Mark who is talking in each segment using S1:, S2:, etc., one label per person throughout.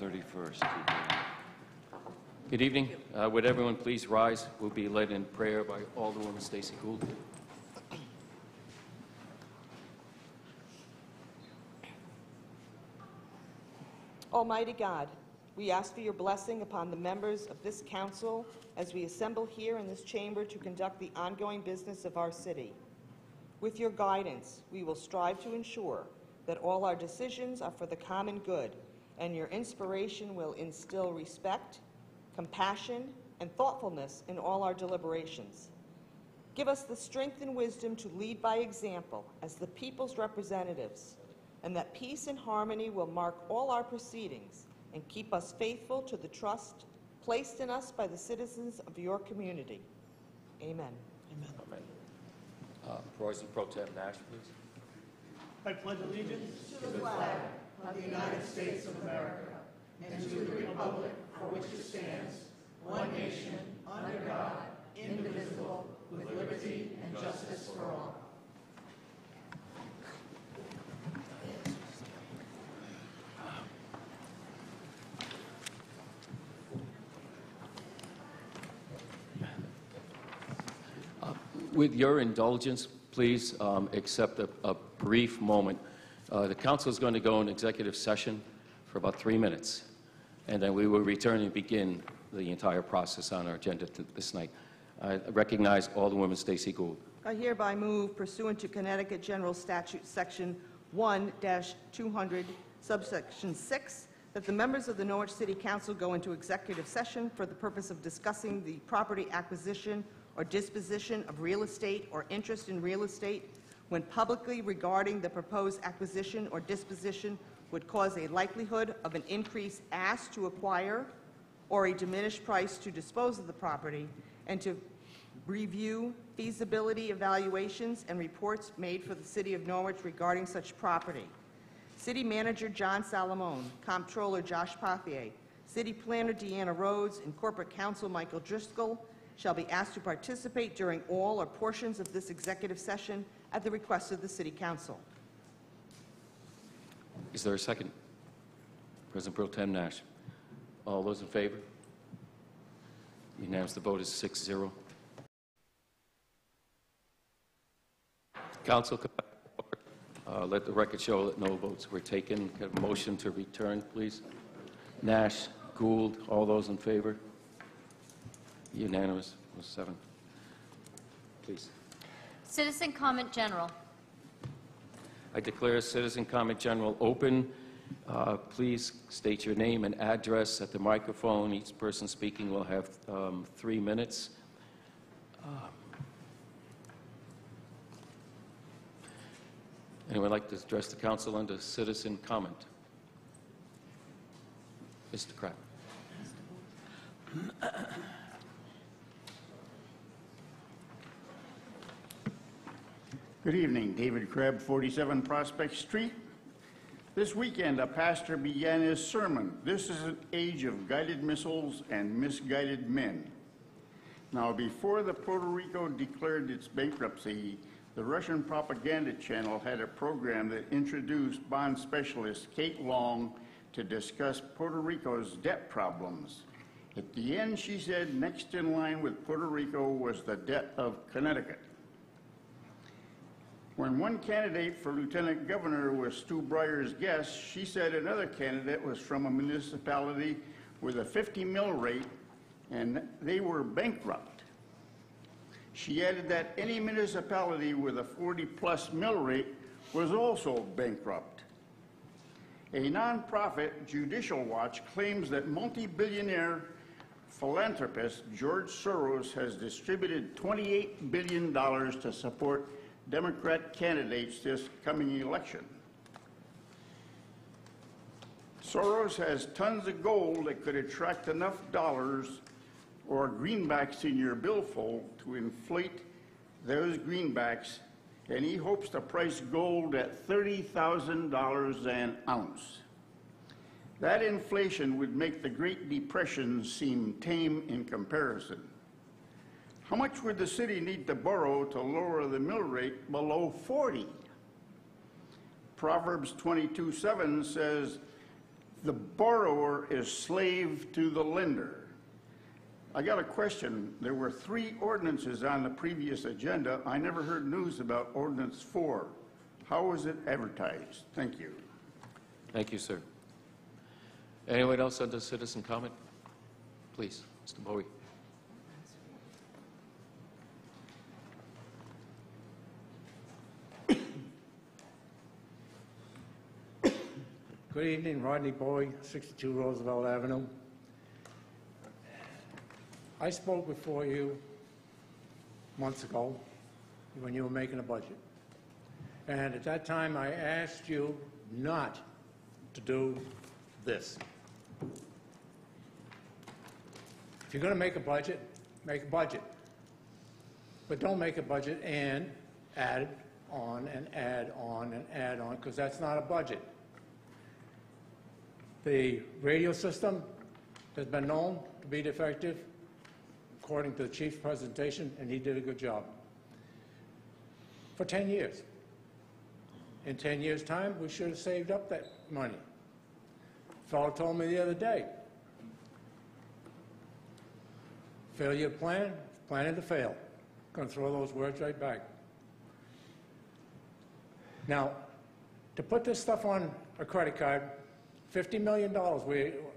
S1: 31st. Good evening. Would everyone please rise? We'll be led in prayer by Alderwoman Stacey Gould.
S2: Almighty God, we ask for your blessing upon the members of this council as we assemble here in this chamber to conduct the ongoing business of our city. With your guidance, we will strive to ensure that all our decisions are for the common good, and your inspiration will instill respect, compassion, and thoughtfulness in all our deliberations. Give us the strength and wisdom to lead by example as the people's representatives, and that peace and harmony will mark all our proceedings and keep us faithful to the trust placed in us by the citizens of your community. Amen.
S1: Amen. Amen. President Pro Tem Nash, please.
S3: I pledge allegiance to the flag of the United States of America and to the republic for which it stands, one nation, under God, indivisible, with liberty and justice for all.
S1: With your indulgence, please accept a brief moment. The council is going to go in executive session for about 3 minutes, and then we will return and begin the entire process on our agenda this night. I recognize Alderwoman Stacey Gould.
S2: I hereby move, pursuant to Connecticut General Statute Section 1-200, subsection 6, that the members of the Norwich City Council go into executive session for the purpose of discussing the property acquisition or disposition of real estate or interest in real estate when publicly regarding the proposed acquisition or disposition would cause a likelihood of an increase asked to acquire or a diminished price to dispose of the property, and to review feasibility evaluations and reports made for the City of Norwich regarding such property. City Manager John Salamone, Comptroller Josh Pothier, City Planner Deanna Rhodes, and Corporate Counsel Michael Driscoll shall be asked to participate during all or portions of this executive session at the request of the City Council.
S1: Is there a second? President Pro Tem Nash. All those in favor? Unanimous. The vote is 6-0. Council, let the record show that no votes were taken. Can I have a motion to return, please? Nash, Gould, all those in favor? Unanimous. 7. Please.
S4: Citizen comment general.
S1: I declare citizen comment general open. Please state your name and address at the microphone. Each person speaking will have 3 minutes. Anyone like to address the council under citizen comment? Mr. Crabbe.
S5: Good evening. David Crabb, 47 Prospect Street. This weekend, a pastor began his sermon. This is an age of guided missiles and misguided men. Now, before the Puerto Rico declared its bankruptcy, the Russian propaganda channel had a program that introduced bond specialist Kate Long to discuss Puerto Rico's debt problems. At the end, she said next in line with Puerto Rico was the debt of Connecticut. When one candidate for lieutenant governor was Stu Breyer's guest, she said another candidate was from a municipality with a 50 mill rate and they were bankrupt. She added that any municipality with a 40+ mill rate was also bankrupt. A nonprofit, Judicial Watch, claims that multi-billionaire philanthropist George Soros has distributed $28 billion to support Democrat candidates this coming election. Soros has tons of gold that could attract enough dollars or greenbacks in your billfold to inflate those greenbacks, and he hopes to price gold at $30,000 an ounce. That inflation would make the Great Depression seem tame in comparison. How much would the city need to borrow to lower the mill rate below 40? Proverbs 22:7 says, the borrower is slave to the lender. I got a question. There were 3 ordinances on the previous agenda. I never heard news about ordinance 4. How was it advertised? Thank you.
S1: Thank you, sir. Anyone else under citizen comment? Please, Mr. Bowie.
S6: Good evening, Rodney Bowie, 62 Roosevelt Avenue. I spoke before you months ago when you were making a budget. And at that time, I asked you not to do this. If you're going to make a budget, make a budget. But don't make a budget and add on and add on and add on, because that's not a budget. The radio system has been known to be defective, according to the chief's presentation, and he did a good job. For 10 years. In 10 years' time, we should have saved up that money. A fellow told me the other day, failure plan, planning to fail. Going to throw those words right back. Now, to put this stuff on a credit card, $50 million,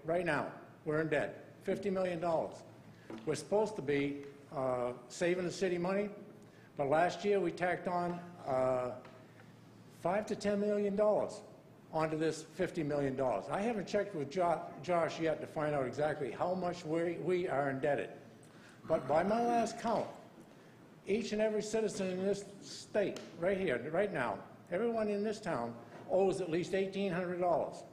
S6: right now, we're in debt, $50 million. We're supposed to be saving the city money, but last year we tacked on $5 to $10 million onto this $50 million. I haven't checked with Josh yet to find out exactly how much we are indebted. But by my last count, each and every citizen in this state, right here, right now, everyone in this town owes at least $1,800.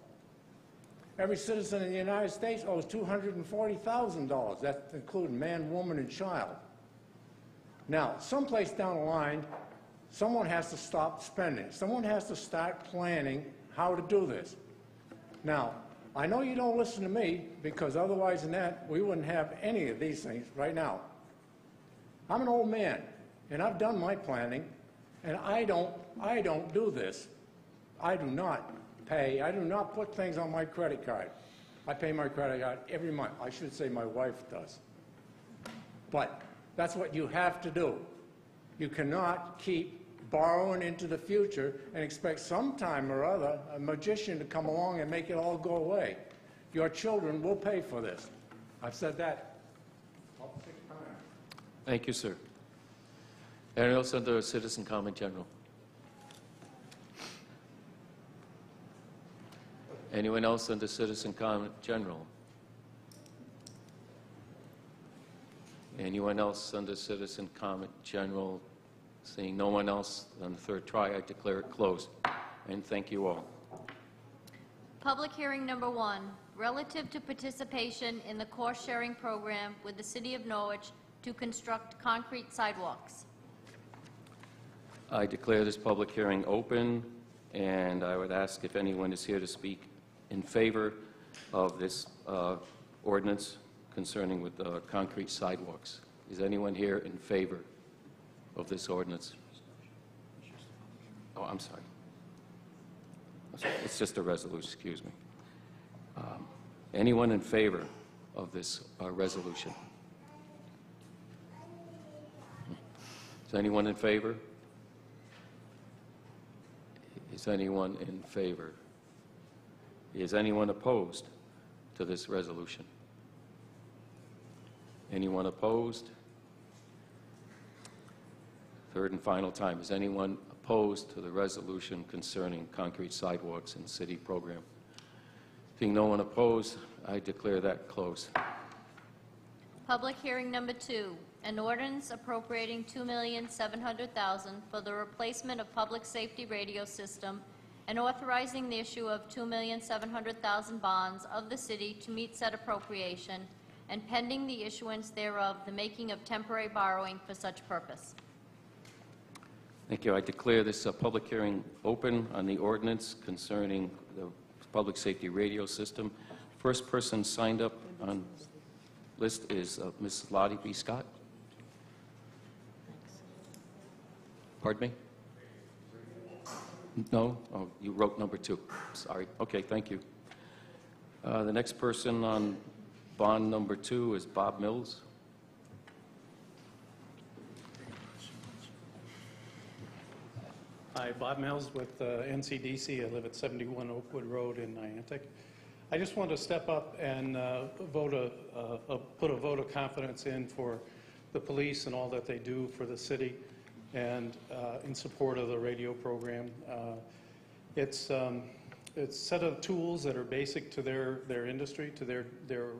S6: Every citizen in the United States owes $240,000. That's including man, woman, and child. Now, someplace down the line, someone has to stop spending. Someone has to start planning how to do this. Now, I know you don't listen to me, because otherwise than that, we wouldn't have any of these things right now. I'm an old man, and I've done my planning, and I don't do this. I do not pay. I do not put things on my credit card. I pay my credit card every month. I should say my wife does. But that's what you have to do. You cannot keep borrowing into the future and expect sometime or other a magician to come along and make it all go away. Your children will pay for this. I've said that about 6 times.
S1: Thank you, sir. Anyone else under citizen comment general? Anyone else under citizen comment general? Anyone else under citizen comment general? Seeing no one else on the third try, I declare it closed. And thank you all.
S4: Public hearing number 1, relative to participation in the cost sharing program with the City of Norwich to construct concrete sidewalks.
S1: I declare this public hearing open, and I would ask if anyone is here to speak in favor of this ordinance concerning with concrete sidewalks. Is anyone here in favor of this ordinance? Oh, I'm sorry. It's just a resolution, excuse me. Anyone in favor of this resolution? Is anyone in favor? Is anyone in favor? Is anyone opposed to this resolution? Anyone opposed? Third and final time. Is anyone opposed to the resolution concerning concrete sidewalks in the city program? Seeing no one opposed, I declare that closed.
S4: Public hearing number 2, an ordinance appropriating $2,700,000 for the replacement of public safety radio system and authorizing the issue of $2,700,000 bonds of the city to meet said appropriation, and pending the issuance thereof, the making of temporary borrowing for such purpose.
S1: Thank you. I declare this public hearing open on the ordinance concerning the public safety radio system. First person signed up on list is Ms. Lottie B. Scott. Pardon me? No? Oh, you wrote number 2. Sorry. Okay, thank you. The next person on bond number 2 is Bob Mills.
S7: Hi, Bob Mills with NCDC. I live at 71 Oakwood Road in Niantic. I just want to step up and put a vote of confidence in for the police and all that they do for the city, and in support of the radio program. It's a set of tools that are basic to their industry, to their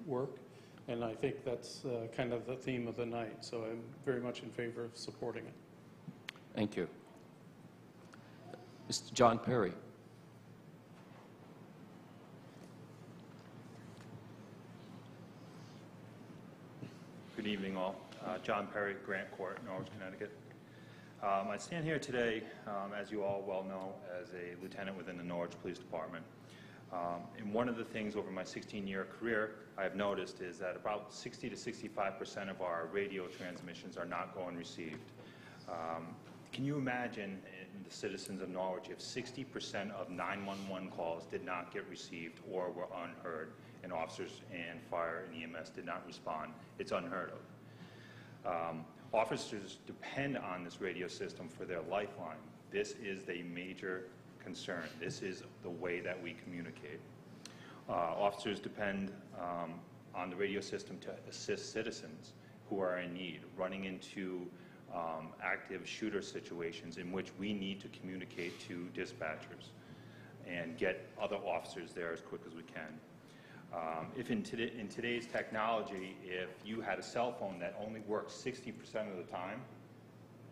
S7: work, and I think that's kind of the theme of the night. So I'm very much in favor of supporting it.
S1: Thank you. Mr. John Perry.
S8: Good evening, all. John Perry, Grant Court, Norwich, Connecticut. I stand here today, as you all well know, as a lieutenant within the Norwich Police Department. And one of the things over my 16-year career I have noticed is that about 60 to 65% of our radio transmissions are not going received. Can you imagine, the citizens of Norwich, if 60% of 911 calls did not get received or were unheard, and officers and fire and EMS did not respond? It's unheard of. Officers depend on this radio system for their lifeline. This is a major concern. This is the way that we communicate. Officers depend on the radio system to assist citizens who are in need, running into active shooter situations in which we need to communicate to dispatchers and get other officers there as quick as we can. If in today's technology, if you had a cell phone that only worked 60% of the time,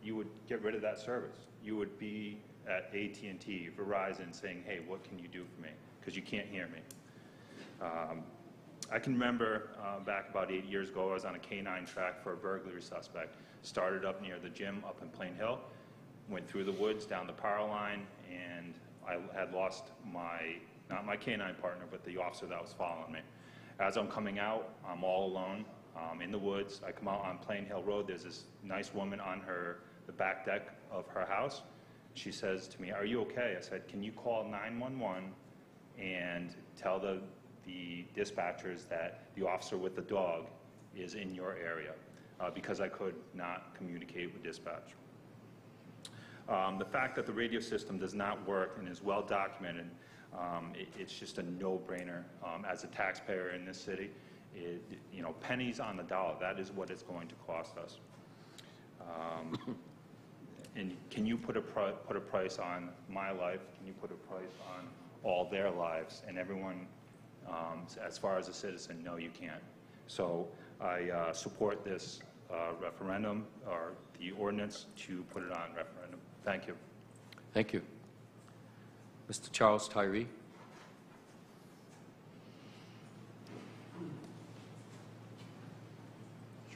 S8: you would get rid of that service. You would be at AT&T, Verizon, saying, hey, what can you do for me? Because you can't hear me. I can remember back about 8 years ago, I was on a K-9 track for a burglary suspect. Started up near the gym up in Plain Hill, went through the woods, down the power line, and I had lost not my K-9 partner, but the officer that was following me. As I'm coming out, I'm all alone in the woods. I come out on Plain Hill Road. There's this nice woman on the back deck of her house. She says to me, "Are you okay?" I said, "Can you call 911 and tell the dispatchers that the officer with the dog is in your area?" Because I could not communicate with dispatch. The fact that the radio system does not work and is well documented, it's just a no-brainer. As a taxpayer in this city, pennies on the dollar, that is what it's going to cost us. And can you put a price on my life? Can you put a price on all their lives? And everyone, as far as a citizen, no, you can't. So I support this referendum, or the ordinance, to put it on referendum. Thank you.
S1: Thank you. Mr. Charles Tyree.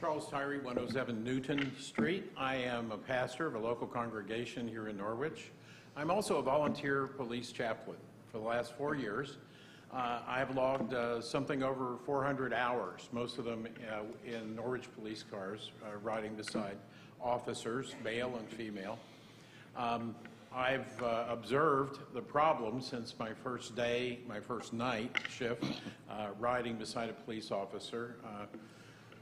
S9: Charles Tyree, 107 Newton Street. I am a pastor of a local congregation here in Norwich. I'm also a volunteer police chaplain. For the last 4 years, I have logged something over 400 hours, most of them in Norwich police cars, riding beside officers, male and female. I've observed the problem since my first night shift, riding beside a police officer,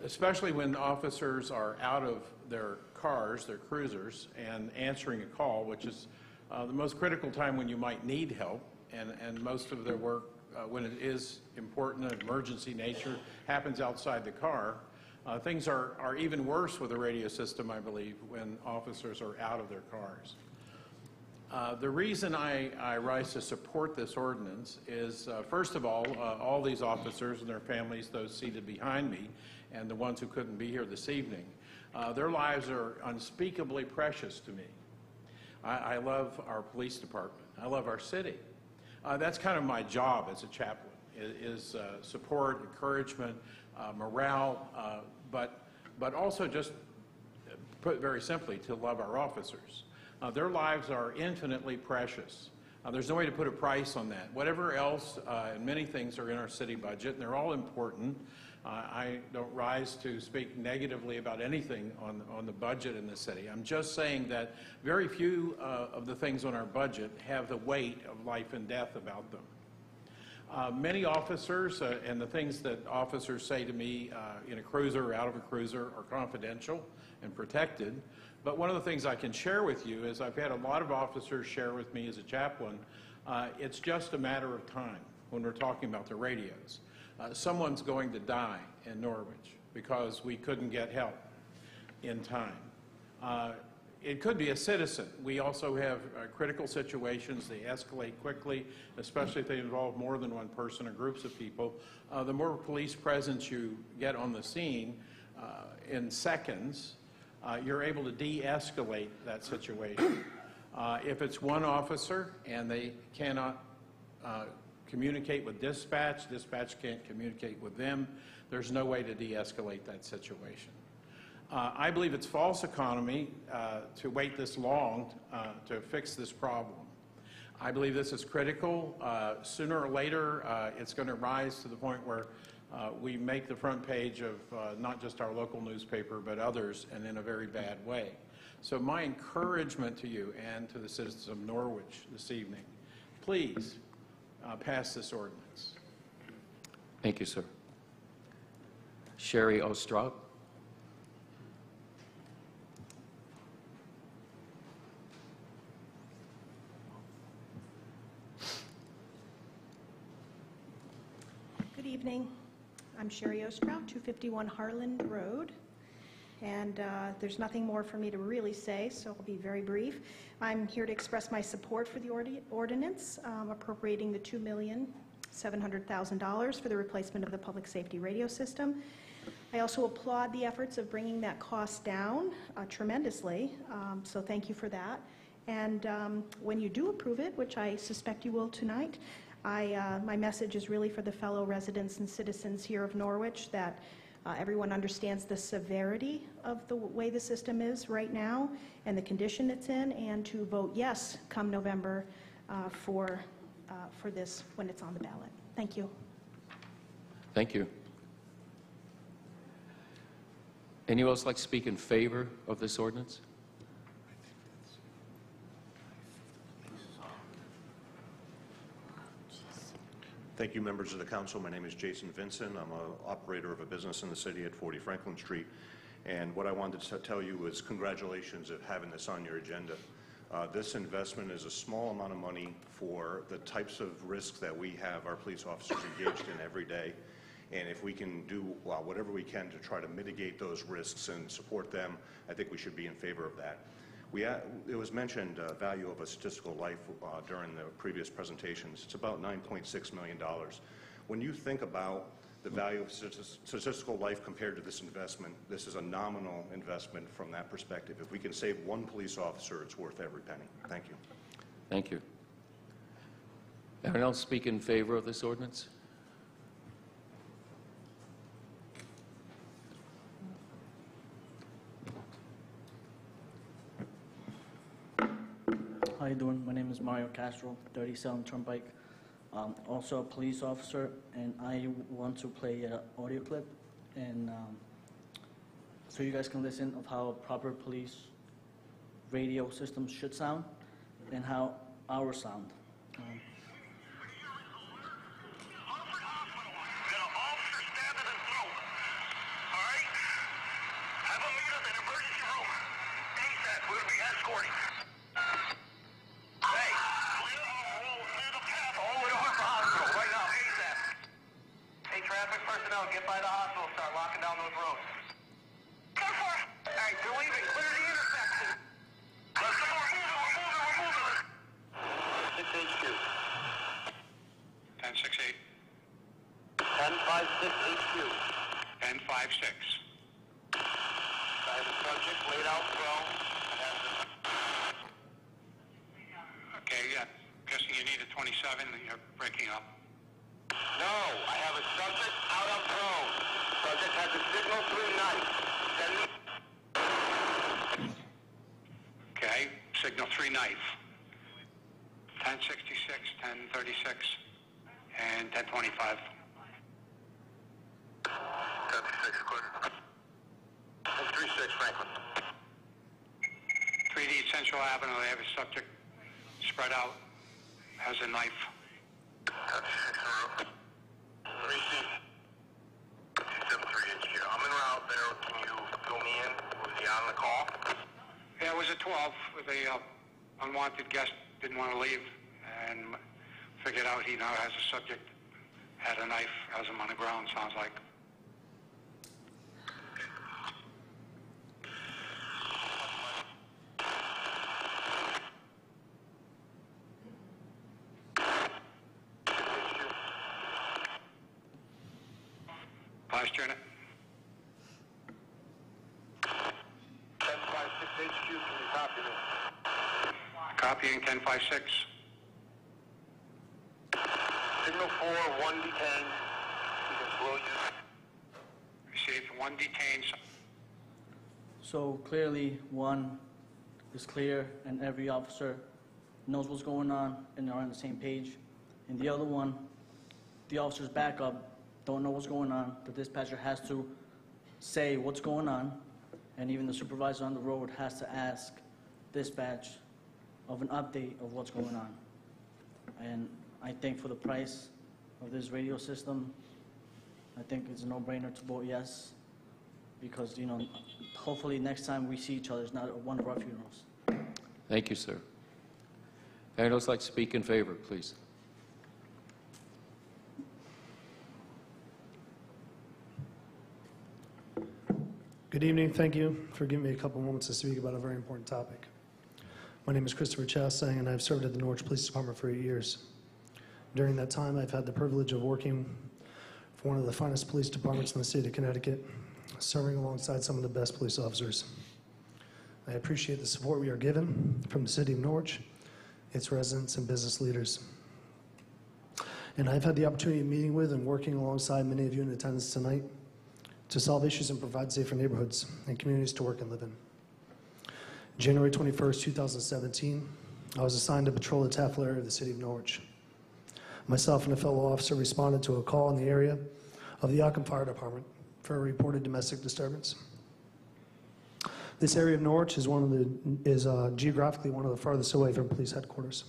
S9: especially when officers are out of their cars, their cruisers, and answering a call, which is the most critical time when you might need help, and most of their work, when it is important and emergency nature, happens outside the car. Things are even worse with the radio system, I believe, when officers are out of their cars. The reason I rise to support this ordinance is, first of all these officers and their families, those seated behind me, and the ones who couldn't be here this evening, their lives are unspeakably precious to me. I love our police department. I love our city. That's kind of my job as a chaplain, is support, encouragement, morale, but also, just put very simply, to love our officers. Their lives are infinitely precious. There's no way to put a price on that. Whatever else, and many things are in our city budget, and they're all important. I don't rise to speak negatively about anything on the budget in the city. I'm just saying that very few of the things on our budget have the weight of life and death about them. Many officers, and the things that officers say to me in a cruiser or out of a cruiser are confidential and protected. But one of the things I can share with you is I've had a lot of officers share with me as a chaplain, it's just a matter of time when we're talking about the radios. Someone's going to die in Norwich because we couldn't get help in time. It could be a citizen. We also have critical situations. They escalate quickly, especially if they involve more than one person or groups of people. The more police presence you get on the scene in seconds, you're able to de-escalate that situation. If it's one officer and they cannot communicate with dispatch, dispatch can't communicate with them, there's no way to de-escalate that situation. I believe it's false economy to wait this long to fix this problem. I believe this is critical. Sooner or later, it's going to rise to the point where we make the front page of not just our local newspaper, but others, and in a very bad way. So my encouragement to you and to the citizens of Norwich this evening, please pass this ordinance.
S1: Thank you, sir. Sherry Ostrov.
S10: Good evening. I'm Sherry Ostrow, 251 Harland Road, and there's nothing more for me to really say, so I'll be very brief. I'm here to express my support for the ordinance appropriating the $2,700,000 for the replacement of the public safety radio system. I also applaud the efforts of bringing that cost down tremendously, so thank you for that. And when you do approve it, which I suspect you will tonight, my message is really for the fellow residents and citizens here of Norwich that everyone understands the severity of the way the system is right now and the condition it's in, and to vote yes come November for this when it's on the ballot. Thank you.
S1: Thank you. Anyone else like to speak in favor of this ordinance?
S11: Thank you, members of the council. My name is Jason Vincent. I'm an operator of a business in the city at 40 Franklin Street. And what I wanted to tell you is congratulations of having this on your agenda. This investment is a small amount of money for the types of risks that we have our police officers engaged in every day. And if we can do whatever we can to try to mitigate those risks and support them, I think we should be in favor of that. It was mentioned value of a statistical life during the previous presentations. It's about $9.6 million. When you think about the value of statistical life compared to this investment, this is a nominal investment from that perspective. If we can save one police officer, it's worth every penny. Thank you.
S1: Thank you. Anyone else speak in favor of this ordinance?
S12: How you doing? My name is Mario Castro, 37 Turnpike. Also a police officer, and I want to play an audio clip, and so you guys can listen of how a proper police radio system should sound and how ours sound.
S3: Get by the hospital, start locking down those roads. Go for it! All right, they're leaving. Clear the intersection. Let's go. We're moving. 6HQ. 1068. 1056 HQ. 1056. I have a subject laid out prone. Okay, yeah. Guessing you need a 27 that you're breaking up. No, I have a subject out on prone. Subject has a signal through knife. Okay, signal 3 knife. 1066, 1036, and 1025. 1036, clear. 1036, Franklin. 3D Central Avenue, they have a subject spread out, has a knife.
S13: I'm en route there. Can you fill me in? Was he on the call?
S14: Yeah, it was at 12 with a unwanted guest, didn't want to leave, and figured out he now has a subject, had a knife, has him on the ground, sounds like. Last unit.
S13: 1056 HQ, can you copy me?
S14: Copying 1056.
S13: Signal 4, 1 detained. We can slow you.
S14: Received 1 detained.
S12: So clearly, one is clear and every officer knows what's going on and they're on the same page. And the other one, the officers back up, don't know what's going on. The dispatcher has to say what's going on, and even the supervisor on the road has to ask dispatch of an update of what's going on. And I think for the price of this radio system, I think it's a no-brainer to vote yes, because, you know, hopefully next time we see each other, it's not at one of our funerals.
S1: Thank you, sir. Anyone else like to speak in favor, please?
S15: Good evening. Thank you for giving me a couple moments to speak about a very important topic. My name is Christopher Chastain, and I've served at the Norwich Police Department for 8 years. During that time, I've had the privilege of working for one of the finest police departments in the state of Connecticut, serving alongside some of the best police officers. I appreciate the support we are given from the city of Norwich, its residents, and business leaders. And I've had the opportunity of meeting with and working alongside many of you in attendance tonight to solve issues and provide safer neighborhoods and communities to work and live in. January 21st, 2017, I was assigned to patrol the Taffel area of the city of Norwich. Myself and a fellow officer responded to a call in the area of the Ockham Fire Department for a reported domestic disturbance. This area of Norwich is geographically one of the farthest away from police headquarters.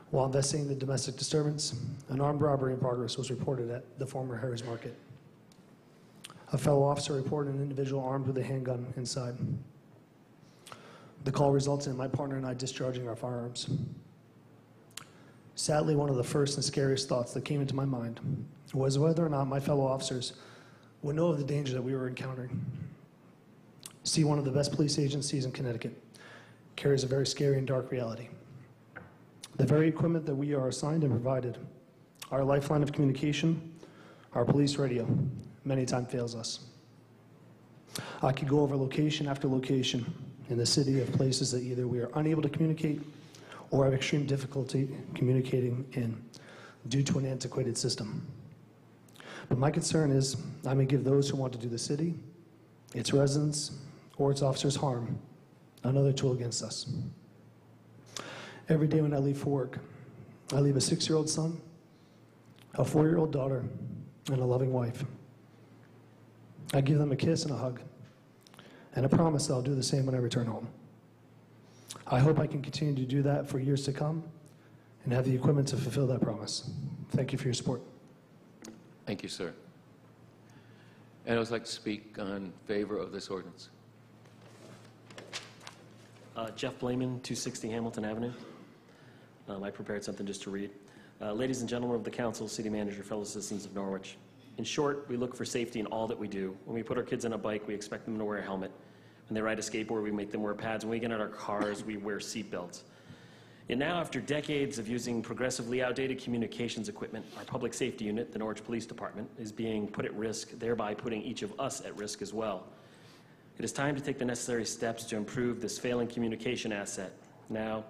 S15: While investigating the domestic disturbance, an armed robbery in progress was reported at the former Harry's Market. A fellow officer reported an individual armed with a handgun inside. The call resulted in my partner and I discharging our firearms. Sadly, one of the first and scariest thoughts that came into my mind was whether or not my fellow officers would know of the danger that we were encountering. See, one of the best police agencies in Connecticut carries a very scary and dark reality. The very equipment that we are assigned and provided, our lifeline of communication, our police radio, many times fails us. I could go over location after location in the city of places that either we are unable to communicate or have extreme difficulty communicating in due to an antiquated system. But my concern is I may give those who want to do the city, its residents, or its officers harm another tool against us. Every day when I leave for work, I leave a 6-year-old son, a 4-year-old daughter, and a loving wife. I give them a kiss and a hug, and a promise that I'll do the same when I return home. I hope I can continue to do that for years to come and have the equipment to fulfill that promise. Thank you for your support.
S1: Thank you, sir. Anyone else like to speak in favor of this ordinance?
S16: Jeff Blayman, 260 Hamilton Avenue. I prepared something just to read. Ladies and gentlemen of the council, city manager, fellow citizens of Norwich. In short, we look for safety in all that we do. When we put our kids on a bike, we expect them to wear a helmet. When they ride a skateboard, we make them wear pads. When we get in our cars, we wear seat belts. And now, after decades of using progressively outdated communications equipment, our public safety unit, the Norwich Police Department, is being put at risk, thereby putting each of us at risk as well. It is time to take the necessary steps to improve this failing communication asset. Now,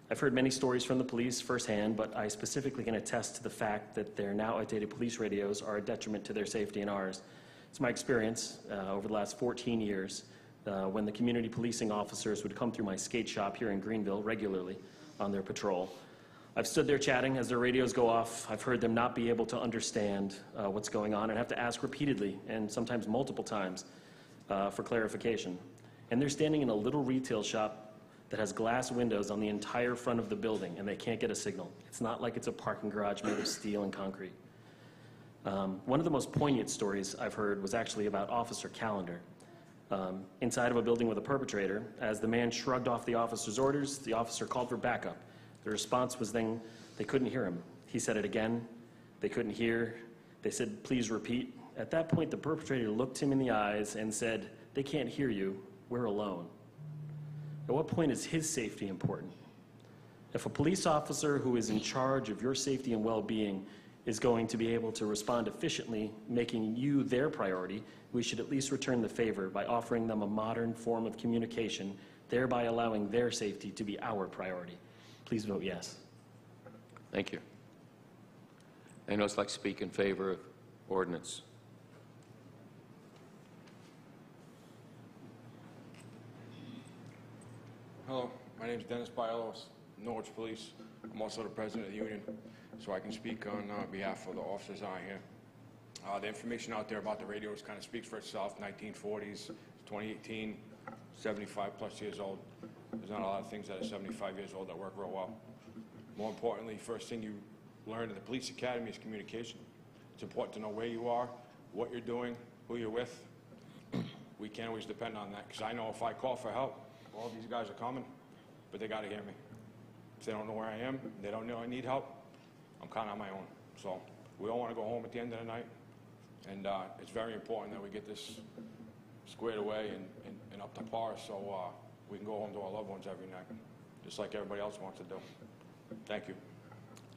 S16: I've heard many stories from the police firsthand, but I specifically can attest to the fact that their now outdated police radios are a detriment to their safety and ours. It's my experience over the last 14 years when the community policing officers would come through my skate shop here in Greenville regularly on their patrol. I've stood there chatting as their radios go off. I've heard them not be able to understand what's going on and have to ask repeatedly and sometimes multiple times for clarification. And they're standing in a little retail shop that has glass windows on the entire front of the building, and they can't get a signal. It's not like it's a parking garage made of steel and concrete. One of the most poignant stories I've heard was actually about Officer Callender. Inside of a building with a perpetrator, as the man shrugged off the officer's orders, the officer called for backup. The response was then they couldn't hear him. He said it again. They couldn't hear. They said, "Please repeat." At that point, the perpetrator looked him in the eyes and said, "They can't hear you. We're alone." At what point is his safety important? If a police officer who is in charge of your safety and well-being is going to be able to respond efficiently, making you their priority, we should at least return the favor by offering them a modern form of communication, thereby allowing their safety to be our priority. Please vote yes.
S1: Thank you. Anyone else like to speak in favor of ordinance?
S17: Hello, my name is Dennis Bailos, Norwich Police. I'm also the president of the union, so I can speak on behalf of the officers out here. The information out there about the radios kind of speaks for itself. 1940s, 2018, 75 plus years old. There's not a lot of things that are 75 years old that work real well. More importantly, first thing you learn at the police academy is communication. It's important to know where you are, what you're doing, who you're with. We can't always depend on that, because I know if I call for help, all these guys are coming, but they got to hear me. If they don't know where I am, they don't know I need help, I'm kind of on my own. So we all want to go home at the end of the night, and it's very important that we get this squared away and up to par, so we can go home to our loved ones every night, just like everybody else wants to do. Thank you.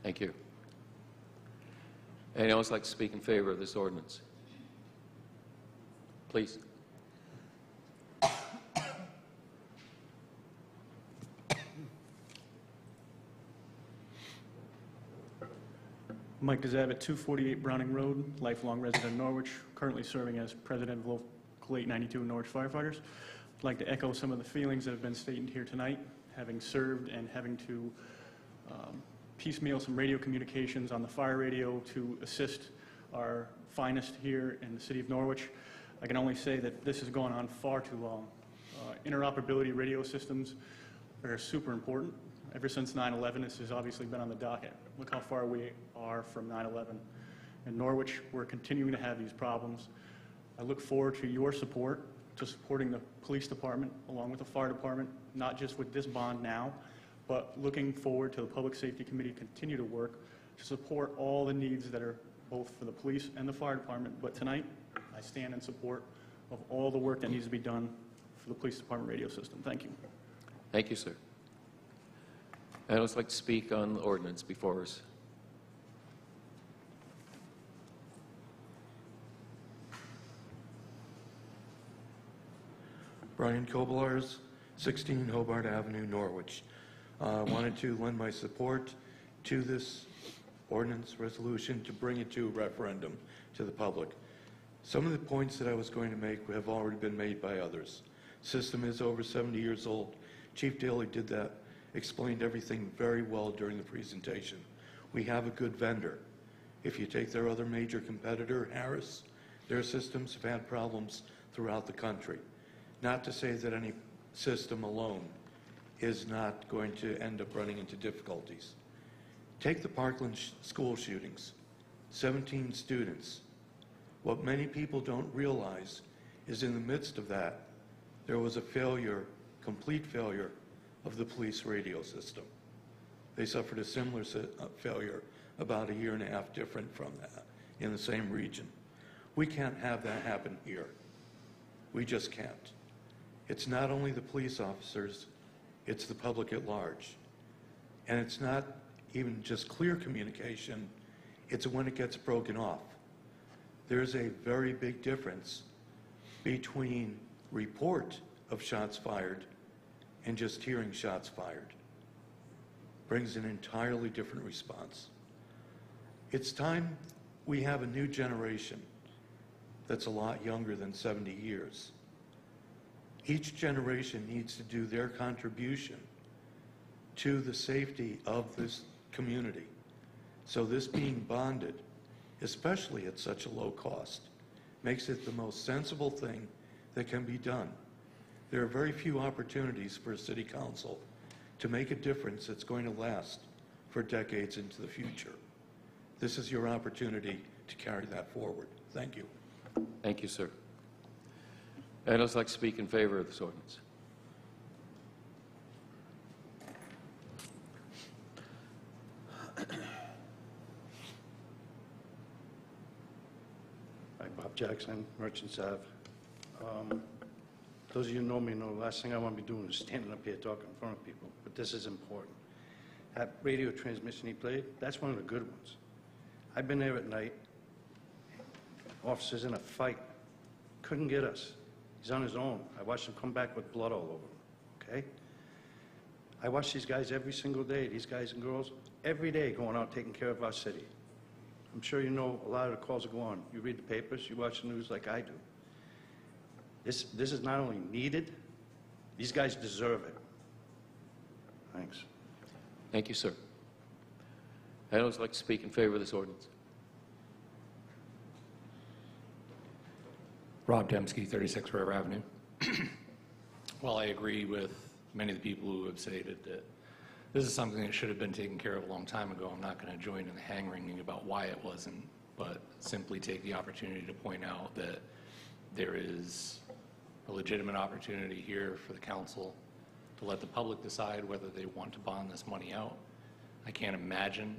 S1: Thank you. Anyone else like to speak in favor of this ordinance? Please.
S18: Mike DeZavitt, 248 Browning Road, lifelong resident of Norwich, currently serving as president of Local 892 Norwich Firefighters. I'd like to echo some of the feelings that have been stated here tonight, having served and having to piecemeal some radio communications on the fire radio to assist our finest here in the city of Norwich. I can only say that this has gone on far too long. Interoperability radio systems are super important. Ever since 9/11, this has obviously been on the docket. Look how far we are from 9/11. In Norwich, we're continuing to have these problems. I look forward to your support, to supporting the police department along with the fire department, not just with this bond now, but looking forward to the Public Safety Committee continue to work to support all the needs that are both for the police and the fire department. But tonight, I stand in support of all the work that needs to be done for the police department radio system. Thank you.
S1: Thank you, sir. Anyone else like to speak on the ordinance before us?
S19: Brian Koblars, 16 Hobart Avenue, Norwich. Wanted to lend my support to this ordinance resolution to bring it to a referendum to the public. Some of the points that I was going to make have already been made by others. System is over 70 years old. Chief Daly did that, explained everything very well during the presentation. We have a good vendor. If you take their other major competitor, Harris, their systems have had problems throughout the country. Not to say that any system alone is not going to end up running into difficulties. Take the Parkland school shootings, 17 students. What many people don't realize is in the midst of that, there was a failure, complete failure, of the police radio system. They suffered a similar failure about a year and a half different from that in the same region. We can't have that happen here. We just can't. It's not only the police officers, it's the public at large. And it's not even just clear communication, it's when it gets broken off. There's a very big difference between report of shots fired and just hearing shots fired. Brings an entirely different response. It's time we have a new generation that's a lot younger than 70 years. Each generation needs to do their contribution to the safety of this community. So this being bonded, especially at such a low cost, makes it the most sensible thing that can be done. There are very few opportunities for a city council to make a difference that's going to last for decades into the future. This is your opportunity to carry that forward. Thank you.
S1: Thank you, sir. Anyone else like to speak in favor of this ordinance?
S20: Hi, Bob Jackson, Merchants Ave. Those of you who know me know the last thing I want to be doing is standing up here talking in front of people, but this is important. That radio transmission he played, that's one of the good ones. I've been there at night. Officers in a fight. Couldn't get us. He's on his own. I watched him come back with blood all over him, okay? I watch these guys every single day, these guys and girls, every day going out taking care of our city. I'm sure you know a lot of the calls that go on. You read the papers, you watch the news like I do. This is not only needed, these guys deserve it. Thanks.
S1: Thank you, sir. Anyone else like to speak in favor of this ordinance?
S21: Rob Dembski, 36 River Avenue. While I agree with many of the people who have stated that this is something that should have been taken care of a long time ago, I'm not going to join in the hand-wringing about why it wasn't, but simply take the opportunity to point out that there is a legitimate opportunity here for the council to let the public decide whether they want to bond this money out. I can't imagine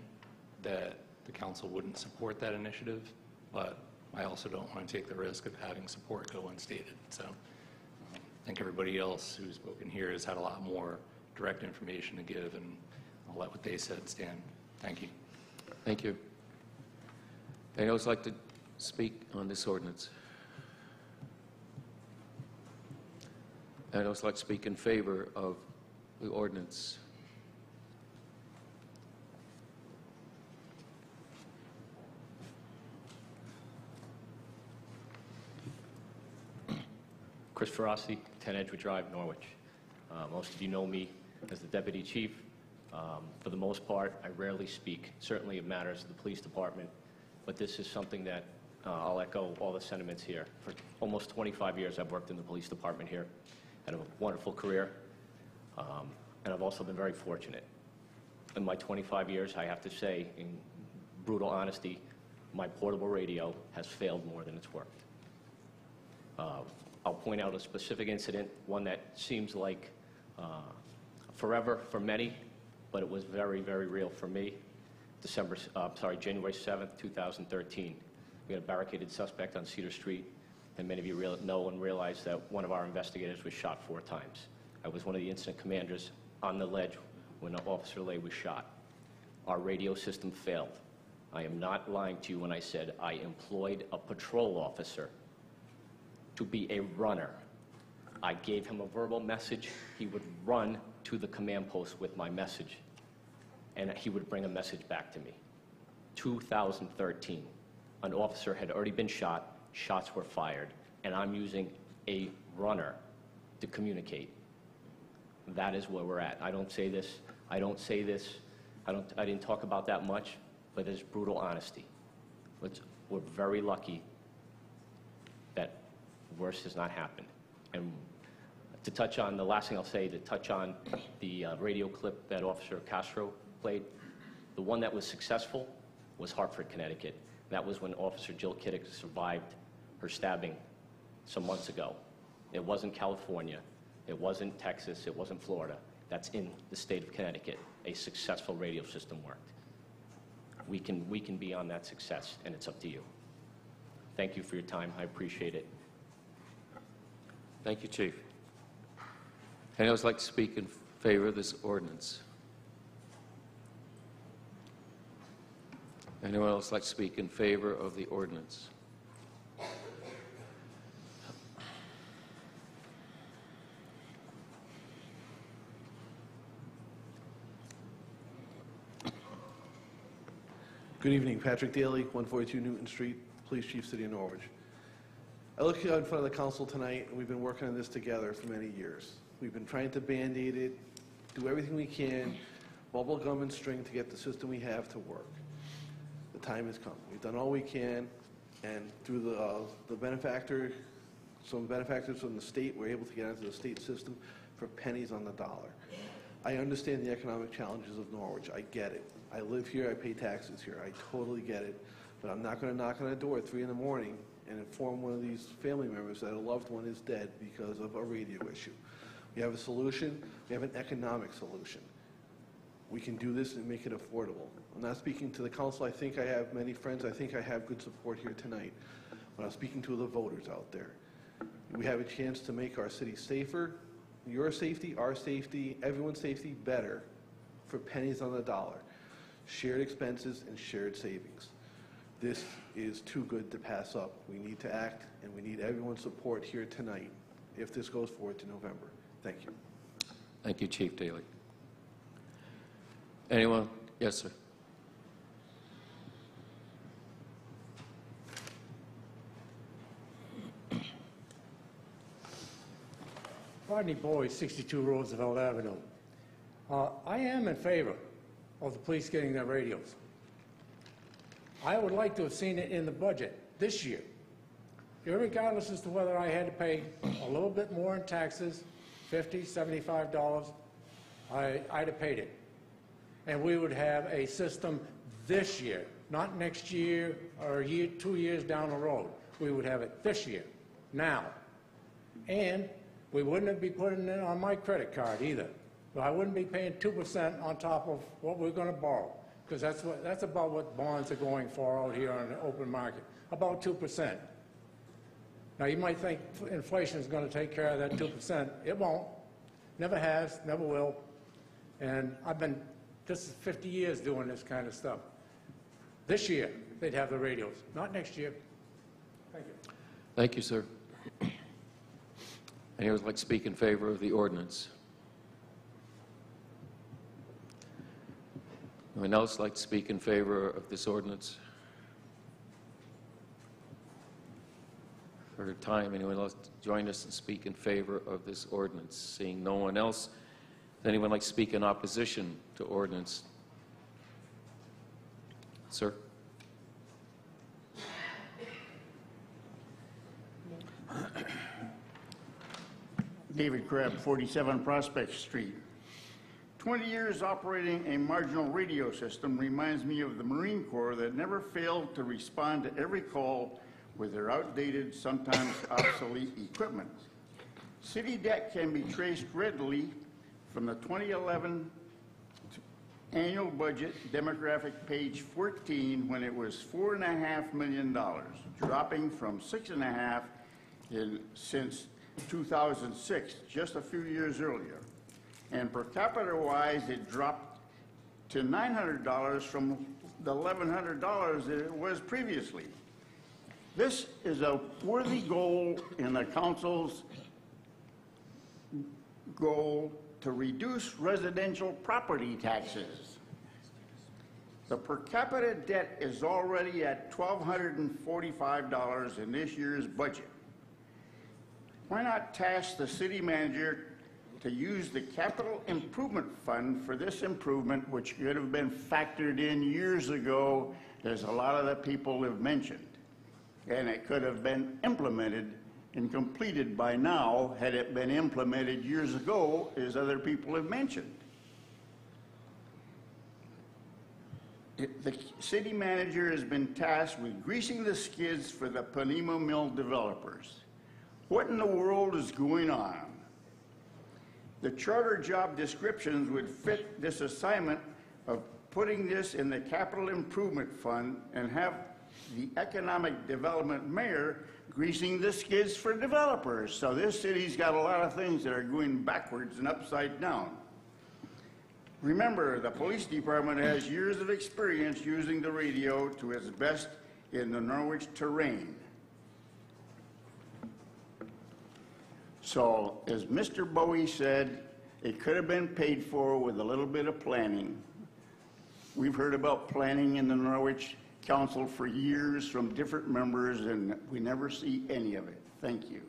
S21: that the council wouldn't support that initiative, but I also don't want to take the risk of having support go unstated. So I think everybody else who's spoken here has had a lot more direct information to give, and I'll let what they said stand. Thank you.
S1: Thank you. Anyone else like to speak on this ordinance? Anyone else like to speak in favor of the ordinance?
S22: Christopher Rossi, 10 Edgewood Drive, Norwich. Most of you know me as the deputy chief. For the most part, I rarely speak. Certainly it matters to the police department, but this is something that I'll echo all the sentiments here. For almost 25 years, I've worked in the police department here. Had a wonderful career, and I've also been very fortunate. In my 25 years, I have to say, in brutal honesty, my portable radio has failed more than it's worked. I'll point out a specific incident, one that seems like forever for many, but it was very, very real for me. January 7th, 2013. We had a barricaded suspect on Cedar Street, and many of you know and realize that one of our investigators was shot 4 times. I was one of the incident commanders on the ledge when Officer Lay was shot. Our radio system failed. I am not lying to you when I said I employed a patrol officer to be a runner. I gave him a verbal message. He would run to the command post with my message, and he would bring a message back to me. 2013. An officer had already been shot, shots were fired, and I'm using a runner to communicate. That is where we're at. I didn't talk about that much, but it's brutal honesty. We're very lucky that worse has not happened. And to touch on, the last thing I'll say, to touch on the radio clip that Officer Castro played, the one that was successful was Hartford, Connecticut. That was when Officer Jill Kiddick survived her stabbing some months ago. It wasn't California, it wasn't Texas, it wasn't Florida. That's in the state of Connecticut. A successful radio system worked. We can be on that success, and it's up to you. Thank you for your time. I appreciate it.
S1: Thank you, Chief. Anyone else like to speak in favor of this ordinance? Anyone else like to speak in favor of the ordinance?
S23: Good evening, Patrick Daly, 142 Newton Street, Police Chief, City of Norwich. I look here in front of the council tonight, and we've been working on this together for many years. We've been trying to Band-Aid it, do everything we can, bubble gum and string to get the system we have to work. The time has come. We've done all we can, and through the benefactor some benefactors from the state were able to get into the state system for pennies on the dollar. I understand the economic challenges of Norwich. I get it. I live here. I pay taxes here. I totally get it. But I'm not going to knock on a door at 3 in the morning and inform one of these family members that a loved one is dead because of a radio issue. We have a solution. We have an economic solution. We can do this and make it affordable. I'm not speaking to the council. I think I have many friends. I think I have good support here tonight. But I'm speaking to the voters out there. We have a chance to make our city safer, your safety, our safety, everyone's safety better for pennies on the dollar. Shared expenses and shared savings. This is too good to pass up. We need to act, and we need everyone's support here tonight if this goes forward to November. Thank you.
S1: Thank you, Chief Daley. Anyone? Yes, sir.
S2: Rodney Boyd, 62 Roosevelt Avenue. I am in favor of the police getting their radios. I would like to have seen it in the budget this year, irregardless as to whether I had to pay a little bit more in taxes, $50, $75, I'd have paid it. And we would have a system this year, not next year or 2 years down the road. We would have it this year, now. And we wouldn't be putting it on my credit card either. So I wouldn't be paying 2% on top of what we're going to borrow, because that's about what bonds are going for out here on the open market, about 2%. Now, you might think inflation is going to take care of that 2%. It won't. Never has, never will. And I've been just 50 years doing this kind of stuff. This year, they'd have the radios, not next year. Thank you.
S1: Thank you, sir. Anyone would like to speak in favor of the ordinance? Anyone else like to speak in favor of this ordinance? For a time, anyone else join us and speak in favor of this ordinance? Seeing no one else, does anyone like to speak in opposition to ordinance? Sir?
S5: David Crabb, 47 Prospect Street. 20 years operating a marginal radio system reminds me of the Marine Corps that never failed to respond to every call with their outdated, sometimes obsolete equipment. City debt can be traced readily from the 2011 annual budget, demographic page 14, when it was $4.5 million, dropping from $6.5 million since 2006, just a few years earlier. And per capita wise, it dropped to $900 from the $1,100 that it was previously. This is a worthy goal in the council's goal to reduce residential property taxes. The per capita debt is already at $1,245 in this year's budget. Why not task the city manager to use the capital improvement fund for this improvement, which could have been factored in years ago, as a lot of the people have mentioned? And it could have been implemented and completed by now had it been implemented years ago, as other people have mentioned. The city manager has been tasked with greasing the skids for the Panema Mill developers. What in the world is going on? The charter job descriptions would fit this assignment of putting this in the capital improvement fund and have the economic development mayor greasing the skids for developers. So this city's got a lot of things that are going backwards and upside down. Remember, the police department has years of experience using the radio to its best in the Norwich terrain. So, as Mr. Bowie said, it could have been paid for with a little bit of planning. We've heard about planning in the Norwich Council for years from different members, and we never see any of it. Thank you.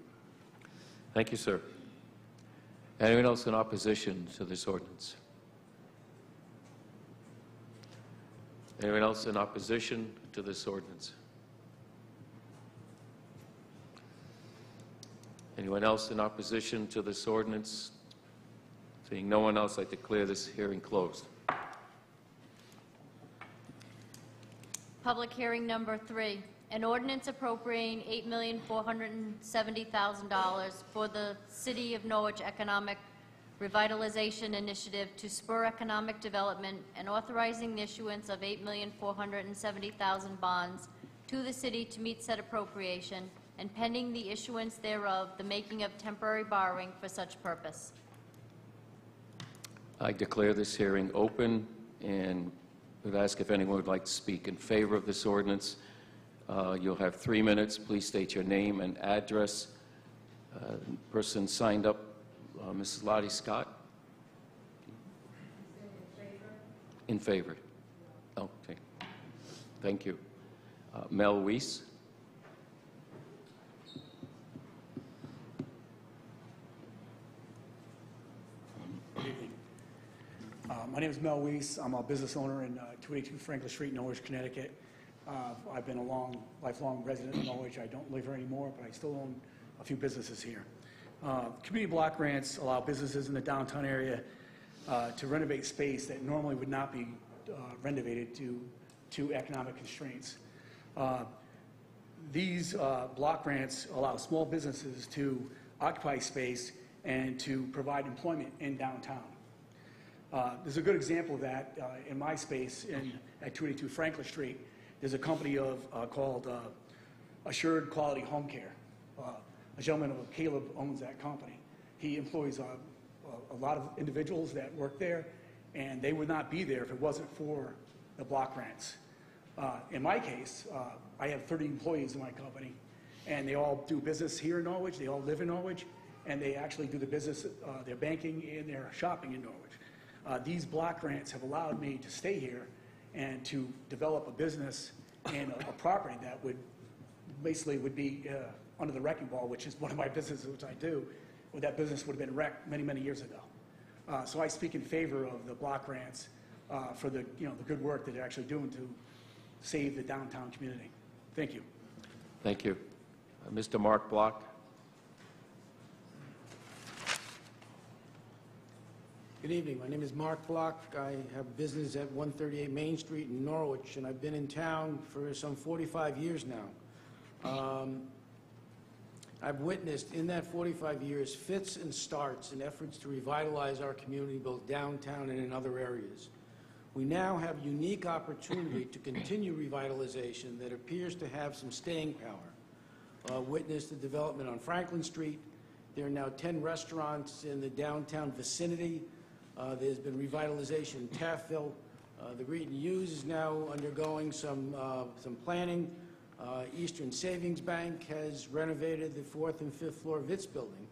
S1: Thank you, sir. Anyone else in opposition to this ordinance? Anyone else in opposition to this ordinance? Anyone else in opposition to this ordinance? Seeing no one else, I declare this hearing closed.
S4: Public hearing number 3, an ordinance appropriating $8,470,000 for the City of Norwich Economic Revitalization Initiative to spur economic development and authorizing the issuance of $8,470,000 bonds to the city to meet said appropriation, and pending the issuance thereof, the making of temporary borrowing for such purpose.
S1: I declare this hearing open and would ask if anyone would like to speak in favor of this ordinance. You'll have 3 minutes. Please state your name and address. Person signed up, Mrs. Lottie Scott. In favor. Okay. Thank you. Mel Weiss.
S6: My name is Mel Weiss. I'm a business owner in 282 Franklin Street, Norwich, Connecticut. I've been a lifelong resident of Norwich. I don't live here anymore, but I still own a few businesses here. Community block grants allow businesses in the downtown area to renovate space that normally would not be renovated due to economic constraints. These block grants allow small businesses to occupy space and to provide employment in downtown. There's a good example of that in my space at 282 Franklin Street. There's a company called Assured Quality Home Care. A gentleman, Caleb, owns that company. He employs a lot of individuals that work there, and they would not be there if it wasn't for the block grants. In my case, I have 30 employees in my company, and they all do business here in Norwich. They all live in Norwich, and they actually do the business, their banking and their shopping in Norwich. These block grants have allowed me to stay here and to develop a business and a property that would basically be under the wrecking ball, which is one of my businesses, which I do. Well, that business would have been wrecked many, many years ago. So I speak in favor of the block grants for the good work that they're actually doing to save the downtown community. Thank you.
S1: Thank you. Mr. Mark Block.
S7: Good evening. My name is Mark Block. I have business at 138 Main Street in Norwich, and I've been in town for some 45 years now. I've witnessed in that 45 years fits and starts in efforts to revitalize our community both downtown and in other areas. We now have a unique opportunity to continue revitalization that appears to have some staying power. Witness the development on Franklin Street. There are now 10 restaurants in the downtown vicinity. There's been revitalization in Taffville. The Greeton Hughes is now undergoing some planning. Eastern Savings Bank has renovated the 4th and 5th floor Vitz building.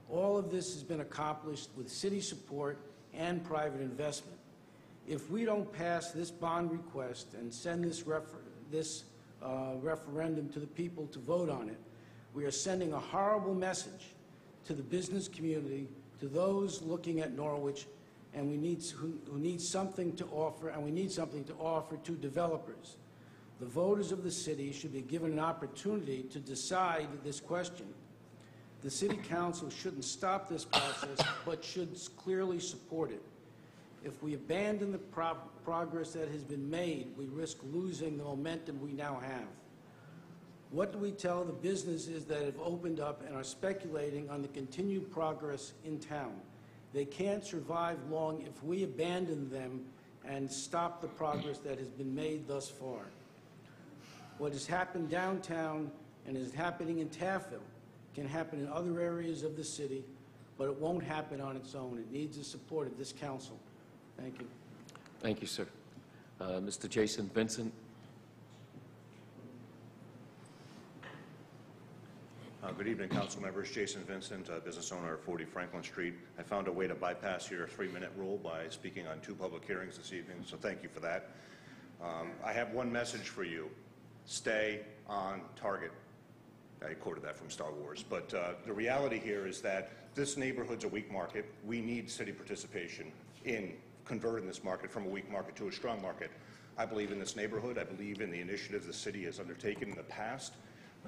S7: All of this has been accomplished with city support and private investment. If we don't pass this bond request and send this referendum to the people to vote on it, we are sending a horrible message to the business community, to those looking at Norwich, and who need something to offer, and we need something to offer to developers. The voters of the city should be given an opportunity to decide this question. The City Council shouldn't stop this process, but should clearly support it. If we abandon the progress that has been made, we risk losing the momentum we now have. What do we tell the businesses that have opened up and are speculating on the continued progress in town? They can't survive long if we abandon them and stop the progress that has been made thus far. What has happened downtown and is happening in Taffville can happen in other areas of the city, but it won't happen on its own. It needs the support of this council. Thank you.
S1: Thank you, sir. Mr. Jason Vincent.
S11: Good evening, council members. Jason Vincent, business owner at 40 Franklin Street. I found a way to bypass your 3-minute rule by speaking on 2 public hearings this evening, so thank you for that. I have one message for you. Stay on target. I quoted that from Star Wars. But the reality here is that this neighborhood's a weak market. We need city participation in converting this market from a weak market to a strong market. I believe in this neighborhood. I believe in the initiatives the city has undertaken in the past.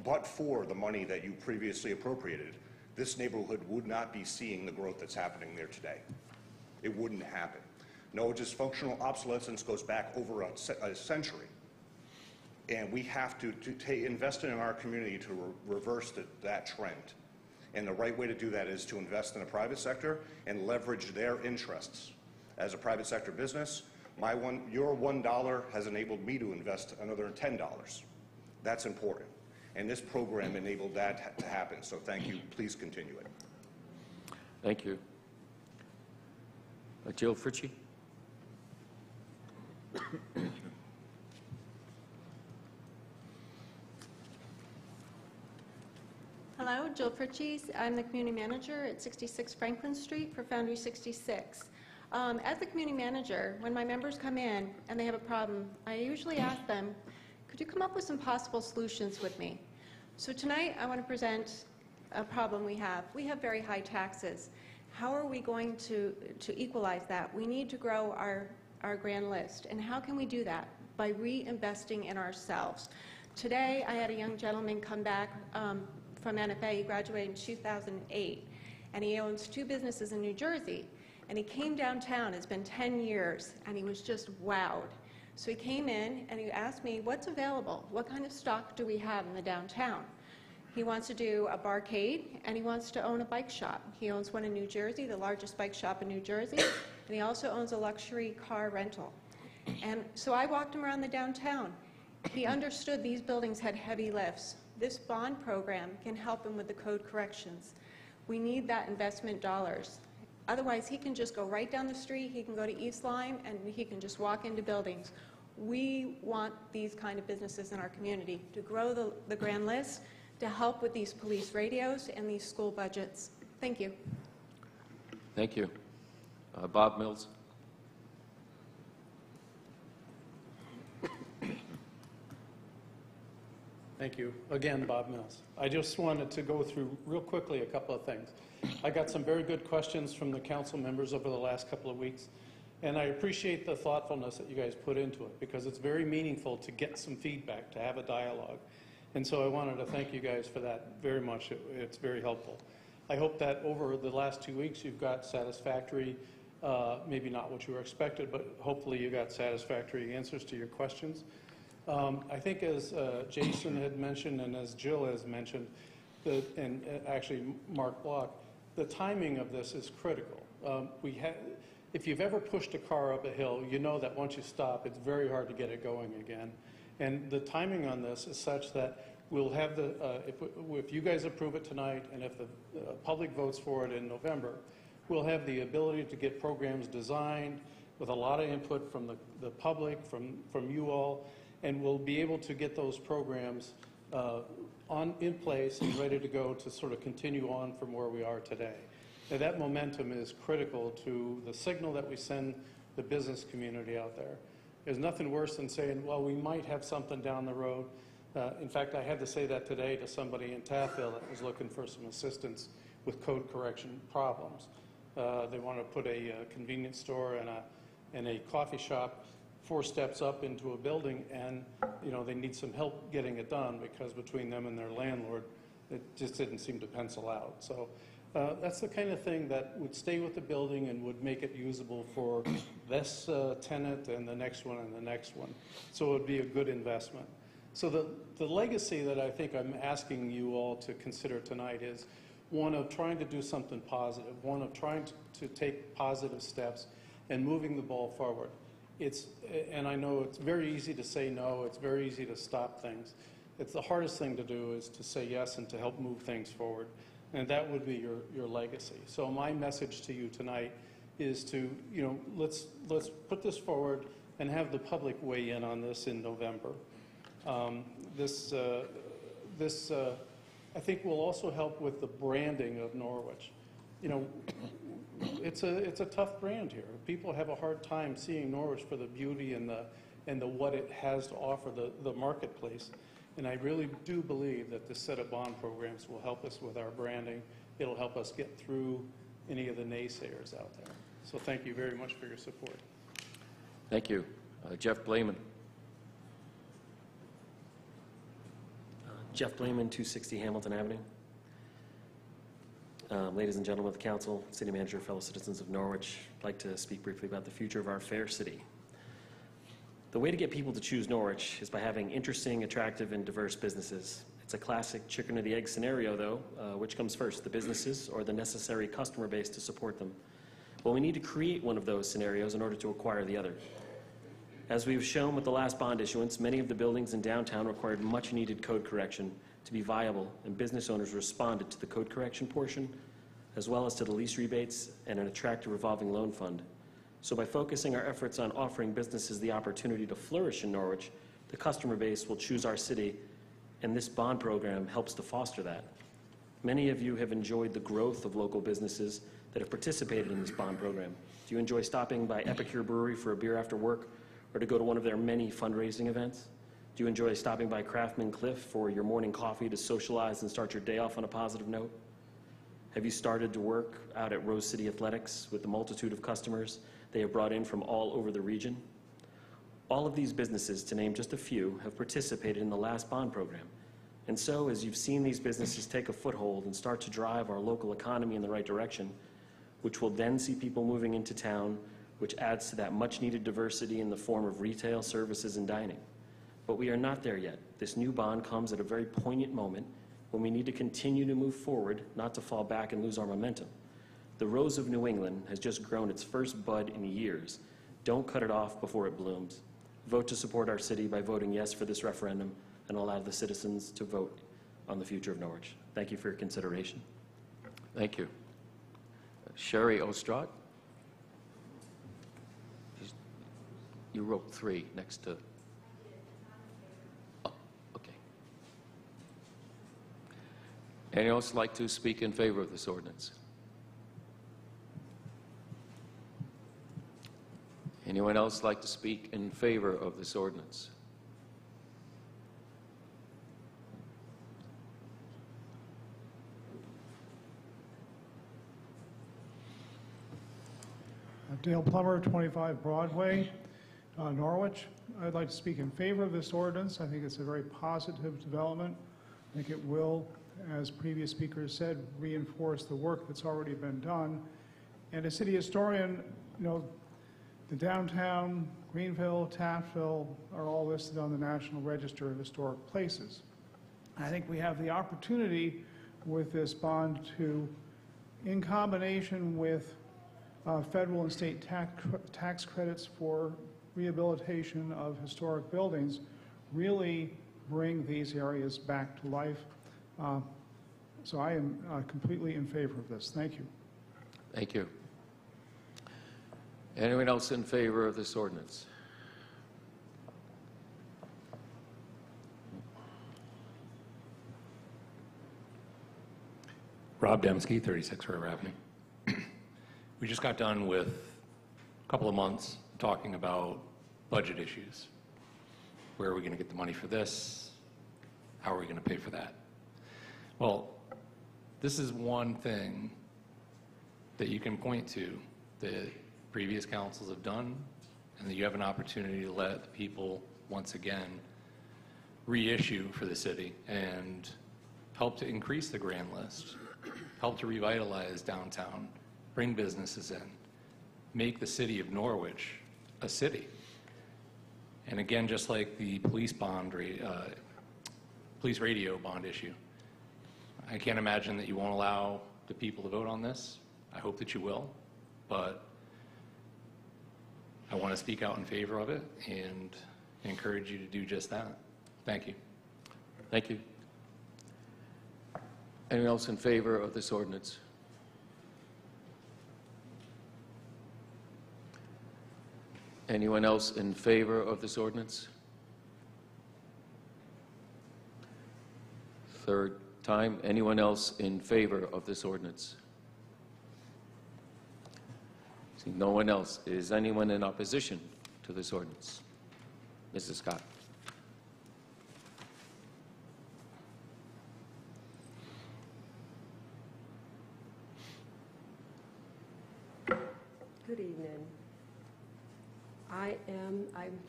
S11: But for the money that you previously appropriated, this neighborhood would not be seeing the growth that's happening there today. It wouldn't happen. Norwich's functional obsolescence goes back over a century. And we have to invest in our community to reverse that trend. And the right way to do that is to invest in the private sector and leverage their interests. As a private sector business, your $1 has enabled me to invest another $10. That's important. And this program enabled that to happen. So thank you. Please continue it.
S1: Thank you. Jill Fritchie.
S8: Hello, Jill Fritchie. I'm the community manager at 66 Franklin Street for Foundry 66. As the community manager, when my members come in and they have a problem, I usually ask them, could you come up with some possible solutions with me? So tonight I want to present a problem we have. We have very high taxes. How are we going to equalize that? We need to grow our grand list. And how can we do that? By reinvesting in ourselves. Today I had a young gentleman come back from NFA. He graduated in 2008, and he owns 2 businesses in New Jersey. And he came downtown. It's been 10 years, and he was just wowed. So he came in, and he asked me, what's available? What kind of stock do we have in the downtown? He wants to do a barcade, and he wants to own a bike shop. He owns one in New Jersey, the largest bike shop in New Jersey, and he also owns a luxury car rental. And so I walked him around the downtown. He understood these buildings had heavy lifts. This bond program can help him with the code corrections. We need that investment dollars. Otherwise, he can just go right down the street, he can go to East Lyme, and he can just walk into buildings. We want these kind of businesses in our community to grow the grand list, to help with these police radios and these school budgets. Thank you.
S1: Thank you. Bob Mills.
S9: Thank you. Again, Bob Mills. I just wanted to go through real quickly a couple of things. I got some very good questions from the council members over the last couple of weeks, and I appreciate the thoughtfulness that you guys put into it, because it's very meaningful to get some feedback, to have a dialogue. And so I wanted to thank you guys for that very much. It's very helpful. I hope that over the last 2 weeks you've got satisfactory, maybe not what you were expected, but hopefully you got satisfactory answers to your questions. I think as Jason had mentioned and as Jill has mentioned, and actually Mark Block, the timing of this is critical. If you've ever pushed a car up a hill, you know that once you stop, it's very hard to get it going again. And the timing on this is such that we'll have if you guys approve it tonight, and if the public votes for it in November, we'll have the ability to get programs designed with a lot of input from the public, from you all, and we'll be able to get those programs in place and ready to go to sort of continue on from where we are today. Now, that momentum is critical to the signal that we send the business community out there. There's nothing worse than saying, well, we might have something down the road. In fact, I had to say that today to somebody in Taffville that was looking for some assistance with code correction problems. They want to put a convenience store and a coffee shop 4 steps up into a building, and they need some help getting it done, because between them and their landlord, it just didn't seem to pencil out. So that's the kind of thing that would stay with the building and would make it usable for this tenant and the next one and the next one. So it would be a good investment. So the legacy that I think I'm asking you all to consider tonight is one of trying to do something positive, one of trying to take positive steps and moving the ball forward. And I know it's very easy to say no, it's very easy to stop things. It's the hardest thing to do is to say yes and to help move things forward. And that would be your legacy. So my message to you tonight is to, let's put this forward and have the public weigh in on this in November. I think will also help with the branding of Norwich. It's a tough brand here. People have a hard time seeing Norwich for the beauty and the what it has to offer the marketplace. And I really do believe that this set of bond programs will help us with our branding. It'll help us get through any of the naysayers out there. So thank you very much for your support.
S1: Thank you. Jeff Blayman.
S16: Jeff Blayman, 260 Hamilton Avenue. Ladies and gentlemen of the council, city manager, fellow citizens of Norwich, I'd like to speak briefly about the future of our fair city. The way to get people to choose Norwich is by having interesting, attractive, and diverse businesses. It's a classic chicken or the egg scenario, though. Which comes first, the businesses or the necessary customer base to support them? Well, we need to create one of those scenarios in order to acquire the other. As we've shown with the last bond issuance, many of the buildings in downtown required much-needed code correction to be viable, and business owners responded to the code correction portion, as well as to the lease rebates and an attractive revolving loan fund. So by focusing our efforts on offering businesses the opportunity to flourish in Norwich, the customer base will choose our city, and this bond program helps to foster that. Many of you have enjoyed the growth of local businesses that have participated in this bond program. Do you enjoy stopping by Epicure Brewery for a beer after work, or to go to one of their many fundraising events? Do you enjoy stopping by Craftsman Cliff for your morning coffee to socialize and start your day off on a positive note? Have you started to work out at Rose City Athletics with the multitude of customers they have brought in from all over the region? All of these businesses, to name just a few, have participated in the last bond program. And so, as you've seen these businesses take a foothold and start to drive our local economy in the right direction, which will then see people moving into town, which adds to that much-needed diversity in the form of retail, services, and dining. But we are not there yet. This new bond comes at a very poignant moment when we need to continue to move forward, not to fall back and lose our momentum. The Rose of New England has just grown its first bud in years. Don't cut it off before it blooms. Vote to support our city by voting yes for this referendum and allow the citizens to vote on the future of Norwich. Thank you for your consideration.
S1: Thank you. Sherry Ostrad? You wrote 3 next to... Oh, okay. Anyone else like to speak in favor of this ordinance? Anyone else like to speak in favor of this ordinance?
S3: Dale Plummer, 25 Broadway, Norwich. I'd like to speak in favor of this ordinance. I think it's a very positive development. I think it will, as previous speakers said, reinforce the work that's already been done. And as city historian, you know, the downtown, Greenville, Taftville are all listed on the National Register of Historic Places. I think we have the opportunity with this bond to, in combination with federal and state tax credits for rehabilitation of historic buildings, really bring these areas back to life. So I am completely in favor of this. Thank you.
S1: Thank you. Anyone else in favor of this ordinance?
S21: Rob Demsky, 36 River Avenue. We just got done with a couple of months talking about budget issues. Where are we going to get the money for this? How are we going to pay for that? Well, this is one thing that you can point to that previous councils have done, and that you have an opportunity to let the people once again reissue for the city and help to increase the grand list, help to revitalize downtown, bring businesses in, make the city of Norwich a city. And again, just like the police radio bond issue, I can't imagine that you won't allow the people to vote on this. I hope that you will, but I want to speak out in favor of it and encourage you to do just that. Thank you.
S1: Thank you. Anyone else in favor of this ordinance? Anyone else in favor of this ordinance? Third time. Anyone else in favor of this ordinance? See no one else. Is anyone in opposition to this ordinance? Mrs. Scott.
S10: Good evening.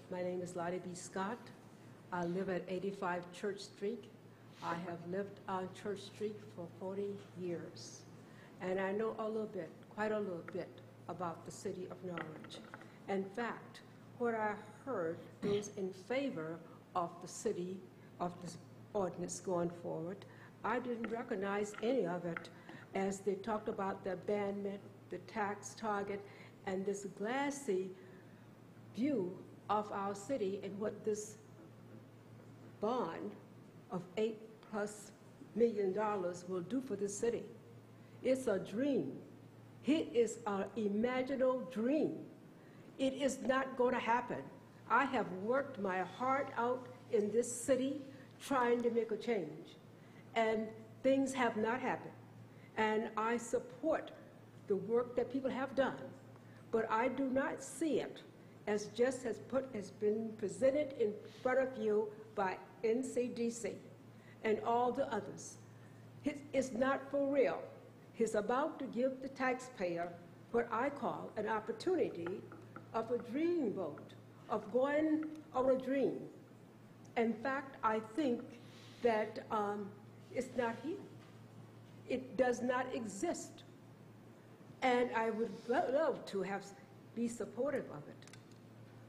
S10: My name is Lottie B. Scott. I live at 85 Church Street. I have lived on Church Street for 40 years. and I know a little bit, quite a little bit, about the city of Norwich. In fact, what I heard, those in favor of the city, of this ordinance going forward, I didn't recognize any of it as they talked about the abandonment, the tax target, and this glassy view of our city and what this bond of $8+ million will do for the city. It's a dream. It is an imaginal dream. It is not going to happen. I have worked my heart out in this city trying to make a change, and things have not happened. And I support the work that people have done, but I do not see it as just has been presented in front of you by NCDC and all the others. It's not for real. He's about to give the taxpayer what I call an opportunity of a dream vote, of going on a dream. In fact, I think that it's not here. It does not exist. And I would love to be supportive of it.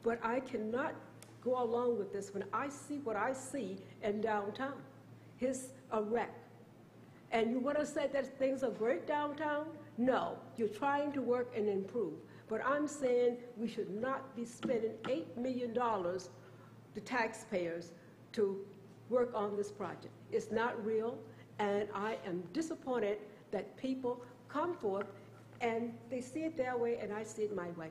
S10: But I cannot go along with this when I see what I see in downtown. It's a wreck. And you want to say that things are great downtown? No, you're trying to work and improve. But I'm saying we should not be spending $8 million, the taxpayers, to work on this project. It's not real, and I am disappointed that people come forth and they see it their way and I see it my way.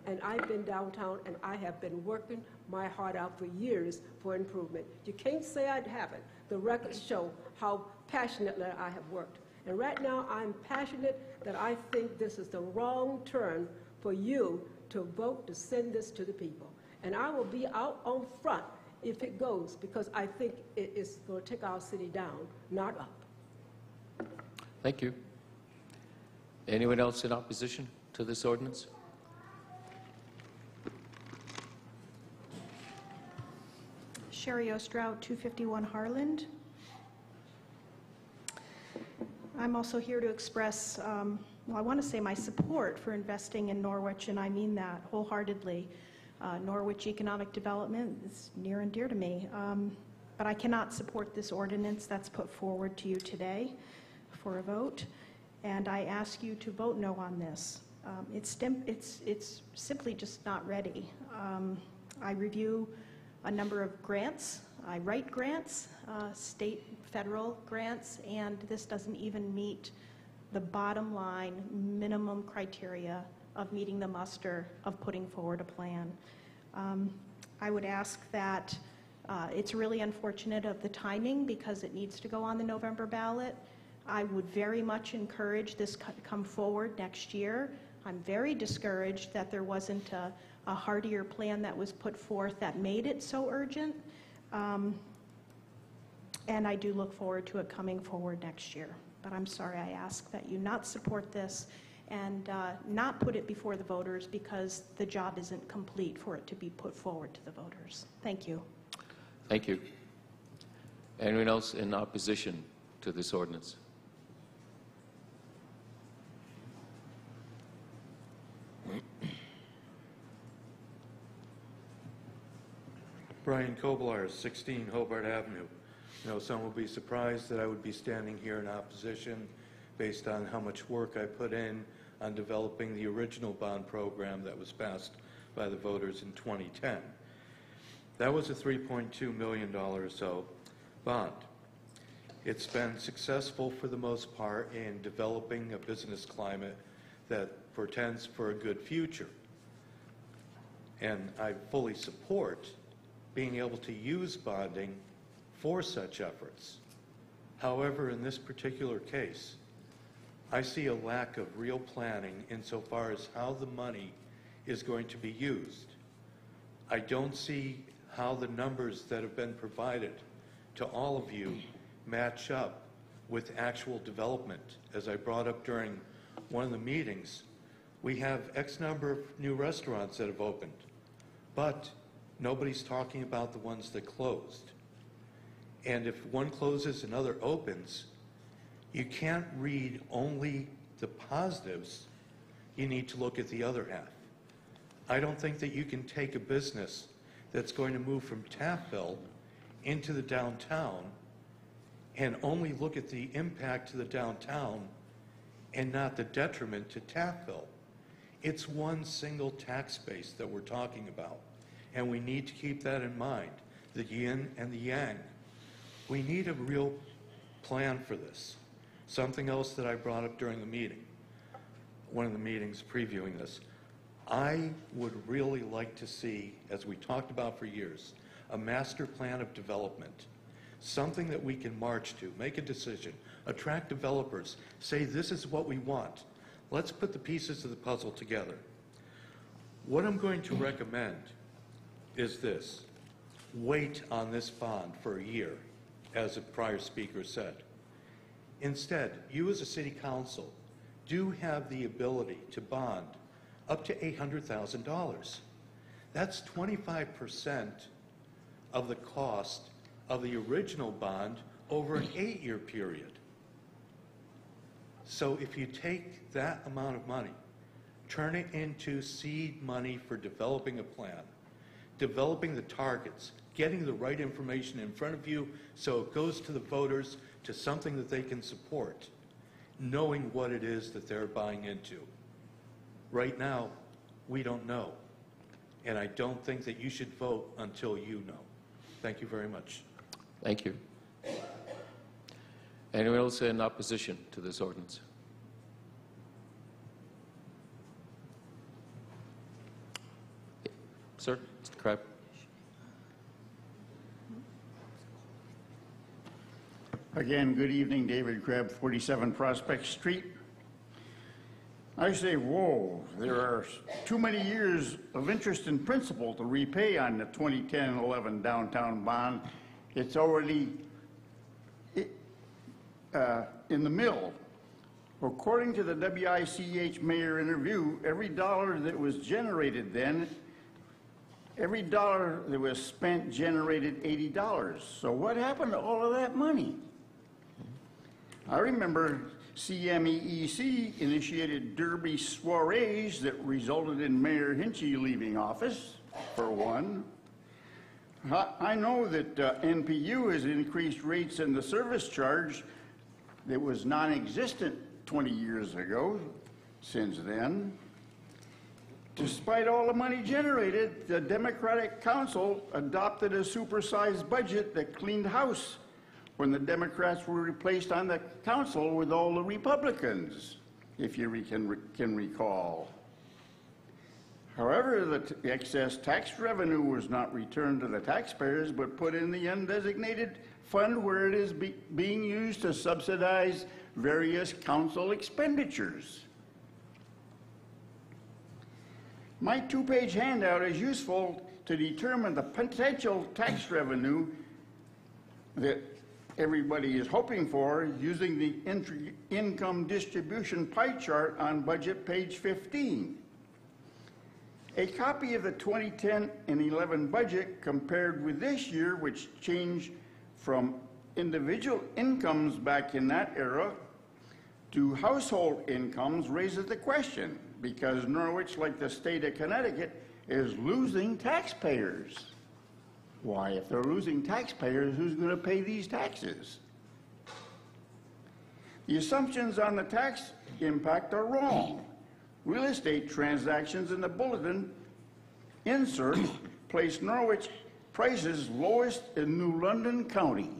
S10: And I've been downtown and I have been working my heart out for years for improvement. You can't say I haven't. The records show how passionately I have worked. And right now I'm passionate that I think this is the wrong turn for you to vote to send this to the people. And I will be out on front if it goes, because I think it is going to take our city down, not up.
S1: Thank you. Anyone else in opposition to this ordinance?
S12: Sherry Ostrow, 251 Harland. I'm also here to express, well, I want to say my support for investing in Norwich, and I mean that wholeheartedly. Norwich economic development is near and dear to me, but I cannot support this ordinance that's put forward to you today for a vote, and I ask you to vote no on this. It's simply just not ready. I review a number of grants. I write grants, state, federal grants, and this doesn't even meet the bottom line minimum criteria of meeting the muster of putting forward a plan. I would ask that it's really unfortunate of the timing because it needs to go on the November ballot. I would very much encourage this to come forward next year. I'm very discouraged that there wasn't a heartier plan that was put forth that made it so urgent. And I do look forward to it coming forward next year. But I'm sorry, I ask that you not support this and not put it before the voters because the job isn't complete for it to be put forward to the voters. Thank you.
S1: Thank you. Anyone else in opposition to this ordinance?
S19: Brian Koblar, 16 Hobart Avenue. You know, some will be surprised that I would be standing here in opposition based on how much work I put in on developing the original bond program that was passed by the voters in 2010. That was a $3.2 million or so bond. It's been successful for the most part in developing a business climate that portends for a good future. And I fully support being able to use bonding for such efforts. However, in this particular case, I see a lack of real planning insofar as how the money is going to be used. I don't see how the numbers that have been provided to all of you match up with actual development. As I brought up during one of the meetings, we have X number of new restaurants that have opened, but nobody's talking about the ones that closed. And if one closes, another opens, you can't read only the positives, you need to look at the other half. I don't think that you can take a business that's going to move from Taffville into the downtown and only look at the impact to the downtown and not the detriment to Taffville. It's one single tax base that we're talking about, and we need to keep that in mind, the yin and the yang. We need a real plan for this. Something else that I brought up during the meeting, one of the meetings previewing this, I would really like to see, as we talked about for years, a master plan of development, something that we can march to, make a decision, attract developers, say this is what we want. Let's put the pieces of the puzzle together. What I'm going to recommend is this. Wait on this bond for a year, as a prior speaker said. Instead, you as a city council do have the ability to bond up to $800,000. That's 25% of the cost of the original bond over an 8-year period. So if you take that amount of money, turn it into seed money for developing a plan, developing the targets, getting the right information in front of you so it goes to the voters, to something that they can support, knowing what it is that they're buying into. Right now, we don't know. And I don't think that you should vote until you know. Thank you very much.
S1: Thank you. Anyone else in opposition to this ordinance? Sir, Mr. Crabbe.
S5: Again, good evening, David Crabbe, 47 Prospect Street. I say, whoa, there are too many years of interest in principal to repay on the 2010-11 downtown bond. It's already in the mill. According to the WICH mayor interview, every dollar that was generated then, every dollar that was spent generated $80. So what happened to all of that money? I remember CMEEC initiated derby soirees that resulted in Mayor Hinchey leaving office, for one. I know that NPU has increased rates in the service charge that was non-existent 20 years ago. Since then, despite all the money generated, the Democratic Council adopted a supersized budget that cleaned house when the Democrats were replaced on the council with all the Republicans, if you can recall. However, the excess tax revenue was not returned to the taxpayers, but put in the undesignated fund where it is being used to subsidize various council expenditures. My two-page handout is useful to determine the potential tax revenue that everybody is hoping for using the income distribution pie chart on budget page 15. A copy of the 2010 and 11 budget compared with this year, which changed from individual incomes back in that era to household incomes, raises the question, because Norwich, like the state of Connecticut, is losing taxpayers. Why, if they're losing taxpayers, who's going to pay these taxes? The assumptions on the tax impact are wrong. Real estate transactions in the bulletin insert place Norwich prices lowest in New London County.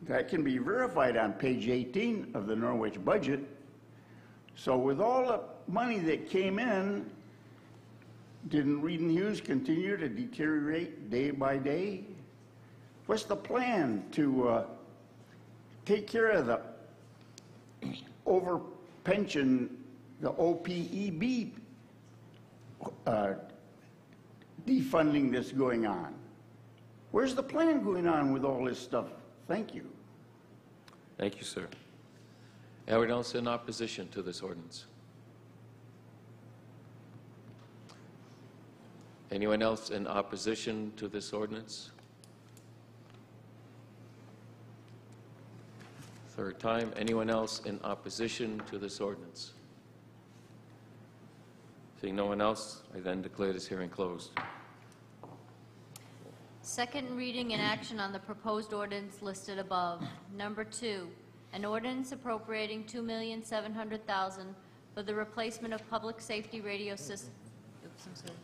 S5: That can be verified on page 18 of the Norwich budget. So with all the money that came in, didn't Reed and Hughes continue to deteriorate day by day? What's the plan to take care of the over-pension, the OPEB defunding that's going on? Where's the plan going on with all this stuff? Thank you.
S1: Thank you, sir. Anyone else in opposition to this ordinance? Anyone else in opposition to this ordinance? Third time. Anyone else in opposition to this ordinance? Seeing no one else, I then declare this hearing closed.
S4: Second reading and action on the proposed ordinance listed above. Number 2, an ordinance appropriating $2,700,000 for the replacement of public safety radio system. Oops, I'm sorry.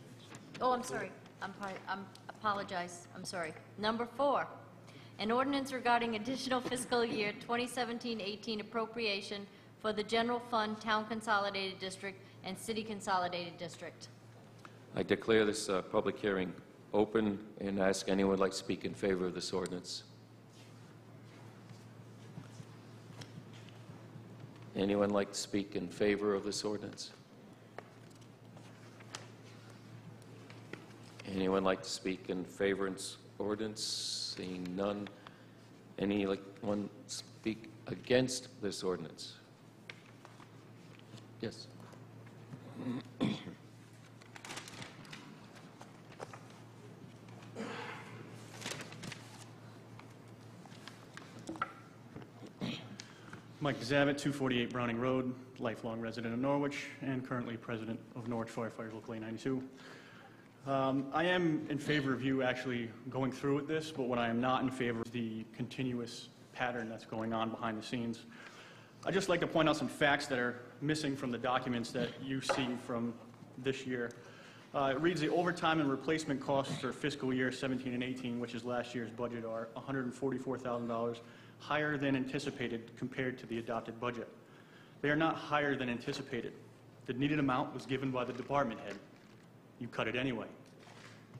S4: Oh, I'm sorry. I'm apologize. I'm sorry. Number 4, an ordinance regarding additional fiscal year 2017-18 appropriation for the General Fund, Town Consolidated District, and City Consolidated District.
S1: I declare this public hearing open and ask anyone would like to speak in favor of this ordinance. Anyone like to speak in favor of this ordinance? Anyone like to speak in favor of this ordinance? Seeing none. Anyone speak against this ordinance? Yes.
S18: Mike Zabit, 248 Browning Road, lifelong resident of Norwich, and currently president of Norwich Firefighters Local 892. I am in favor of you actually going through with this, but what I am not in favor of the continuous pattern that's going on behind the scenes. I'd just like to point out some facts that are missing from the documents that you see from this year. It reads the overtime and replacement costs for fiscal year 17 and 18, which is last year's budget, are $144,000 higher than anticipated compared to the adopted budget. They are not higher than anticipated. The needed amount was given by the department head. You cut it anyway.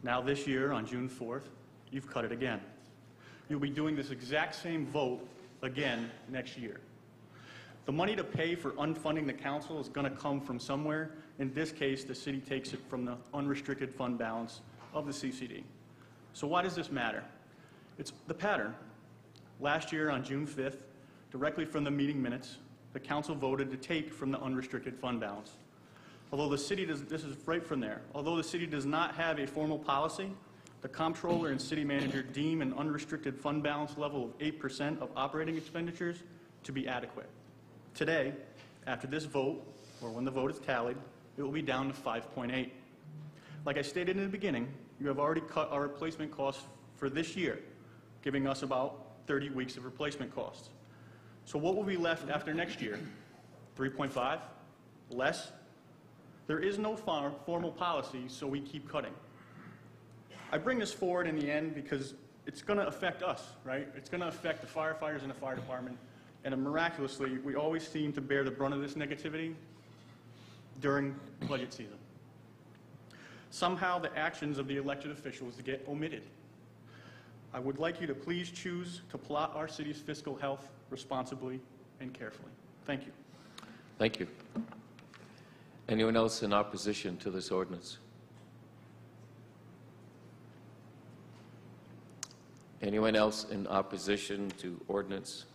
S18: Now this year, on June 4th, you've cut it again. You'll be doing this exact same vote again next year. The money to pay for unfunding the council is going to come from somewhere. In this case, the city takes it from the unrestricted fund balance of the CCD. So why does this matter? It's the pattern. Last year on June 5th, directly from the meeting minutes, the council voted to take from the unrestricted fund balance. Although the city does, this is right from there, although the city does not have a formal policy, the comptroller and city manager deem an unrestricted fund balance level of 8% of operating expenditures to be adequate. Today, after this vote, or when the vote is tallied, it will be down to 5.8. Like I stated in the beginning, you have already cut our replacement costs for this year, giving us about 30 weeks of replacement costs. So what will be left after next year? 3.5? Less? There is no formal policy, so we keep cutting. I bring this forward in the end because it's going to affect us, right? It's going to affect the firefighters and the fire department, and miraculously, we always seem to bear the brunt of this negativity during budget season. Somehow, the actions of the elected officials get omitted. I would like you to please choose to plot our city's fiscal health responsibly and carefully. Thank you.
S1: Thank you. Anyone else in opposition to this ordinance? Anyone else in opposition to ordinance?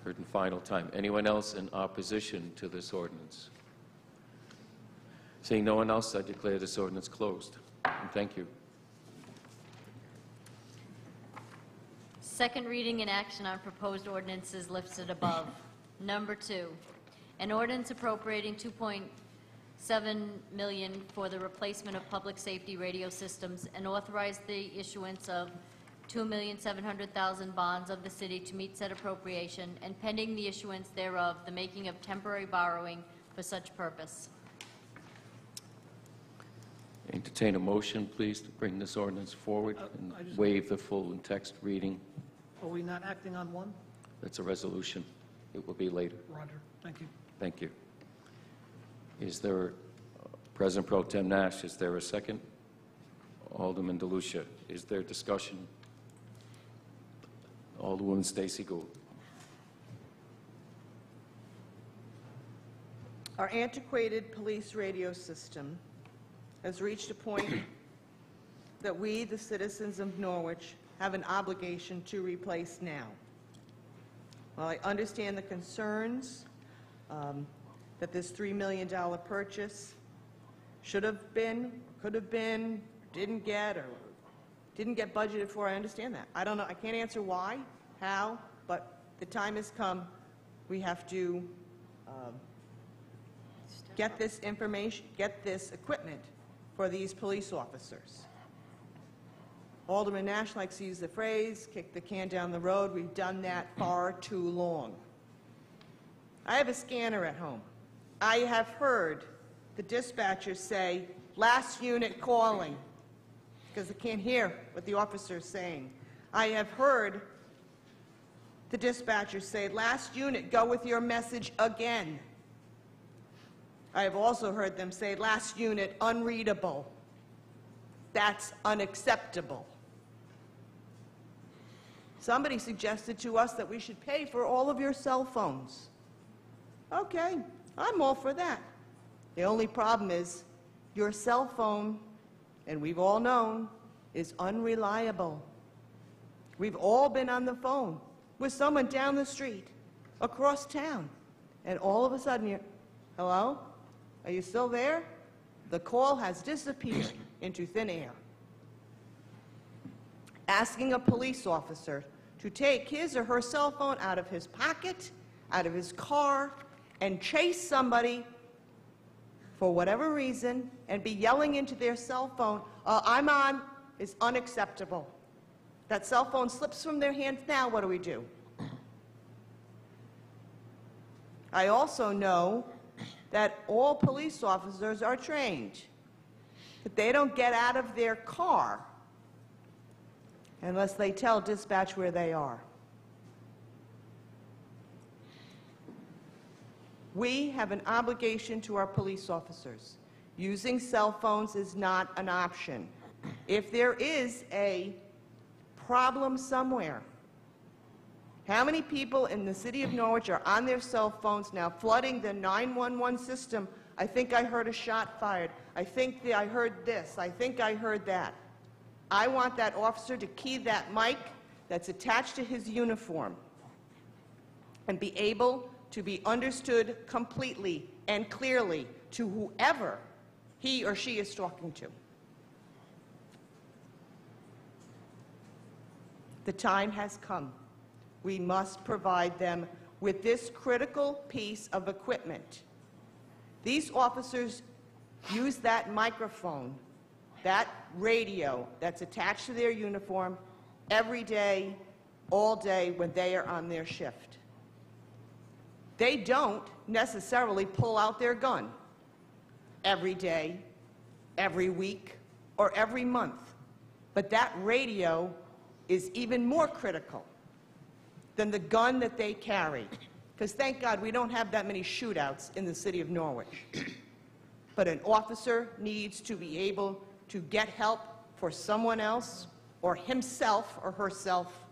S1: Third and final time. Anyone else in opposition to this ordinance? Seeing no one else, I declare this ordinance closed. And thank you.
S4: Second reading and action on proposed ordinances listed above. Number 2, an ordinance appropriating $2.7 million for the replacement of public safety radio systems and authorize the issuance of $2,700,000 bonds of the city to meet said appropriation, and pending the issuance thereof, the making of temporary borrowing for such purpose.
S1: Entertain a motion, please, to bring this ordinance forward and waive the full and text reading.
S13: Are we not acting on one?
S1: That's a resolution. It will be later.
S13: Roger, thank you.
S1: Thank you. Is there, President Pro Tem Nash, is there a second? Alderman DeLucia, is there discussion? Alderwoman Stacy Gould.
S14: Our antiquated police radio system has reached a point that we, the citizens of Norwich, have an obligation to replace now. While I understand the concerns that this $3 million purchase should have been, could have been, didn't get, or didn't get budgeted for, I understand that. I don't know, I can't answer why, how, but the time has come. We have to get this information, get this equipment for these police officers. Alderman Nash likes to use the phrase, kick the can down the road. We've done that far too long. I have a scanner at home. I have heard the dispatchers say, last unit calling, because they can't hear what the officer is saying. I have heard the dispatchers say, last unit, go with your message again. I have also heard them say, last unit, unreadable. That's unacceptable. Somebody suggested to us that we should pay for all of your cell phones. Okay, I'm all for that. The only problem is your cell phone, and we've all known, is unreliable. We've all been on the phone with someone down the street, across town, and all of a sudden you're, hello? Are you still there? The call has disappeared into thin air. Asking a police officer to take his or her cell phone out of his pocket, out of his car, and chase somebody for whatever reason and be yelling into their cell phone, I'm on, is unacceptable. That cell phone slips from their hands now, what do we do? I also know that all police officers are trained, that they don't get out of their car unless they tell dispatch where they are. We have an obligation to our police officers. Using cell phones is not an option. If there is a problem somewhere, how many people in the city of Norwich are on their cell phones now flooding the 911 system? I think I heard a shot fired. I think I heard this. I think I heard that. I want that officer to key that mic that's attached to his uniform and be able to be understood completely and clearly to whoever he or she is talking to. The time has come. We must provide them with this critical piece of equipment. These officers use that microphone, that radio that's attached to their uniform every day, all day when they are on their shift. They don't necessarily pull out their gun every day, every week, or every month. But that radio is even more critical than the gun that they carry. Because thank God we don't have that many shootouts in the city of Norwich. But an officer needs to be able to get help for someone else or himself or herself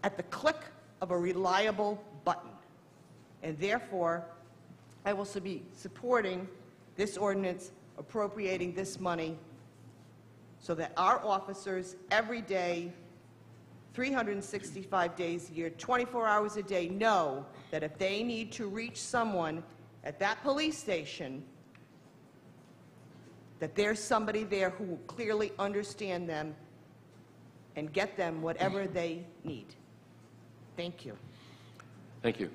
S14: at the click of a reliable button. And therefore, I will be supporting this ordinance appropriating this money so that our officers every day, 365 days a year, 24 hours a day, know that if they need to reach someone at that police station, that there's somebody there who will clearly understand them and get them whatever they need. Thank you.
S1: Thank you.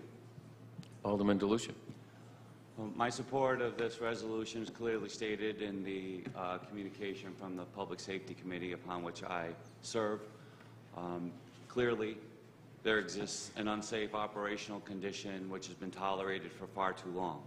S1: Alderman DeLucia.
S15: Well, my support of this resolution is clearly stated in the communication from the Public Safety Committee upon which I serve. Clearly, there exists an unsafe operational condition which has been tolerated for far too long.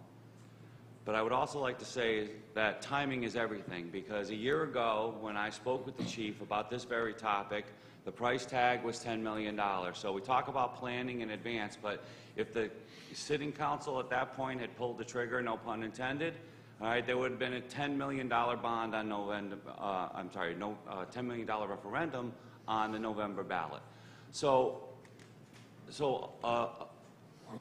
S15: But I would also like to say that timing is everything, because a year ago, when I spoke with the chief about this very topic, the price tag was $10 million. So we talk about planning in advance, but if the sitting council at that point had pulled the trigger, no pun intended, all right, there would have been a $10 million bond on November, $10 million referendum on the November ballot. So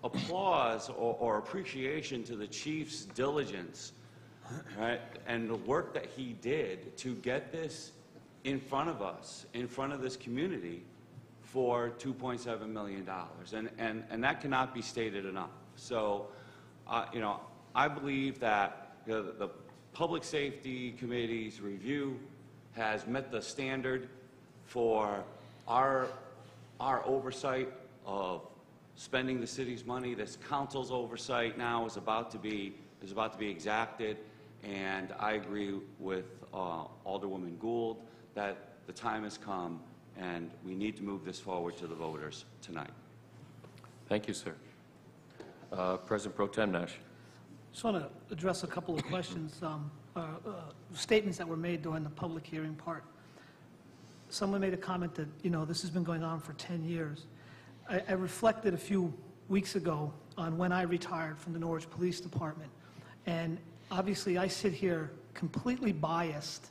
S15: applause or appreciation to the chief's diligence, right, and the work that he did to get this in front of us, in front of this community, for $2.7 million, and that cannot be stated enough. So, I believe that the Public Safety Committee's review has met the standard for our oversight of spending the city's money. This council's oversight now is about to be exacted, and I agree with Alderwoman Gould that the time has come and we need to move this forward to the voters tonight.
S1: Thank you, sir. President Pro Tem Nash.
S13: Just want to address a couple of questions, statements that were made during the public hearing part. Someone made a comment that, this has been going on for 10 years. I reflected a few weeks ago on when I retired from the Norwich Police Department. And obviously, I sit here completely biased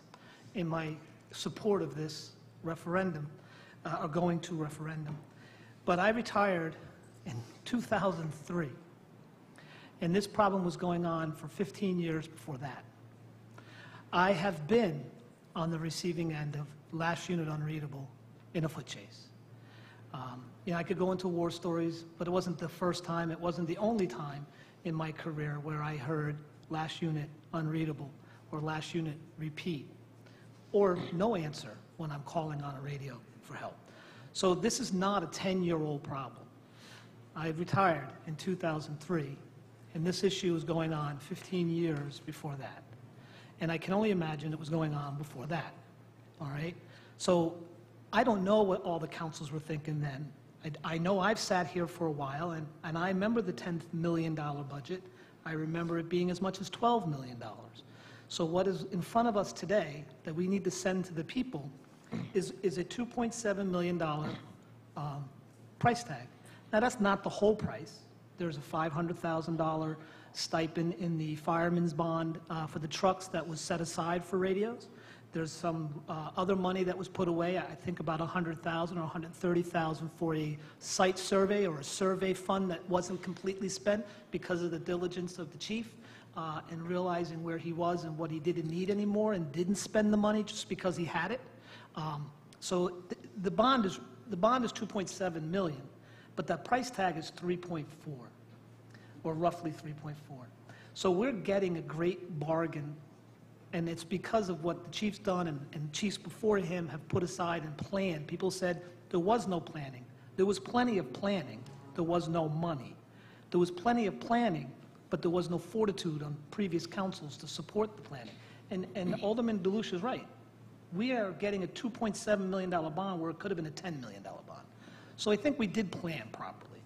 S13: in my support of this referendum, or going to referendum. But I retired in 2003. And this problem was going on for 15 years before that. I have been on the receiving end of last unit unreadable in a foot chase. I could go into war stories, but it wasn't the first time, it wasn't the only time in my career where I heard last unit unreadable or last unit repeat or no answer when I'm calling on a radio for help. So this is not a 10-year-old problem. I retired in 2003, and this issue was going on 15 years before that. And I can only imagine it was going on before that, all right? So I don't know what all the councils were thinking then. I know I've sat here for a while, and I remember the $10 million budget. I remember it being as much as $12 million. So what is in front of us today that we need to send to the people is a $2.7 million price tag. Now, that's not the whole price. There's a $500,000 stipend in the fireman's bond for the trucks that was set aside for radios. There's some other money that was put away, I think about $100,000 or $130,000 for a site survey or a survey fund that wasn't completely spent because of the diligence of the chief and realizing where he was and what he didn't need anymore and didn't spend the money just because he had it. So the bond is $2.7 million, but that price tag is 3.4, or roughly 3.4. So we're getting a great bargain. And it's because of what the chief's done and chiefs before him have put aside and planned. People said there was no planning. There was plenty of planning. There was no money. There was plenty of planning, but there was no fortitude on previous councils to support the planning. And Alderman DeLucia is right. We are getting a $2.7 million bond where it could have been a $10 million bond. So I think we did plan properly.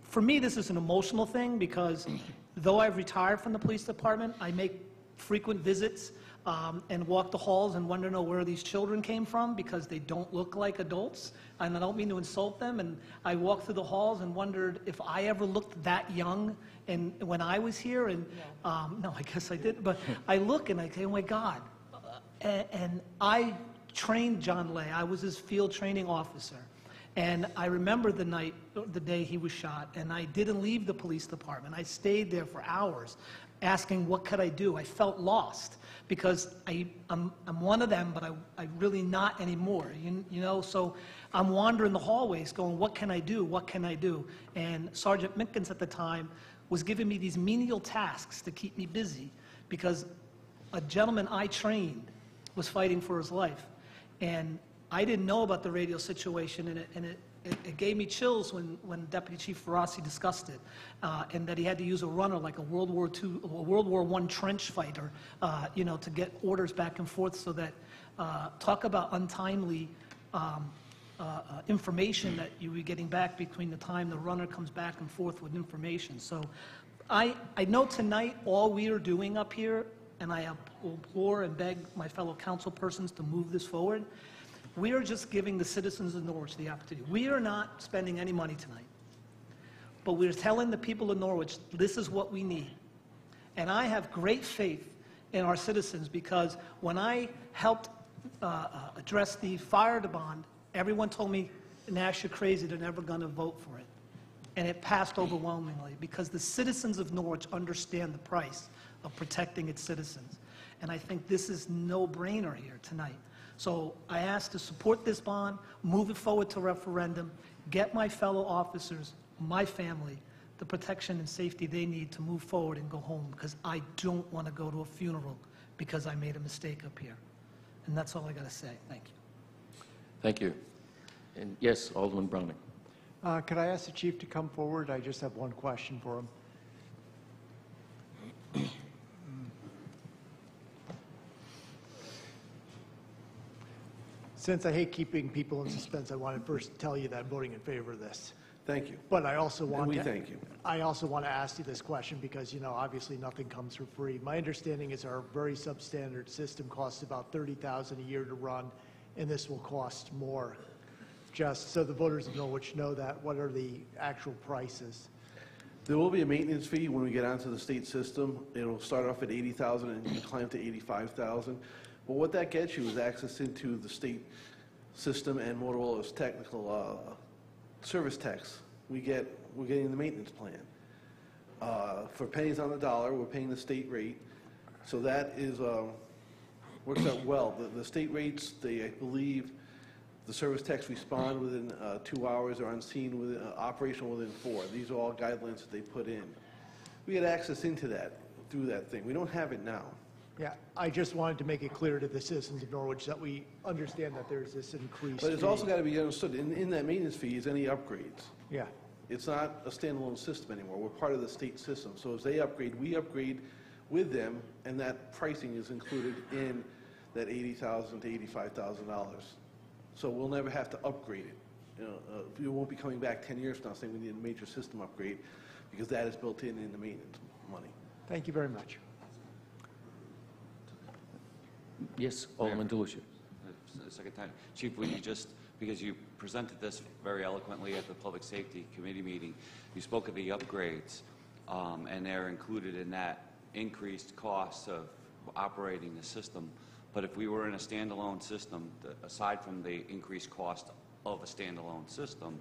S13: For me, this is an emotional thing because though I've retired from the police department, I make frequent visits and walk the halls and wonder where these children came from because they don't look like adults. And I don't mean to insult them. And I walk through the halls and wondered if I ever looked that young and when I was here. And no, I guess I did. But I look and I say, oh my God. And I trained John Lay. I was his field training officer. And I remember the day he was shot, and I didn't leave the police department. I stayed there for hours asking what could I do. I felt lost because I'm one of them, but I'm really not anymore, so I'm wandering the hallways going, what can I do, what can I do? And Sergeant Minkins at the time was giving me these menial tasks to keep me busy because a gentleman I trained was fighting for his life. And I didn't know about the radio situation, and it gave me chills when Deputy Chief Ferrasi discussed it, and that he had to use a runner like a World War I trench fighter, to get orders back and forth. So that talk about untimely information that you were getting back between the time the runner comes back and forth with information. So I know tonight all we are doing up here, and I implore and beg my fellow council persons to move this forward. We are just giving the citizens of Norwich the opportunity. We are not spending any money tonight, but we're telling the people of Norwich this is what we need. And I have great faith in our citizens because when I helped address the fire bond, everyone told me, Nash, you're crazy, they're never going to vote for it. And it passed overwhelmingly because the citizens of Norwich understand the price of protecting its citizens. And I think this is no-brainer here tonight. So I ask to support this bond, move it forward to referendum, get my fellow officers, my family, the protection and safety they need to move forward and go home because I don't want to go to a funeral because I made a mistake up here. And that's all I got to say. Thank you.
S1: Thank you. And yes, Alderman Browning.
S17: Could I ask the chief to come forward? I just have one question for him. Since I hate keeping people in suspense, I want to first tell you that I'm voting in favor of this.
S23: Thank you.
S17: But I also want
S23: And we thank you.
S17: I also want to ask you this question because, you know, obviously nothing comes for free. My understanding is our very substandard system costs about $30,000 a year to run, and this will cost more. Just so the voters of Norwich know that, what are the actual prices?
S23: There will be a maintenance fee when we get onto the state system. It'll start off at $80,000 and climb to $85,000. But what that gets you is access into the state system and Motorola's technical service techs. We're getting the maintenance plan. For pennies on the dollar, we're paying the state rate. So that is works out well. The state rates, I believe, the service techs respond within 2 hours, or on scene within operational within 4. These are all guidelines that they put in. We get access into that through that thing. We don't have it now.
S17: Yeah, I just wanted to make it clear to the citizens of Norwich that we understand that there's this increased
S23: But it's
S17: fee.
S23: also got to be understood, in that maintenance fee is any upgrades.
S17: Yeah.
S23: It's not a standalone system anymore. We're part of the state system. So as they upgrade, we upgrade with them, and that pricing is included in that $80,000 to $85,000. So we'll never have to upgrade it. You know, we won't be coming back 10 years from now saying we need a major system upgrade, because that is built in the maintenance money.
S17: Thank you very much.
S1: Yes, Alderman Delucia.
S15: Second time. Chief, would you just, because you presented this very eloquently at the Public Safety Committee meeting, you spoke of the upgrades, and they're included in that increased cost of operating the system. But if we were in a standalone system, aside from the increased cost of a standalone system,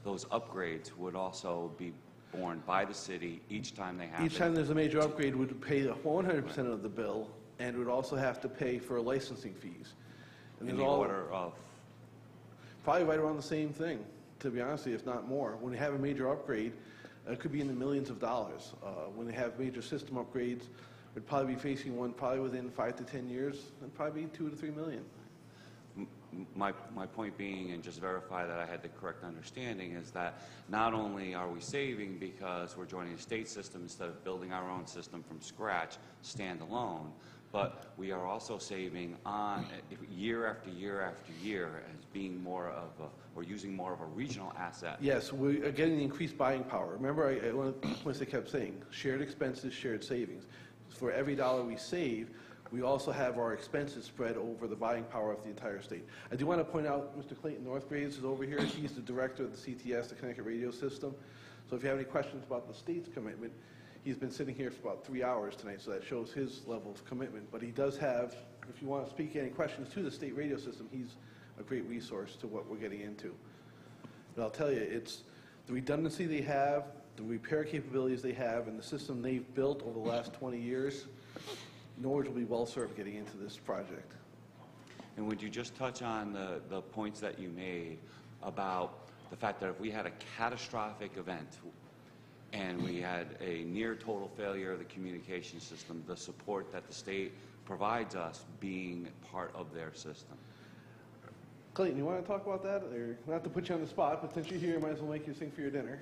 S15: those upgrades would also be borne by the city each time they happen.
S23: Each time there's a major upgrade, we'd pay 100% of the bill, and would also have to pay for licensing fees. And
S15: In
S23: there's
S15: the
S23: all-
S15: order of?
S23: Probably right around the same thing, to be honest with you, if not more. When you have a major upgrade, it could be in the millions of dollars. When they have major system upgrades, we'd probably be facing one probably within 5 to 10 years, and probably 2 to 3 million.
S15: My point being, and just verify that I had the correct understanding, is that not only are we saving because we're joining a state system instead of building our own system from scratch, standalone, but we are also saving on year after year after year as being more of a, or using more of a regional asset.
S23: Yes, we are getting the increased buying power. Remember, one of the points I kept saying, shared expenses, shared savings. For every dollar we save, we also have our expenses spread over the buying power of the entire state. I do want to point out, Mr. Clayton Northgraves is over here. He's the director of the CTS, the Connecticut Radio System. So if you have any questions about the state's commitment, he's been sitting here for about 3 hours tonight, so that shows his level of commitment. But he does have, if you want to speak any questions to the state radio system, he's a great resource to what we're getting into. But I'll tell you, it's the redundancy they have, the repair capabilities they have, and the system they've built over the last 20 years, Norwich will be well served getting into this project.
S15: And would you just touch on the points that you made about the fact that if we had a catastrophic event and we had a near total failure of the communication system, the support that the state provides us being part of their system?
S23: Clayton, you want to talk about that? Or not to put you on the spot, but since you're here, I might as well make you sing for your dinner.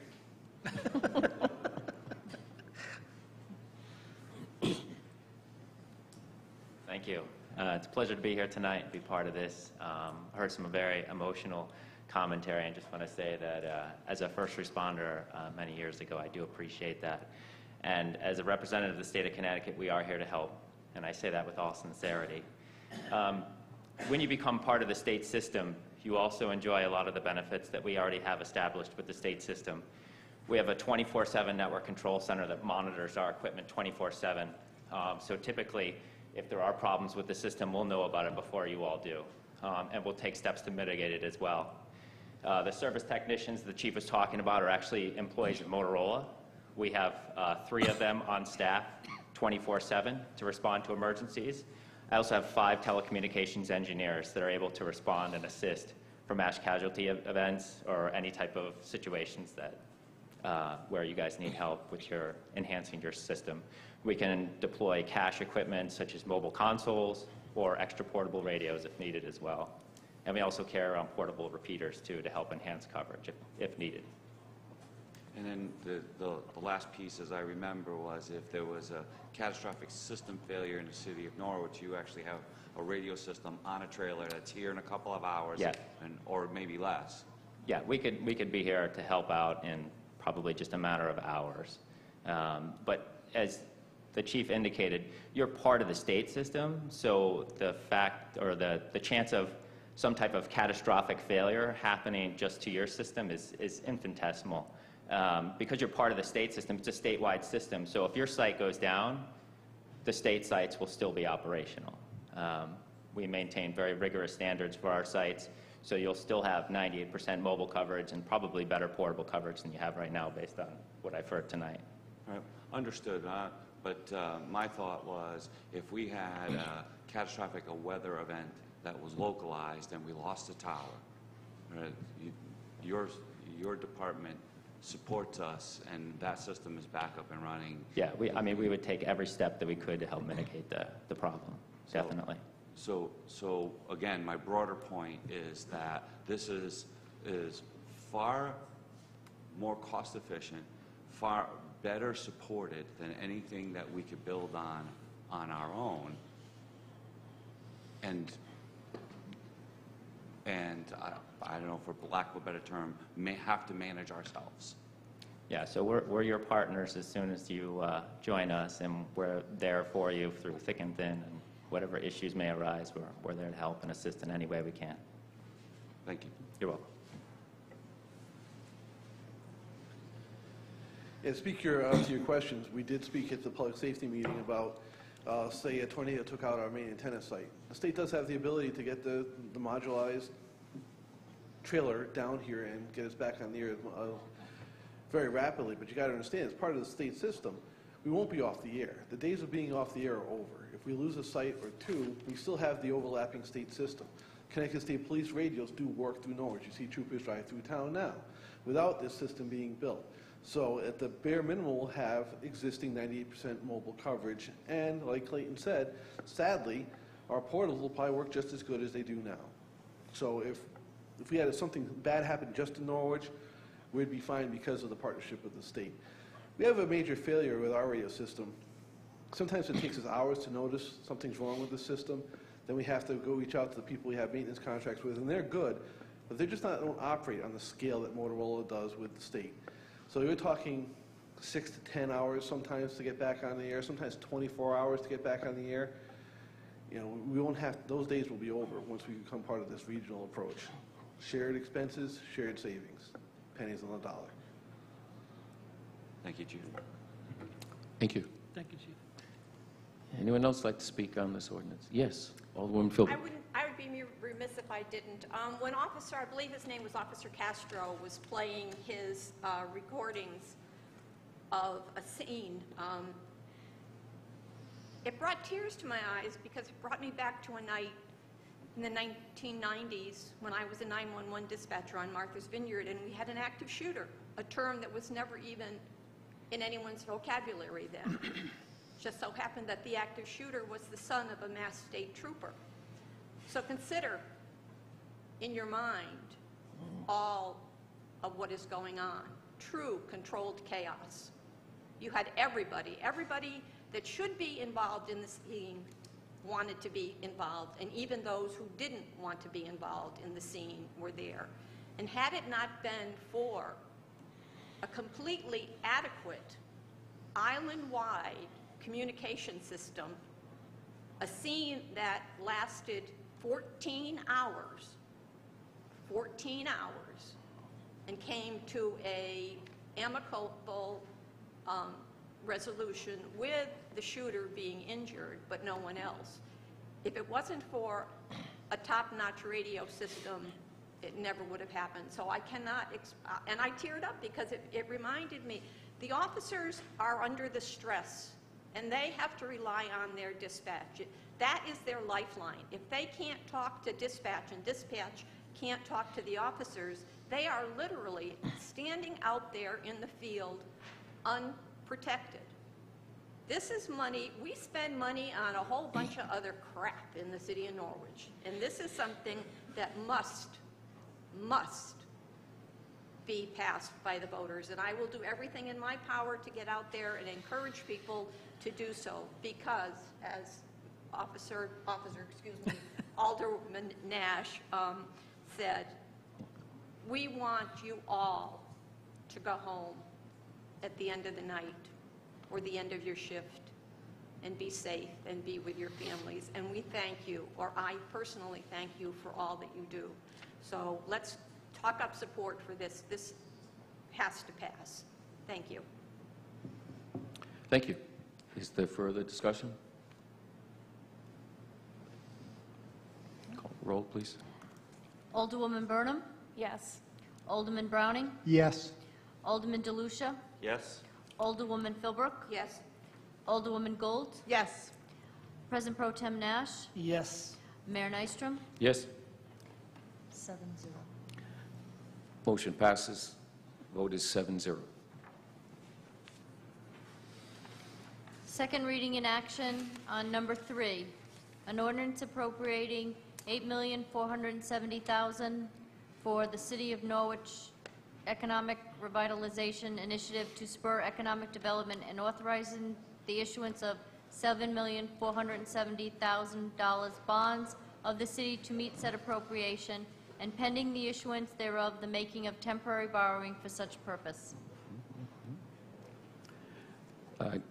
S20: Thank you. It's a pleasure to be here tonight and be part of this. I heard some very emotional commentary, and just want to say that as a first responder many years ago, I do appreciate that. And as a representative of the state of Connecticut, we are here to help, and I say that with all sincerity. When you become part of the state system, you also enjoy a lot of the benefits that we already have established with the state system. We have a 24/7 network control center that monitors our equipment 24/7. So typically, if there are problems with the system, we'll know about it before you all do, and we'll take steps to mitigate it as well. The service technicians the chief was talking about are actually employees of Motorola. We have 3 of them on staff 24/7 to respond to emergencies. I also have 5 telecommunications engineers that are able to respond and assist for mass casualty events or any type of situations that where you guys need help with your enhancing your system. We can deploy cash equipment such as mobile consoles or extra portable radios if needed as well. And we also carry around portable repeaters too to help enhance coverage if needed.
S15: And then the last piece, as I remember, was if there was a catastrophic system failure in the city of Norwich, you actually have a radio system on a trailer that's here in a couple of hours,
S20: Yeah.
S15: or maybe less.
S20: Yeah, we could be here to help out in probably just a matter of hours. But as the chief indicated, you're part of the state system, so the fact or the chance of some type of catastrophic failure happening just to your system is infinitesimal. Because you're part of the state system, it's a statewide system. So if your site goes down, the state sites will still be operational. We maintain very rigorous standards for our sites, so you'll still have 98% mobile coverage and probably better portable coverage than you have right now based on what I've heard tonight.
S15: Right. Understood. But my thought was if we had a catastrophic weather event that was localized and we lost a tower, right, your department supports us and that system is back up and running.
S20: Yeah, I mean, we would take every step that we could to help mitigate the problem, definitely.
S15: So again, my broader point is that this is far more cost efficient, far better supported than anything that we could build on our own. And I don't know, for lack of a better term, may have to manage ourselves.
S20: Yeah, so we're your partners as soon as you join us, and we're there for you through thick and thin, and whatever issues may arise, we're there to help and assist in any way we can.
S15: Thank you.
S20: You're welcome.
S23: And to your questions, we did speak at the public safety meeting about, say, a tornado took out our main antenna site. The state does have the ability to get the modularized trailer down here and get us back on the air very rapidly, but you got to understand, as part of the state system, we won't be off the air. The days of being off the air are over. If we lose a site or two, we still have the overlapping state system. Connecticut State Police radios do work through Norwich. You see troopers drive through town now without this system being built. So at the bare minimum, we'll have existing 98% mobile coverage. And like Clayton said, sadly, our portals will probably work just as good as they do now. So if we had something bad happen just in Norwich, we'd be fine because of the partnership with the state. We have a major failure with our radio system. Sometimes it takes us hours to notice something's wrong with the system. Then we have to go reach out to the people we have maintenance contracts with, and they're good, but they're just not don't operate on the scale that Motorola does with the state. So you're talking 6 to 10 hours sometimes to get back on the air, sometimes 24 hours to get back on the air. You know, we won't have, those days will be over once we become part of this regional approach. Shared expenses, shared savings, pennies on the dollar.
S15: Thank you, Chief.
S1: Thank you.
S13: Thank you, Chief.
S1: Anyone else like to speak on this ordinance? Yes, Alderwoman Philby.
S2: I would be remiss if I didn't. When Officer, I believe his name was Officer Castro, was playing his recordings of a scene, it brought tears to my eyes because it brought me back to a night in the 1990s when I was a 911 dispatcher on Martha's Vineyard, and we had an active shooter, a term that was never even in anyone's vocabulary then. Just so happened that the active shooter was the son of a Mass State Trooper. So consider in your mind all of what is going on. True controlled chaos. You had everybody that should be involved in the scene wanted to be involved, and even those who didn't want to be involved in the scene were there. And had it not been for a completely adequate island-wide communication system, a scene that lasted 14 hours, and came to a amicable resolution with the shooter being injured, but no one else. If it wasn't for a top-notch radio system, it never would have happened. So I cannot, and I teared up because it reminded me, the officers are under the stress, and they have to rely on their dispatch. That is their lifeline. If they can't talk to dispatch and dispatch can't talk to the officers. They are literally standing out there in the field unprotected. This is money, we spend money on a whole bunch of other crap in the city of Norwich. And this is something that must be passed by the voters. And I will do everything in my power to get out there and encourage people to do so, because as Alderman Nash said, we want you all to go home at the end of the night or the end of your shift and be safe and be with your families. And we thank you, or I personally thank you for all that you do. So let's talk up support for this. This has to pass. Thank you.
S1: Thank you. Is there further discussion? Call the roll, please.
S4: Alderwoman Burnham?
S6: Yes.
S4: Alderman Browning?
S17: Yes.
S4: Alderman DeLucia?
S15: Yes.
S4: Alderwoman Philbrook?
S2: Yes.
S4: Alderwoman Gold?
S14: Yes.
S4: President Pro Tem Nash?
S13: Yes.
S4: Mayor Nystrom?
S1: Yes.
S4: 7-0.
S1: Motion passes. Vote is 7-0.
S4: Second reading in action on number 3, an ordinance appropriating $8,470,000 for the City of Norwich Economic Revitalization Initiative to spur economic development and authorizing the issuance of $7,470,000 bonds of the city to meet said appropriation, and pending the issuance thereof, the making of temporary borrowing for such purpose.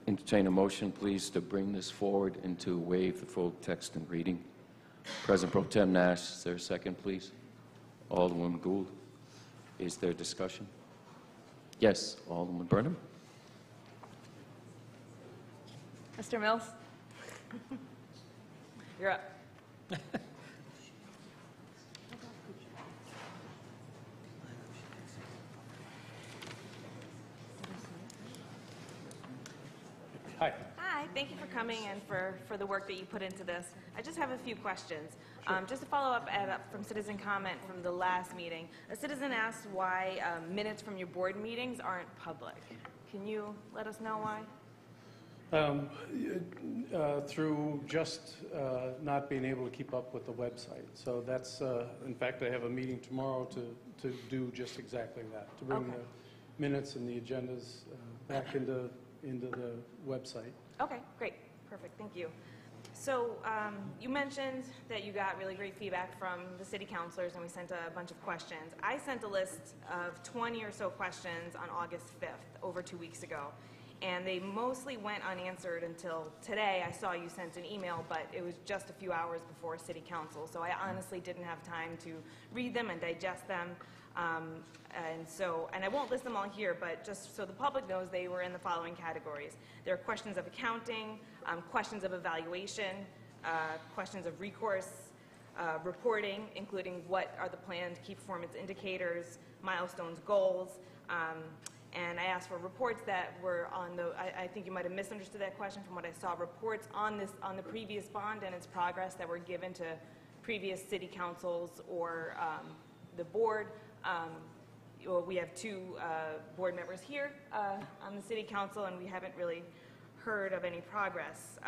S1: Entertain a motion, please, to bring this forward and to waive the full text and reading. President Pro Tem Nash, is there a second, please? Alderwoman Gould, is there discussion? Yes, Alderman Burnham.
S6: Mr. Mills? You're up.
S9: Hi.
S6: Hi, thank you for coming and for the work that you put into this. I just have a few questions. Just to follow up from citizen comment from the last meeting, a citizen asked why minutes from your board meetings aren't public. Can you let us know why?
S9: Through just not being able to keep up with the website. So that's, in fact, I have a meeting tomorrow to do just exactly that, to bring the minutes and the agendas back into the website.
S6: Okay, great. Perfect. Thank you. So you mentioned that you got really great feedback from the city councilors, and we sent a bunch of questions. I sent a list of 20 or so questions on August 5th, over 2 weeks ago, and they mostly went unanswered until today. I saw you sent an email, but it was just a few hours before city council, so I honestly didn't have time to read them and digest them. And I won't list them all here, but just so the public knows, they were in the following categories. There are questions of accounting, questions of evaluation, questions of recourse, reporting, including what are the planned key performance indicators, milestones, goals, and I asked for reports that were on the, I think you might have misunderstood that question from what I saw, reports on the previous bond and its progress that were given to previous city councils or the board. We have two board members here on the city council, and we haven't really heard of any progress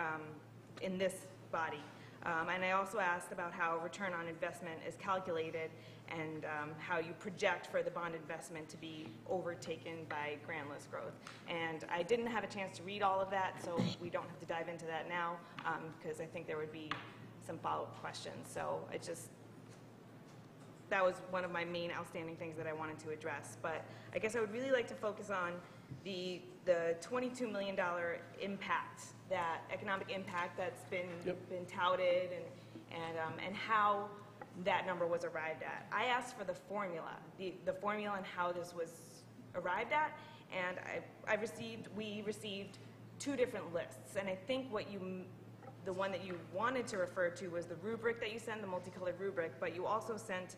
S6: in this body. And I also asked about how return on investment is calculated and how you project for the bond investment to be overtaken by grantless growth. And I didn't have a chance to read all of that, so we don't have to dive into that now, because I think there would be some follow-up questions. So that was one of my main outstanding things that I wanted to address. But I guess I would really like to focus on the $22 million impact, that economic impact that's been touted, and how that number was arrived at. I asked for the formula, the formula and how this was arrived at, and we received two different lists. And I think the one that you wanted to refer to was the rubric that you sent, the multicolored rubric, but you also sent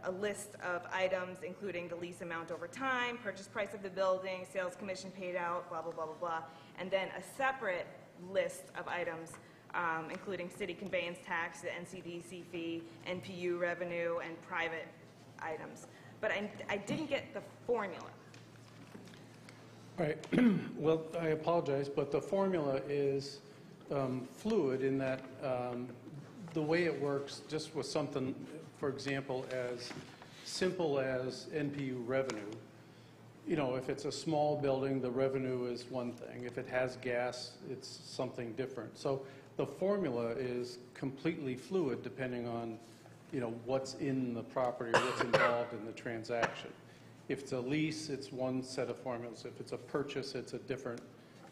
S6: a list of items, including the lease amount over time, purchase price of the building, sales commission paid out, blah, blah, blah, blah, blah, and then a separate list of items including city conveyance tax, the NCDC fee, NPU revenue, and private items. But I didn't get the formula.
S9: All right. Well, I apologize, but the formula is fluid in that the way it works, just with something, for example, as simple as NPU revenue, you know, if it's a small building, the revenue is one thing. If it has gas, it's something different. So the formula is completely fluid depending on, you know, what's in the property or what's involved in the transaction. If it's a lease, it's one set of formulas. If it's a purchase, it's a different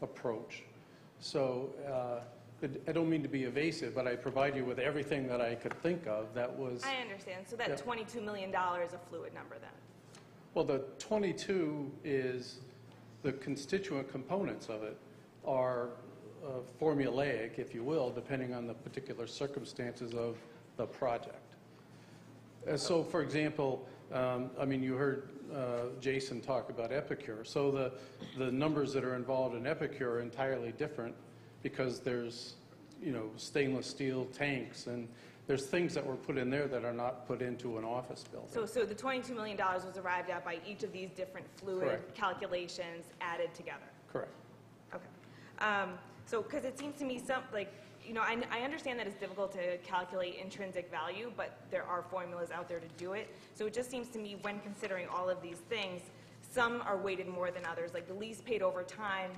S9: approach. So I don't mean to be evasive, but I provide you with everything that I could think of that was...
S6: I understand. So that
S9: Yeah.
S6: $22 million is a fluid number then?
S9: Well, the 22 is, the constituent components of it are formulaic, if you will, depending on the particular circumstances of the project. So, for example, I mean, you heard Jason talk about Epicure. So the numbers that are involved in Epicure are entirely different because there's, you know, stainless steel tanks and there's things that were put in there that are not put into an office building.
S6: So the $22 million was arrived at by each of these different fluid
S9: Correct.
S6: calculations added together?
S9: Correct.
S6: Okay. So, because it seems to me you know, I understand that it's difficult to calculate intrinsic value, but there are formulas out there to do it. So it just seems to me when considering all of these things, some are weighted more than others. Like the lease paid over time,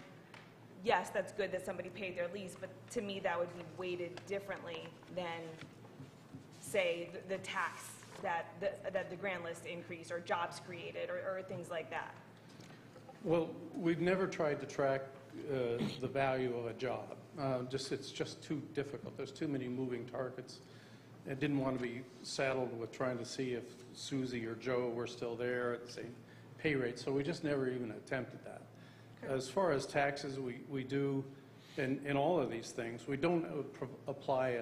S6: yes, that's good that somebody paid their lease, but to me that would be weighted differently than, say, the tax that the grand list increase or jobs created or things like that.
S9: Well, we've never tried to track the value of a job. It's just too difficult. There's too many moving targets. I didn't want to be saddled with trying to see if Susie or Joe were still there at the same pay rate, so we just never even attempted that. As far as taxes, we do, in all of these things, we don't apply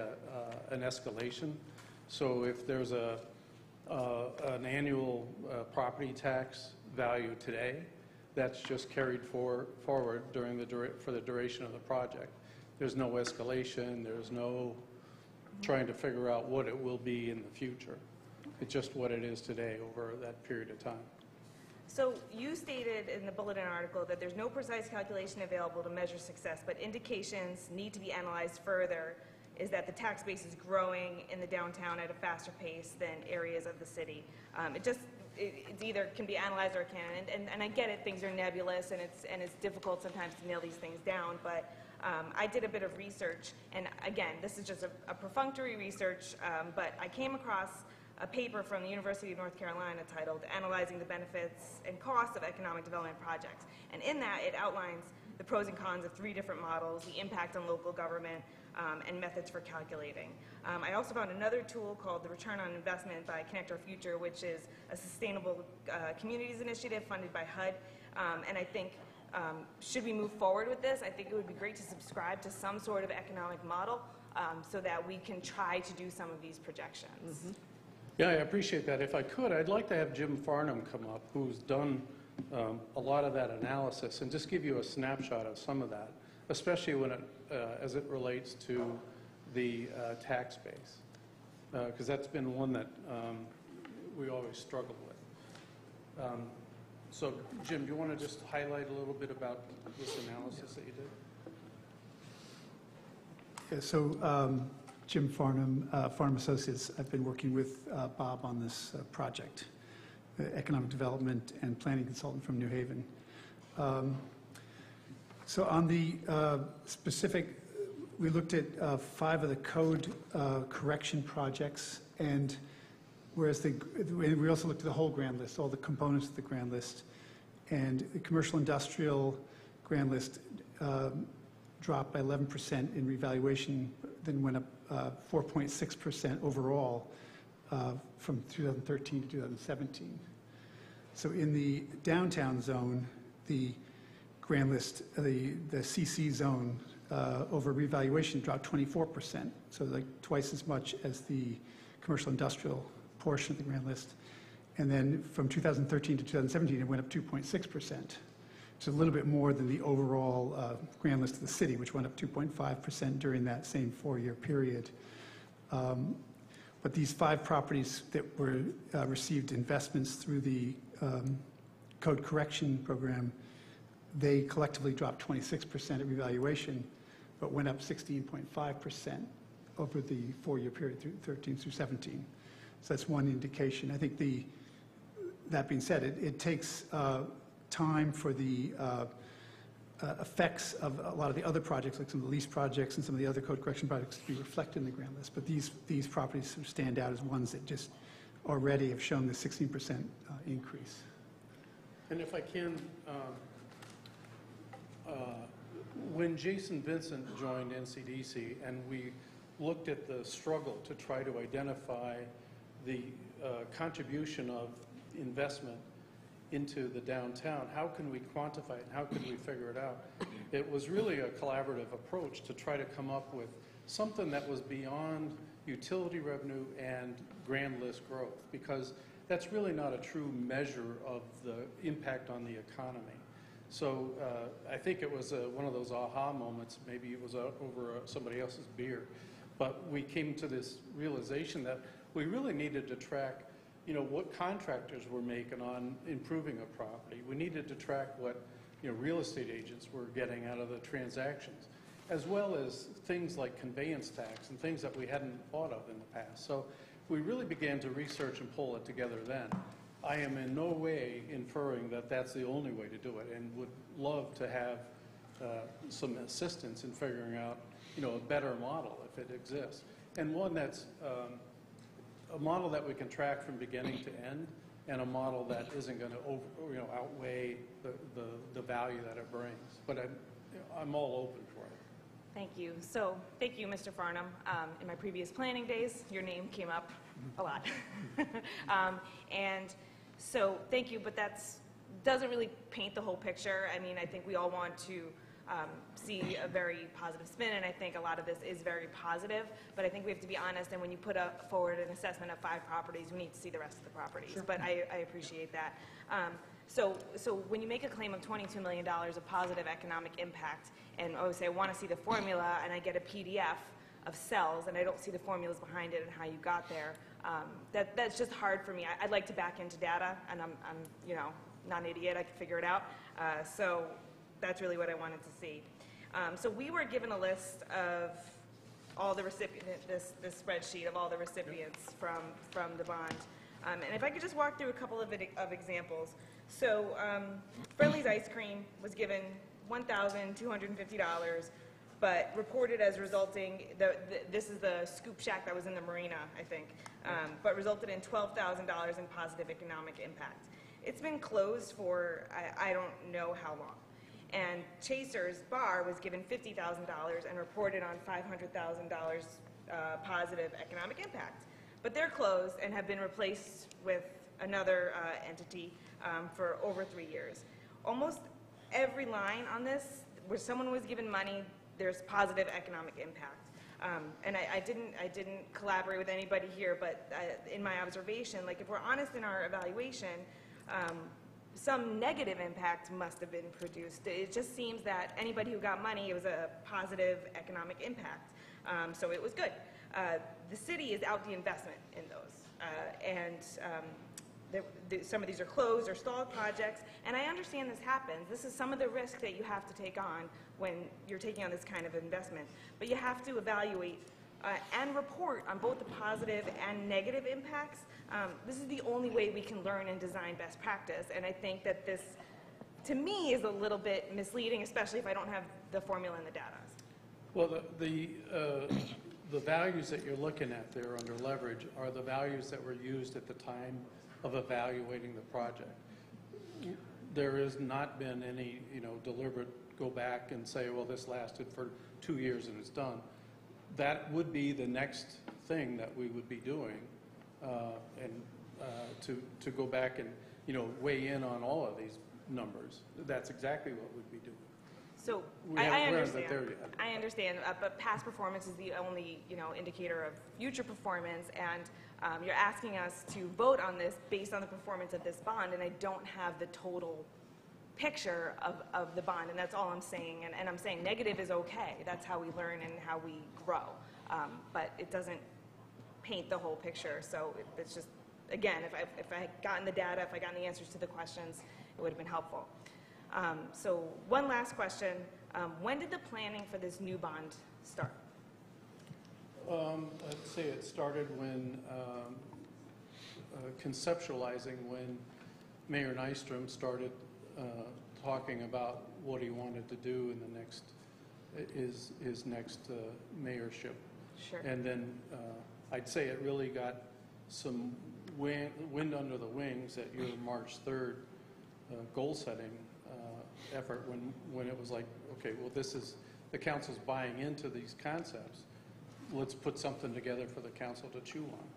S9: an escalation. So if there's an annual property tax value today, that's just carried forward for the duration of the project. There's no escalation. There's no trying to figure out what it will be in the future. It's just what it is today over that period of time.
S6: So you stated in the Bulletin article that there's no precise calculation available to measure success, but indications need to be analyzed further is that the tax base is growing in the downtown at a faster pace than areas of the city. It's either can be analyzed or it can't. And I get it, things are nebulous and it's difficult sometimes to nail these things down, but I did a bit of research, and again, this is just a perfunctory research, but I came across a paper from the University of North Carolina titled Analyzing the Benefits and Costs of Economic Development Projects. And in that, it outlines the pros and cons of 3 different models, the impact on local government, and methods for calculating. I also found another tool called the Return on Investment by Connect Our Future, which is a sustainable communities initiative funded by HUD. And I think, should we move forward with this, I think it would be great to subscribe to some sort of economic model so that we can try to do some of these projections.
S9: Mm-hmm. Yeah, I appreciate that. If I could, I'd like to have Jim Farnham come up, who's done a lot of that analysis, and just give you a snapshot of some of that, especially when as it relates to the tax base, because that's been one that we always struggle with. So, Jim, do you want to just highlight a little bit about this analysis that you did?
S7: Yeah, so Jim Farnham, Farnham Associates, I've been working with Bob on this project, economic development and planning consultant from New Haven. So on the specific, we looked at 5 of the code correction projects, and whereas we also looked at the whole grand list, all the components of the grand list, and the commercial industrial grand list dropped by 11% in revaluation, then went up 4.6% overall from 2013 to 2017. So in the downtown zone, the grand list, the CC zone over revaluation dropped 24%, so like twice as much as the commercial industrial portion of the grand list. And then from 2013 to 2017, it went up 2.6%. which is a little bit more than the overall grand list of the city, which went up 2.5% during that same 4-year period. But these 5 properties that were received investments through the code correction program, they collectively dropped 26% of evaluation, but went up 16.5% over the 4-year period, through 13 through 17. So that's one indication. I think that being said, it takes time for the effects of a lot of the other projects, like some of the lease projects and some of the other code correction projects, to be reflected in the grand list. But these properties sort of stand out as ones that just already have shown the 16% increase.
S9: And if I can, when Jason Vincent joined NCDC and we looked at the struggle to try to identify the contribution of investment into the downtown, how can we quantify it and how can we figure it out? It was really a collaborative approach to try to come up with something that was beyond utility revenue and grand list growth, because that's really not a true measure of the impact on the economy. So I think it was one of those aha moments. Maybe it was over somebody else's beer. But we came to this realization that we really needed to track, what contractors were making on improving a property. We needed to track what, real estate agents were getting out of the transactions, as well as things like conveyance tax and things that we hadn't thought of in the past. So we really began to research and pull it together then. I am in no way inferring that that's the only way to do it, and would love to have some assistance in figuring out, a better model if it exists, and one that's a model that we can track from beginning to end, and a model that isn't going to outweigh the value that it brings. But I'm all open for it.
S6: Thank you. So, thank you, Mr. Farnham. In my previous planning days, your name came up a lot. And so, thank you, but that doesn't really paint the whole picture. I mean, I think we all want to see a very positive spin, and I think a lot of this is very positive, but I think we have to be honest, and when you put forward an assessment of 5 properties, we need to see the rest of the properties. Sure. But I appreciate that. So when you make a claim of $22 million of positive economic impact, and I would say I want to see the formula, and I get a PDF of cells, and I don't see the formulas behind it and how you got there, that's just hard for me. I'd like to back into data, and I'm not an idiot. I can figure it out. So that's really what I wanted to see. So we were given a list of all the recipients, this spreadsheet of all the recipients from the bond. And if I could just walk through a couple of examples. So Friendly's Ice Cream was given $1,250, but reported as resulting, this is the Scoop Shack that was in the marina, I think, but resulted in $12,000 in positive economic impact. It's been closed for I don't know how long. And Chaser's Bar was given $50,000 and reported on $500,000 positive economic impact. But they're closed and have been replaced with another entity for over 3 years. Almost every line on this, where someone was given money, there's positive economic impact. And I didn't collaborate with anybody here, but in my observation, like if we're honest in our evaluation, some negative impact must have been produced. It just seems that anybody who got money, it was a positive economic impact. So it was good. The city is out the investment in those. Some of these are closed or stalled projects, and I understand this happens. This is some of the risk that you have to take on when you're taking on this kind of investment. But you have to evaluate and report on both the positive and negative impacts. This is the only way we can learn and design best practice, and I think that this, to me, is a little bit misleading, especially if I don't have the formula and the data.
S9: Well, the values that you're looking at there under leverage are the values that were used at the time of evaluating the project. There has not been any, deliberate go back and say, well, this lasted for 2 years and it's done. That would be the next thing that we would be doing, to go back and, weigh in on all of these numbers. That's exactly what we'd be doing.
S6: So I understand, but past performance is the only, indicator of future performance, and you're asking us to vote on this based on the performance of this bond, and I don't have the total picture of the bond, and that's all I'm saying. And I'm saying negative is okay. That's how we learn and how we grow. But it doesn't paint the whole picture. So it's just, again, if I had gotten the data, if I gotten the answers to the questions, it would have been helpful. So one last question. When did the planning for this new bond start?
S9: I'd say it started when conceptualizing when Mayor Nystrom started talking about what he wanted to do in the next his next mayorship.
S6: Sure.
S9: And then I'd say it really got some wind under the wings at your March 3rd goal-setting effort when it was like, okay, well, this is, the council's buying into these concepts. Let's put something together for the council to chew on.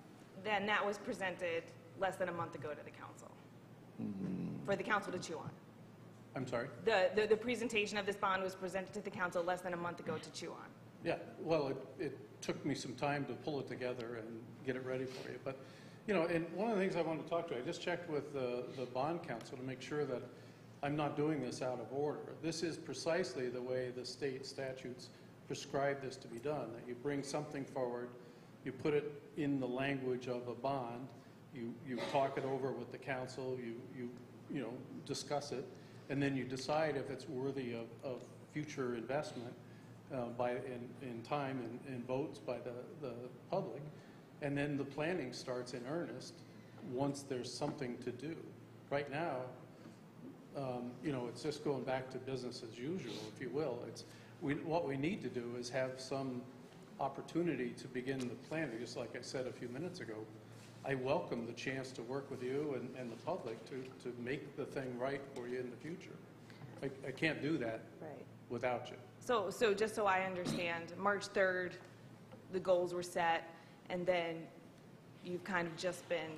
S6: Then that was presented less than a month ago to the council, for the council to chew on.
S9: I'm sorry?
S6: The presentation of this bond was presented to the council less than a month ago to chew on.
S9: Yeah, well, it took me some time to pull it together and get it ready for you. But, you know, and one of the things I wanted to talk to, I just checked with the bond council to make sure that I'm not doing this out of order. This is precisely the way the state statutes prescribe this to be done, that you bring something forward, you put it in the language of a bond, you talk it over with the council, you know, discuss it, and then you decide if it's worthy of future investment in time and votes by the public. And then the planning starts in earnest once there's something to do. Right now, you know, it's just going back to business as usual, if you will. What we need to do is have some opportunity to begin the planning. Just like I said a few minutes ago, I welcome the chance to work with you and the public to make the thing right for you in the future. I can't do that without you.
S6: So just so I understand, March 3rd, the goals were set, and then you've kind of just been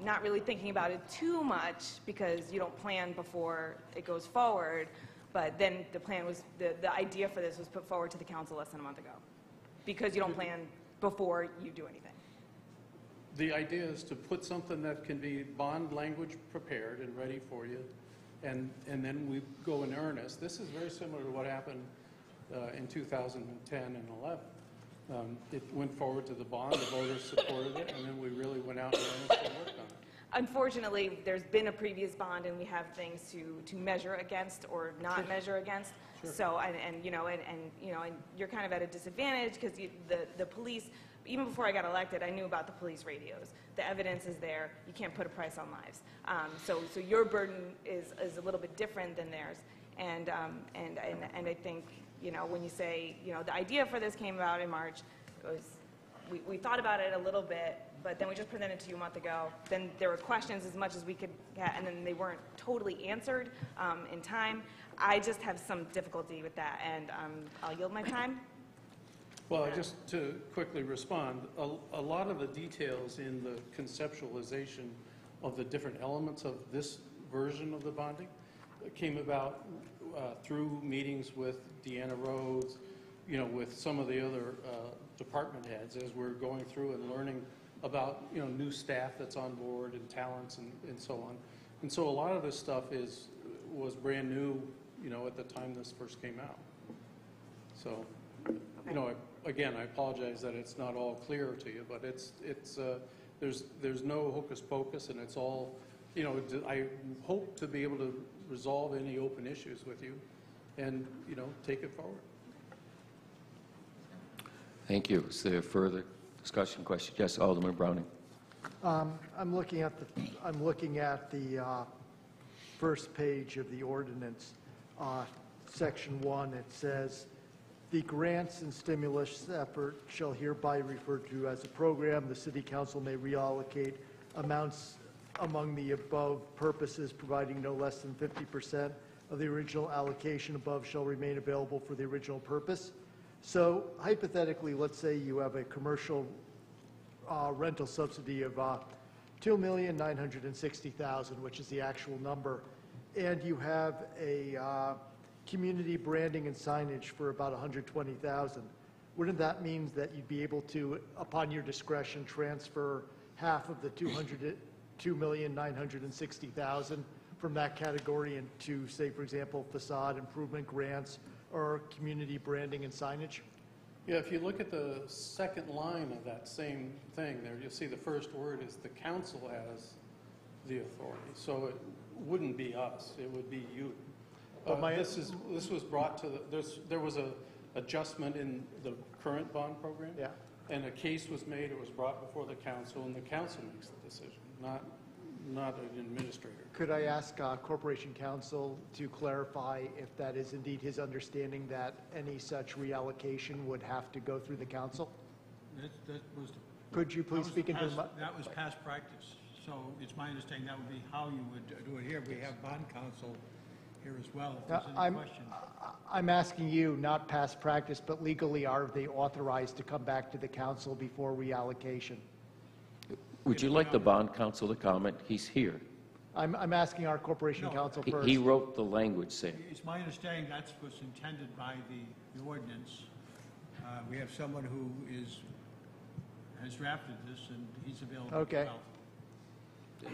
S6: not really thinking about it too much because you don't plan before it goes forward, but then the plan was, the idea for this was put forward to the council less than a month ago because you don't plan before you do anything.
S9: The idea is to put something that can be bond language prepared and ready for you, and then we go in earnest. This is very similar to what happened in 2010 and 11. It went forward to the bond, the voters supported it, and then we really went out in earnest and worked on it.
S6: Unfortunately, there's been a previous bond, and we have things to measure against or not measure against.
S9: Sure.
S6: So, and you know, and you're kind of at a disadvantage because the police. Even before I got elected, I knew about the police radios. The evidence is there. You can't put a price on lives. So your burden is a little bit different than theirs. And I think, you know, when you say, you know, the idea for this came about in March, it was, we thought about it a little bit, but then we just presented it to you a month ago. Then there were questions as much as we could get, and then they weren't totally answered in time. I just have some difficulty with that, and I'll yield my time.
S9: Well, just to quickly respond, a lot of the details in the conceptualization of the different elements of this version of the bonding came about through meetings with Deanna Rhodes, you know, with some of the other department heads as we're going through and learning about, you know, new staff that's on board and talents and so on. And so a lot of this stuff was brand new, you know, at the time this first came out. So, you know, again, I apologize that it's not all clear to you, but there's no hocus pocus, and it's all, you know, I hope to be able to resolve any open issues with you and, you know, take it forward.
S1: Thank you. Is there further discussion, question? Yes, Alderman Browning.
S17: I'm looking at the first page of the ordinance, section 1. It says, "The grants and stimulus effort shall hereby refer to as a program. The City Council may reallocate amounts among the above purposes, providing no less than 50% of the original allocation above shall remain available for the original purpose." So hypothetically, let's say you have a commercial rental subsidy of $2,960,000, which is the actual number, and you have a community branding and signage for about $120,000. Wouldn't that mean that you'd be able to, upon your discretion, transfer half of the $2,960,000 from that category into, say, for example, facade improvement grants or community branding and signage?
S9: Yeah, if you look at the second line of that same thing there, you'll see the first word is the council has the authority. So it wouldn't be us, it would be you. This was brought to there was a adjustment in the current bond program.
S17: Yeah.
S9: And a case was made, it was brought before the council, and the council makes the decision, not an administrator.
S17: Could I ask Corporation Counsel to clarify if that is indeed his understanding that any such reallocation would have to go through the council? Could you please speak into the
S8: That was past practice. So it's my understanding that would be how you would do it here. We have bond counsel here as well, if there's any questions.
S17: I'm asking you, not past practice, but legally, are they authorized to come back to the council before reallocation?
S1: Would you like the bond counsel to comment? He's here.
S17: I'm asking our Corporation Counsel first.
S1: He wrote the language, Sam.
S8: It's my understanding that's what's intended by the ordinance. We have someone who has drafted this, and he's available as
S17: Okay.
S8: well.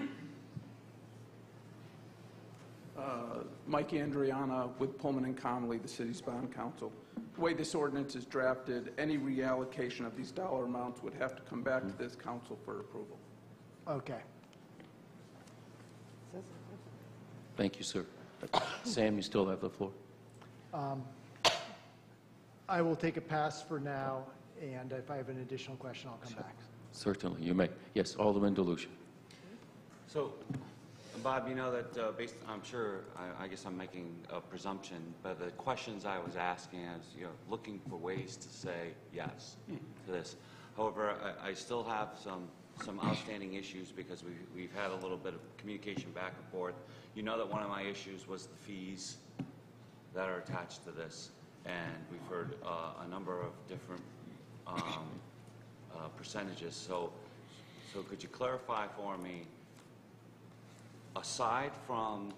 S11: Mike Andriana with Pullman and Connolly, the city's bond counsel. The way this ordinance is drafted, any reallocation of these dollar amounts would have to come back to this council for approval.
S17: Okay.
S1: Thank you, sir. Sam, you still have the floor.
S17: I will take a pass for now, and if I have an additional question, I'll come back.
S1: Certainly, you may. Yes, Alderman Delucia.
S15: So, Bob, you know that I'm sure, I guess I'm making a presumption, but the questions I was asking, I was looking for ways to say yes to this. However, I still have some outstanding issues because we've had a little bit of communication back and forth. You know that one of my issues was the fees that are attached to this, and we've heard a number of different percentages. So could you clarify for me, aside from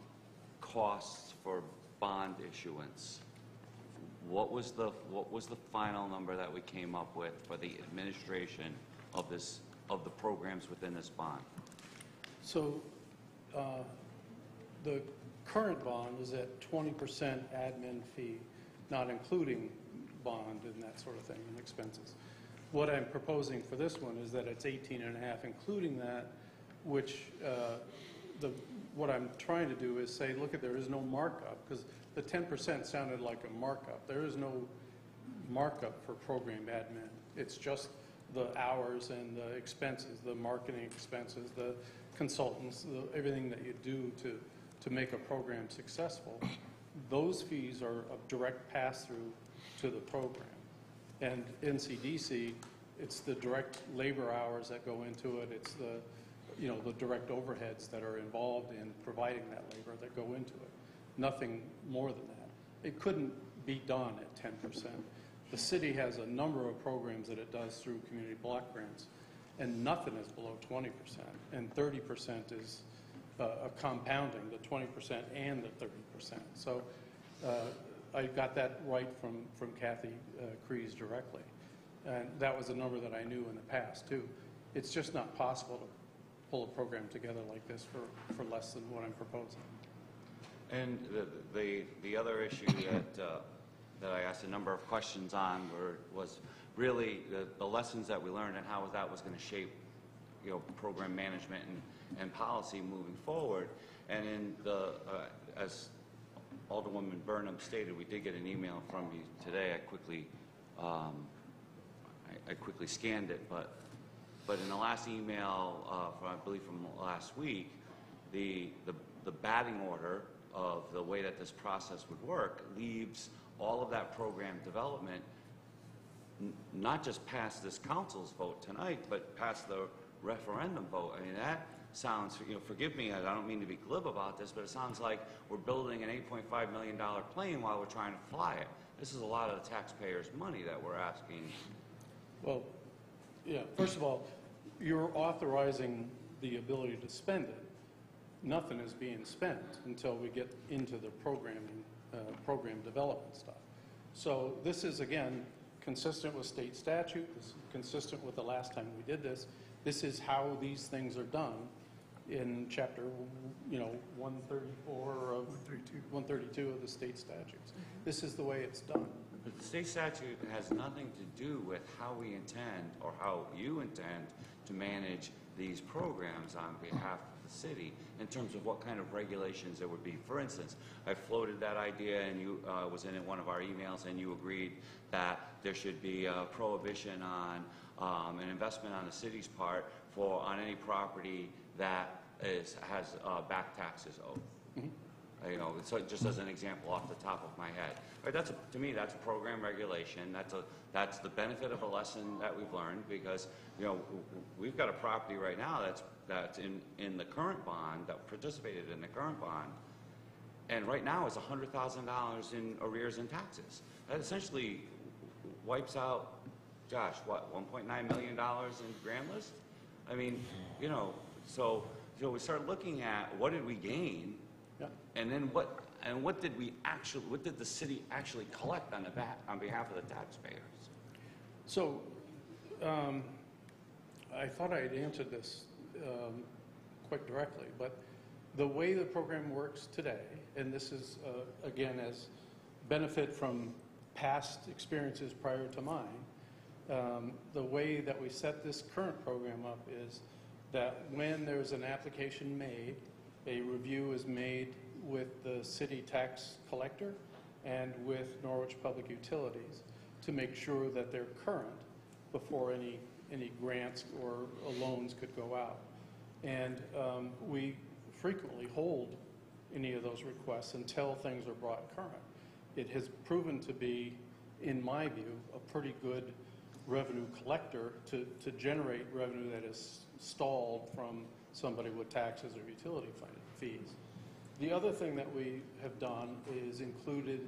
S15: costs for bond issuance, what was the final number that we came up with for the administration of the programs within this bond?
S9: So the current bond is at 20% admin fee, not including bond and that sort of thing and expenses. What I'm proposing for this one is that it's 18.5, including that, which what I'm trying to do is say, look, there is no markup, because the 10% sounded like a markup. There is no markup for program admin. It's just the hours and the expenses, the marketing expenses, the consultants, everything that you do to make a program successful. Those fees are a direct pass-through to the program. And NCDC, it's the direct labor hours that go into it. It's the direct overheads that are involved in providing that labor that go into it. Nothing more than that. It couldn't be done at 10%. The city has a number of programs that it does through community block grants, and nothing is below 20%. And 30% is a compounding, the 20% and the 30%. So I got that right from Kathy Crees directly. And that was a number that I knew in the past, too. It's just not possible to pull a program together like this for less than what I'm proposing.
S15: And the other issue that I asked a number of questions on was really the lessons that we learned and how that was going to shape program management and policy moving forward. And in as Alderwoman Burnham stated, we did get an email from you today. I quickly scanned it, but in the last email, I believe from last week, the batting order of the way that this process would work leaves all of that program development not just past this council's vote tonight, but past the referendum vote. I mean, that sounds, forgive me, I don't mean to be glib about this, but it sounds like we're building an $8.5 million plane while we're trying to fly it. This is a lot of the taxpayers' money that we're asking.
S9: Well, yeah, first of all, you're authorizing the ability to spend it. Nothing is being spent until we get into the programming, program development stuff. So this is, again, consistent with state statute. This is consistent with the last time we did this. This is how these things are done. in chapter, 134 of 132 of the state statutes. This is the way it's done.
S15: But the state statute has nothing to do with how we intend or how you intend to manage these programs on behalf of the city in terms of what kind of regulations there would be. For instance, I floated that idea, and you was in one of our emails, and you agreed that there should be a prohibition on an investment on the city's part on any property that has back taxes owed. So just as an example off the top of my head. Right, to me, that's a program regulation. That's the benefit of a lesson that we've learned, because we've got a property right now that's in the current bond, that participated in the current bond, and right now is $100,000 in arrears and taxes. That essentially wipes out, gosh, what, $1.9 million in grand list? I mean, so we start looking at what did we gain, and then what did the city actually collect on behalf of the taxpayers?
S9: So, I thought I had answered this quite directly, but the way the program works today, and this is, again, as benefit from past experiences prior to mine, the way that we set this current program up is that when there's an application made, a review is made with the city tax collector and with Norwich Public Utilities to make sure that they're current before any grants or loans could go out. And we frequently hold any of those requests until things are brought current. It has proven to be, in my view, a pretty good revenue collector to generate revenue that is stalled from somebody with taxes or utility fees. The other thing that we have done is included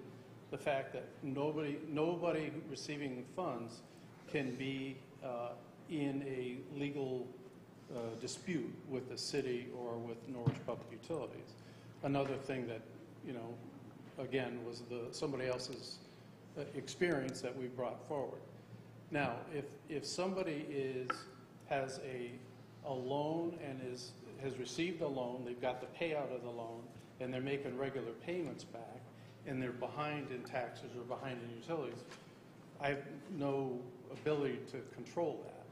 S9: the fact that nobody receiving funds can be in a legal dispute with the city or with Norwich Public Utilities. Another thing that, again, was somebody else's experience that we brought forward. Now, if somebody has a loan and has received a loan, they've got the payout of the loan, and they're making regular payments back, and they're behind in taxes or behind in utilities, I have no ability to control that.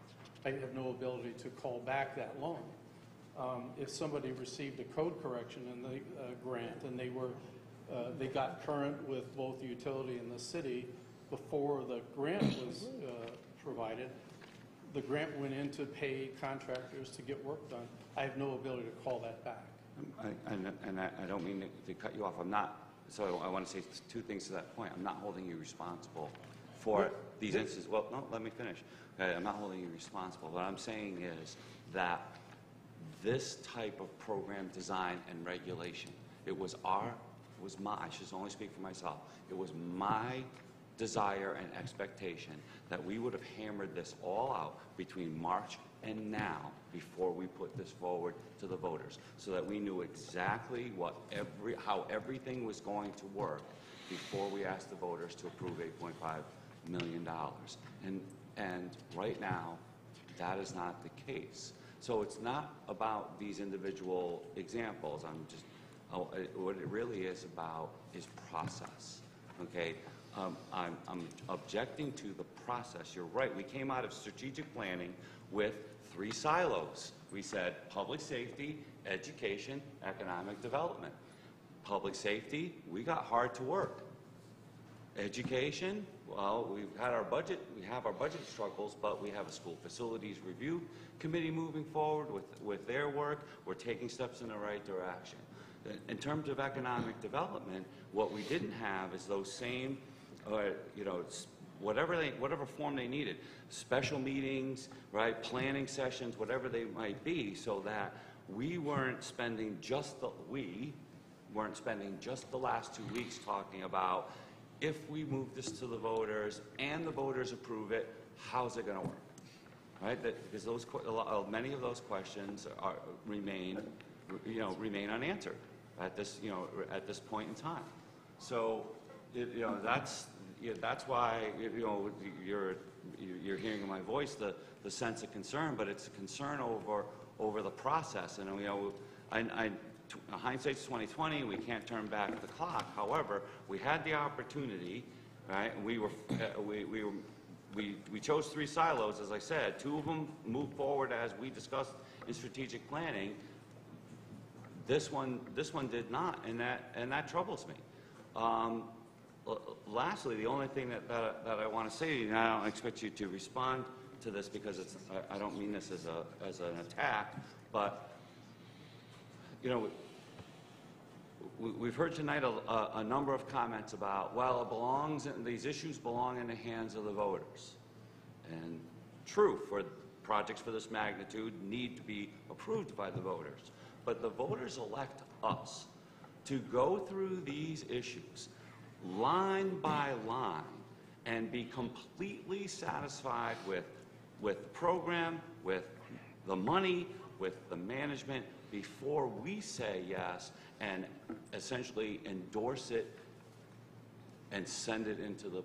S9: I have no ability to call back that loan. If somebody received a code correction in the grant and they got current with both the utility and the city before the grant was provided, the grant went in to pay contractors to get work done. I have no ability to call that back.
S15: I don't mean to cut you off. So I want to say two things to that point. I'm not holding you responsible for these instances. Well, no, let me finish. Okay, I'm not holding you responsible. What I'm saying is that this type of program design and regulation, I should only speak for myself, it was my desire and expectation that we would have hammered this all out between March and now before we put this forward to the voters, so that we knew exactly how everything was going to work before we asked the voters to approve $8.5 million. And right now, that is not the case. So it's not about these individual examples. What it really is about is process. Okay. I'm objecting to the process. You're right. We came out of strategic planning with 3 silos. We said public safety, education, economic development. Public safety, we got hard to work. Education, well, we have our budget struggles, but we have a school facilities review committee moving forward with their work. We're taking steps in the right direction. In terms of economic development, what we didn't have is those same, whatever form they needed, special meetings, right, planning sessions, whatever they might be, so that we weren't spending just the last 2 weeks talking about, if we move this to the voters and the voters approve it, how's it going to work? Right? Because many of those questions remain unanswered at this point in time. So that's why you're hearing in my voice the sense of concern, but it's a concern over over the process. And, you know, hindsight's 2020, we can't turn back the clock. However, we had the opportunity, right? And we chose 3 silos, as I said. 2 of them moved forward as we discussed in strategic planning. This one did not, and that troubles me. Lastly, the only thing that I want to say, and I don't expect you to respond to this because I don't mean this as an attack, but you know, we've heard tonight a number of comments about, well, these issues belong in the hands of the voters. And true, for projects for this magnitude need to be approved by the voters. But the voters elect us to go through these issues line by line and be completely satisfied with the program, with the money, with the management, before we say yes and essentially endorse it and send it into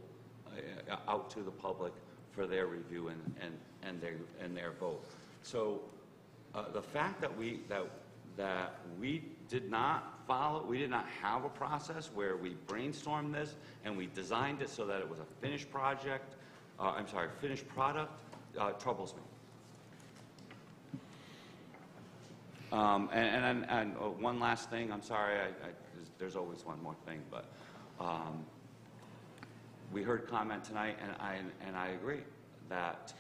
S15: out to the public for their review and their vote. So the fact that we did not have a process where we brainstormed this and we designed it so that it was a finished project, finished product, troubles me. And one last thing, I'm sorry, there's always one more thing, but we heard comment tonight, and I agree that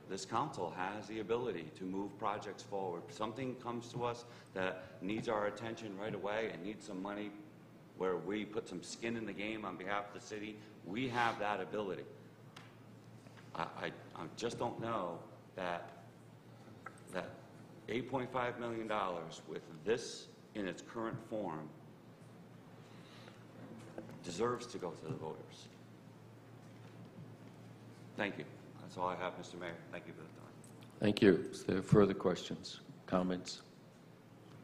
S15: this council has the ability to move projects forward. If something comes to us that needs our attention right away and needs some money where we put some skin in the game on behalf of the city, we have that ability. I just don't know that $8.5 million with this in its current form deserves to go to the voters. Thank you. That's all I have, Mr. Mayor. Thank you for the time.
S1: Thank you. Is there further questions, comments?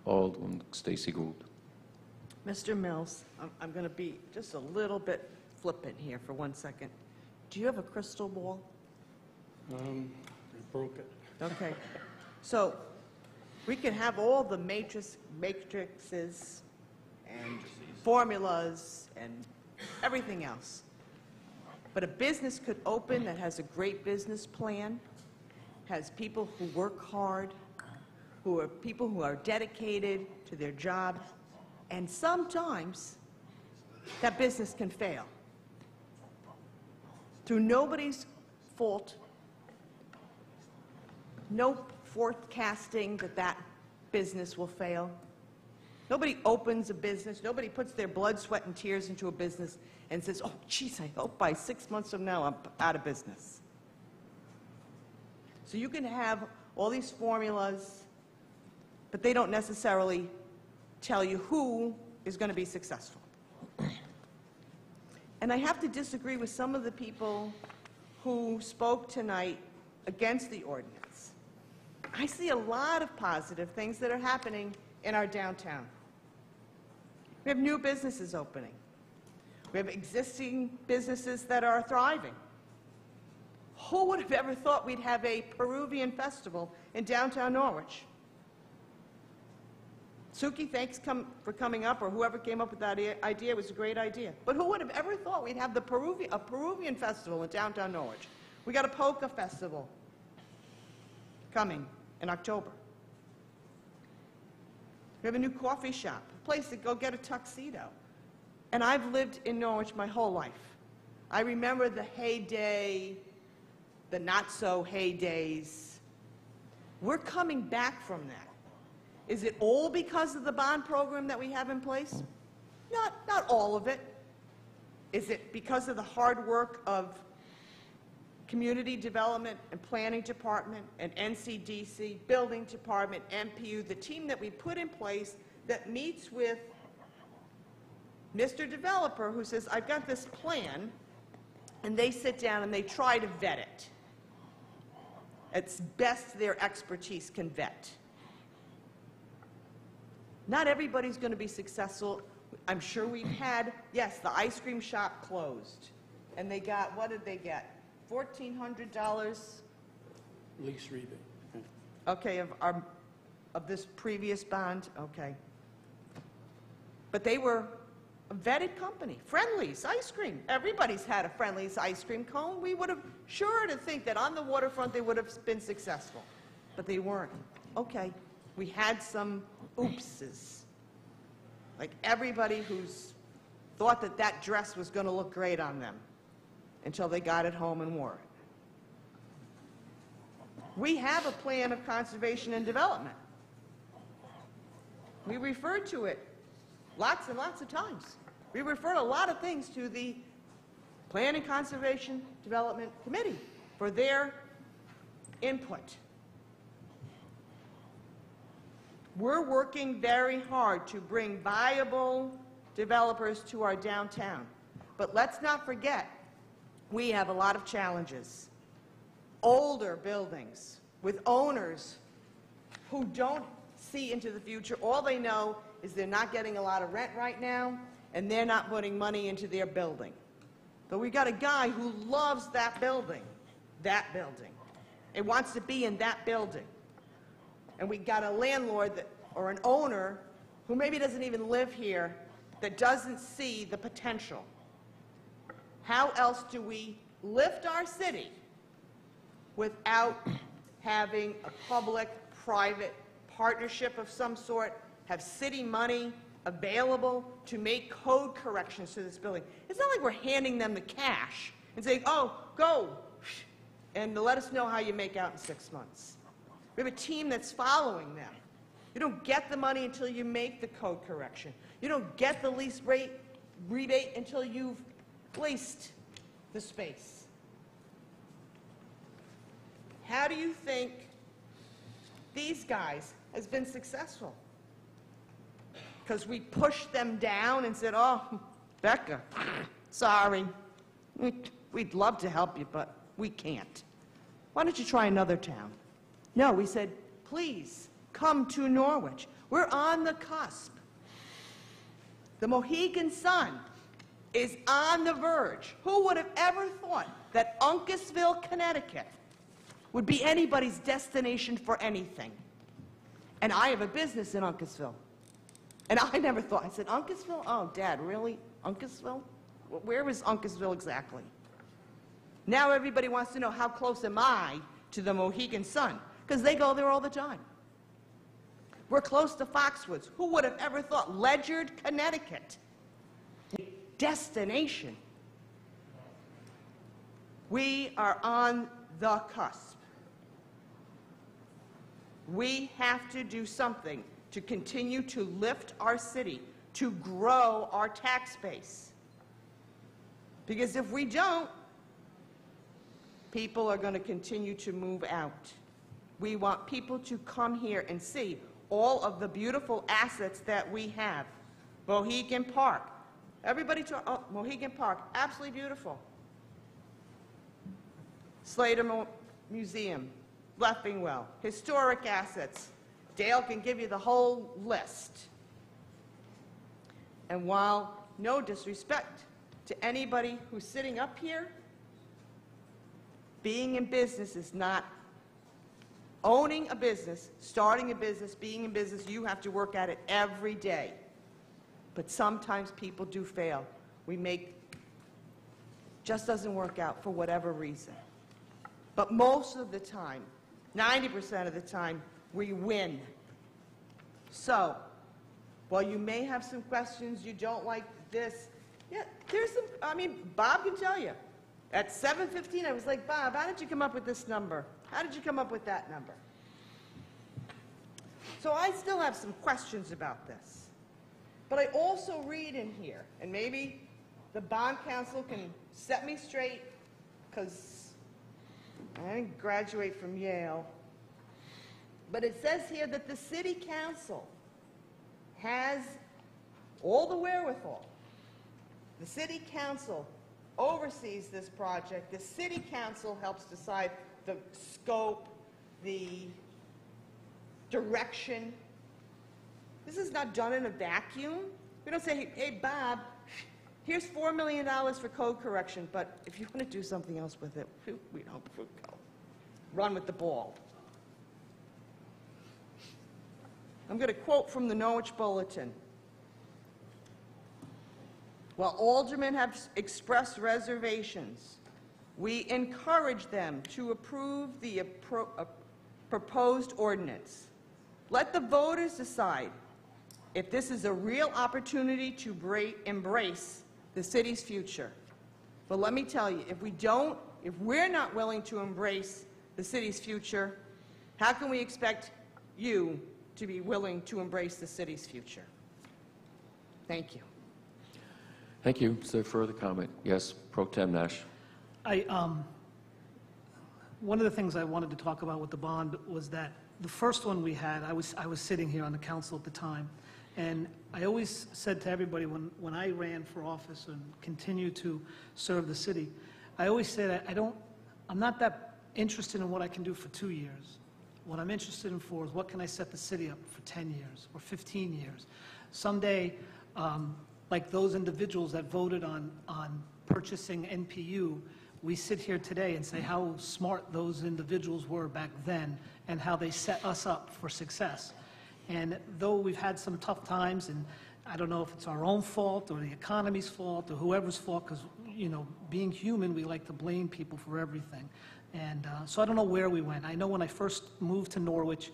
S1: Alderman Stacey Gould.
S14: Mr. Mills, I'm going to be just a little bit flippant here for 1 second. Do you have a crystal ball?
S9: I broke it.
S14: Okay. So we can have all the matrices and formulas and everything else. But a business could open that has a great business plan, has people who work hard, who are people who are dedicated to their job, and sometimes that business can fail. Through nobody's fault, no forecasting that business will fail. Nobody opens a business, nobody puts their blood, sweat, and tears into a business and says, oh, geez, I hope by 6 months from now I'm out of business. So you can have all these formulas, but they don't necessarily tell you who is going to be successful. And I have to disagree with some of the people who spoke tonight against the ordinance. I see a lot of positive things that are happening in our downtown. We have new businesses opening. We have existing businesses that are thriving. Who would have ever thought we'd have a Peruvian festival in downtown Norwich? Suki, thanks for coming up, or whoever came up with that idea. It was a great idea. But who would have ever thought we'd have a Peruvian festival in downtown Norwich? We got a polka festival coming in October. We have a new coffee shop, a place to go get a tuxedo. And I've lived in Norwich my whole life. I remember the heyday, the not-so-heydays. We're coming back from that. Is it all because of the bond program that we have in place? Not all of it. Is it because of the hard work of Community Development and Planning Department and NCDC, Building Department, MPU, the team that we put in place that meets with Mr. Developer who says, I've got this plan, and they sit down and they try to vet it. It's best their expertise can vet. Not everybody's going to be successful. I'm sure we've had, yes, the ice cream shop closed. And they got, what did they get? $1,400?
S9: Lease rebate.
S14: Okay, of this previous bond, okay. But they were a vetted company. Friendly's Ice Cream. Everybody's had a Friendly's ice cream cone. We would have sure to think that on the waterfront they would have been successful. But they weren't. Okay, we had some oopses. Like everybody who's thought that that dress was going to look great on them until they got it home and wore it. We have a plan of conservation and development. We referred to it lots and lots of times. We referred a lot of things to the Plan and Conservation Development Committee for their input. We're working very hard to bring viable developers to our downtown. But let's not forget, we have a lot of challenges. Older buildings with owners who don't see into the future. All they know is they're not getting a lot of rent right now, and they're not putting money into their building. But we got a guy who loves that building, and wants to be in that building. And we got a landlord or an owner who maybe doesn't even live here that doesn't see the potential. How else do we lift our city without having a public-private partnership of some sort, have city money available to make code corrections to this building? It's not like we're handing them the cash and saying, oh, go, and let us know how you make out in 6 months. We have a team that's following them. You don't get the money until you make the code correction. You don't get the lease rate rebate until you've leased the space. How do you think these guys has been successful? Because we pushed them down and said, oh, Becca, sorry, we'd love to help you, but we can't. Why don't you try another town? No, we said, please, come to Norwich. We're on the cusp. The Mohegan Sun is on the verge. Who would have ever thought that Uncasville, Connecticut would be anybody's destination for anything? And I have a business in Uncasville. And I never thought, I said, Uncasville? Oh, Dad, really? Uncasville? Where is Uncasville exactly? Now everybody wants to know, how close am I to the Mohegan Sun? Because they go there all the time. We're close to Foxwoods. Who would have ever thought? Ledyard, Connecticut. Destination. We are on the cusp. We have to do something to continue to lift our city, to grow our tax base. Because if we don't, people are going to continue to move out. We want people to come here and see all of the beautiful assets that we have. Mohegan Park. Everybody talk, oh, Mohegan Park, absolutely beautiful. Slater Museum, Leffingwell, historic assets. Dale can give you the whole list. And while no disrespect to anybody who's sitting up here, being in business is not owning a business, starting a business, being in business. You have to work at it every day. But sometimes people do fail. Just doesn't work out for whatever reason. But most of the time, 90% of the time, we win. So, while you may have some questions, you don't like this, yeah, there's some, Bob can tell you. At 7:15, I was like, Bob, how did you come up with this number? How did you come up with that number? So I still have some questions about this. But I also read in here, and maybe the bond counsel can set me straight, because I didn't graduate from Yale. But it says here that the city council has all the wherewithal. The city council oversees this project. The city council helps decide the scope, the direction. This is not done in a vacuum. We don't say, hey, Bob, here's $4 million for code correction, but if you want to do something else with it, we don't go. Run with the ball. I'm going to quote from the Norwich Bulletin. While aldermen have expressed reservations, we encourage them to approve the proposed ordinance. Let the voters decide if this is a real opportunity to embrace the city's future. But let me tell you, if we're not willing to embrace the city's future, how can we expect you to be willing to embrace the city's future? Thank you.
S1: Thank you. Is there further comment? Yes, Pro Tem Nash.
S13: One of the things I wanted to talk about with the bond was that the first one we had, I was sitting here on the council at the time, and I always said to everybody when I ran for office and continue to serve the city, I always said I'm not that interested in what I can do for 2 years. What I'm interested in is what can I set the city up for 10 years or 15 years. Someday, like those individuals that voted on purchasing NPU, we sit here today and say how smart those individuals were back then and how they set us up for success. And though we've had some tough times, and I don't know if it's our own fault or the economy's fault or whoever's fault, because, you know, being human, we like to blame people for everything. And so I don't know where we went. I know when I first moved to Norwich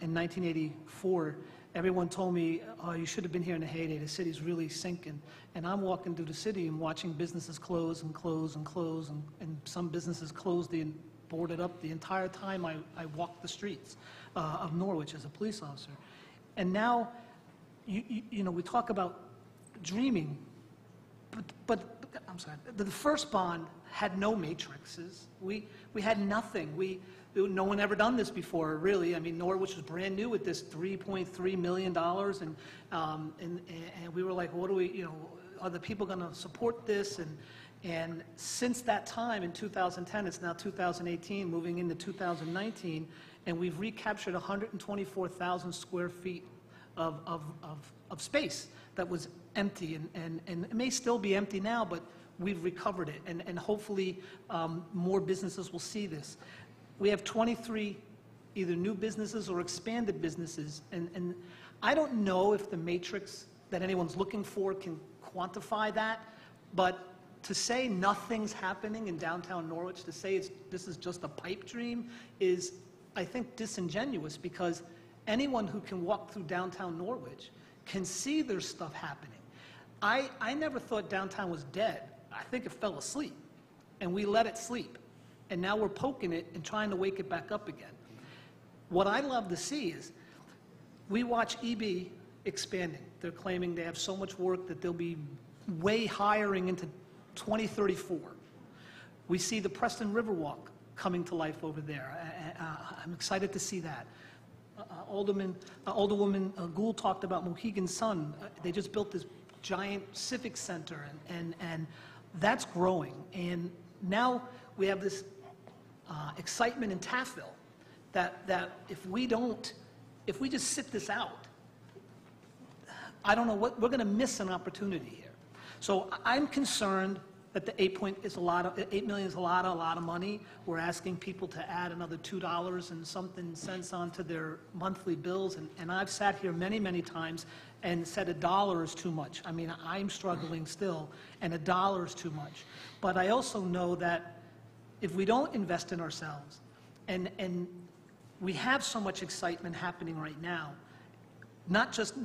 S13: in 1984, everyone told me, oh, you should have been here in the heyday. The city's really sinking. And I'm walking through the city and watching businesses close and close and close, and some businesses closed and boarded up the entire time I walked the streets of Norwich as a police officer. And now, you know, we talk about dreaming, but I'm sorry, the first bond had no matrices. We had nothing. No one ever done this before, really. I mean, Norwich was brand new with this $3.3 million, and we were like, what do we, you know, are the people going to support this? And since that time, in 2010, it's now 2018, moving into 2019, and we've recaptured 124,000 square feet of space that was empty, and it may still be empty now, but we've recovered it, and hopefully more businesses will see this. We have 23 either new businesses or expanded businesses, and I don't know if the matrix that anyone's looking for can quantify that, but to say nothing's happening in downtown Norwich, to say this is just a pipe dream is, I think, disingenuous, because anyone who can walk through downtown Norwich can see there's stuff happening. I never thought downtown was dead. I think it fell asleep, and we let it sleep. And now we're poking it and trying to wake it back up again. What I love to see is we watch EB expanding. They're claiming they have so much work that they'll be way hiring into 2034. We see the Preston Riverwalk coming to life over there. I'm excited to see that. Alderwoman Gould talked about Mohegan Sun. They just built this giant civic center, and that's growing. And now we have this excitement in Taffville that if we just sit this out, I don't know what, we're going to miss an opportunity here. So I'm concerned that the $8 million is a lot of money. We're asking people to add another $2 and something cents onto their monthly bills, and I've sat here many times and said $1 is too much. I mean, I'm struggling still, and $1 is too much. But I also know that if we don't invest in ourselves, and we have so much excitement happening right now, not just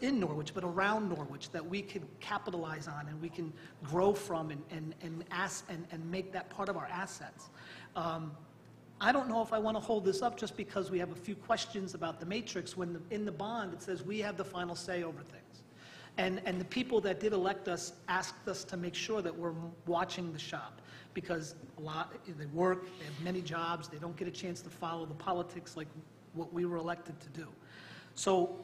S13: in Norwich, but around Norwich, that we can capitalize on and we can grow from and make that part of our assets. I don't know if I want to hold this up just because we have a few questions about the matrix when in the bond it says we have the final say over things. And the people that did elect us asked us to make sure that we're watching the shop, because they work, they have many jobs, they don't get a chance to follow the politics like what we were elected to do. So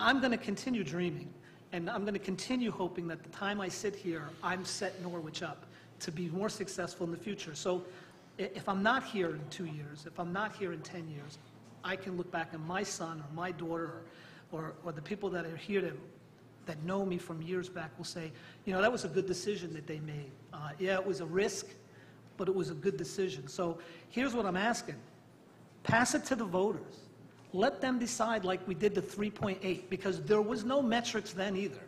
S13: I'm going to continue dreaming, and I'm going to continue hoping that the time I sit here, I'm set Norwich up to be more successful in the future. So if I'm not here in 2 years, if I'm not here in 10 years, I can look back and my son or my daughter or the people that are here that know me from years back will say, you know, that was a good decision that they made. Yeah, it was a risk, but it was a good decision. So here's what I'm asking. Pass it to the voters. Let them decide like we did the 3.8, because there was no metrics then either.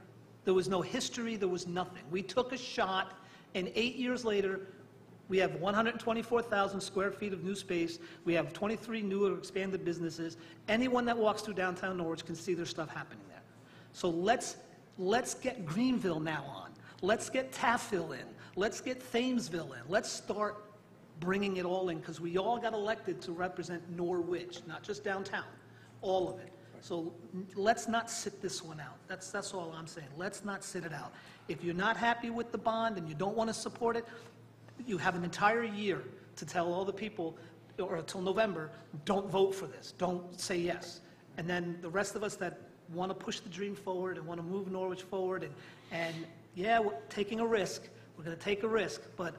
S13: There was no history, there was nothing. We took a shot, and 8 years later, we have 124,000 square feet of new space. We have 23 new or expanded businesses. Anyone that walks through downtown Norwich can see there's stuff happening there. So let's get Greenville now on. Let's get Taffville in. Let's get Thamesville in. Let's start bringing it all in, because we all got elected to represent Norwich, not just downtown, all of it. So let's not sit this one out. That's all I'm saying. Let's not sit it out. If you're not happy with the bond and you don't want to support it, you have an entire year to tell all the people, or until November, don't vote for this. Don't say yes. And then the rest of us that want to push the dream forward and want to move Norwich forward, and yeah, we're taking a risk. We're going to take a risk, but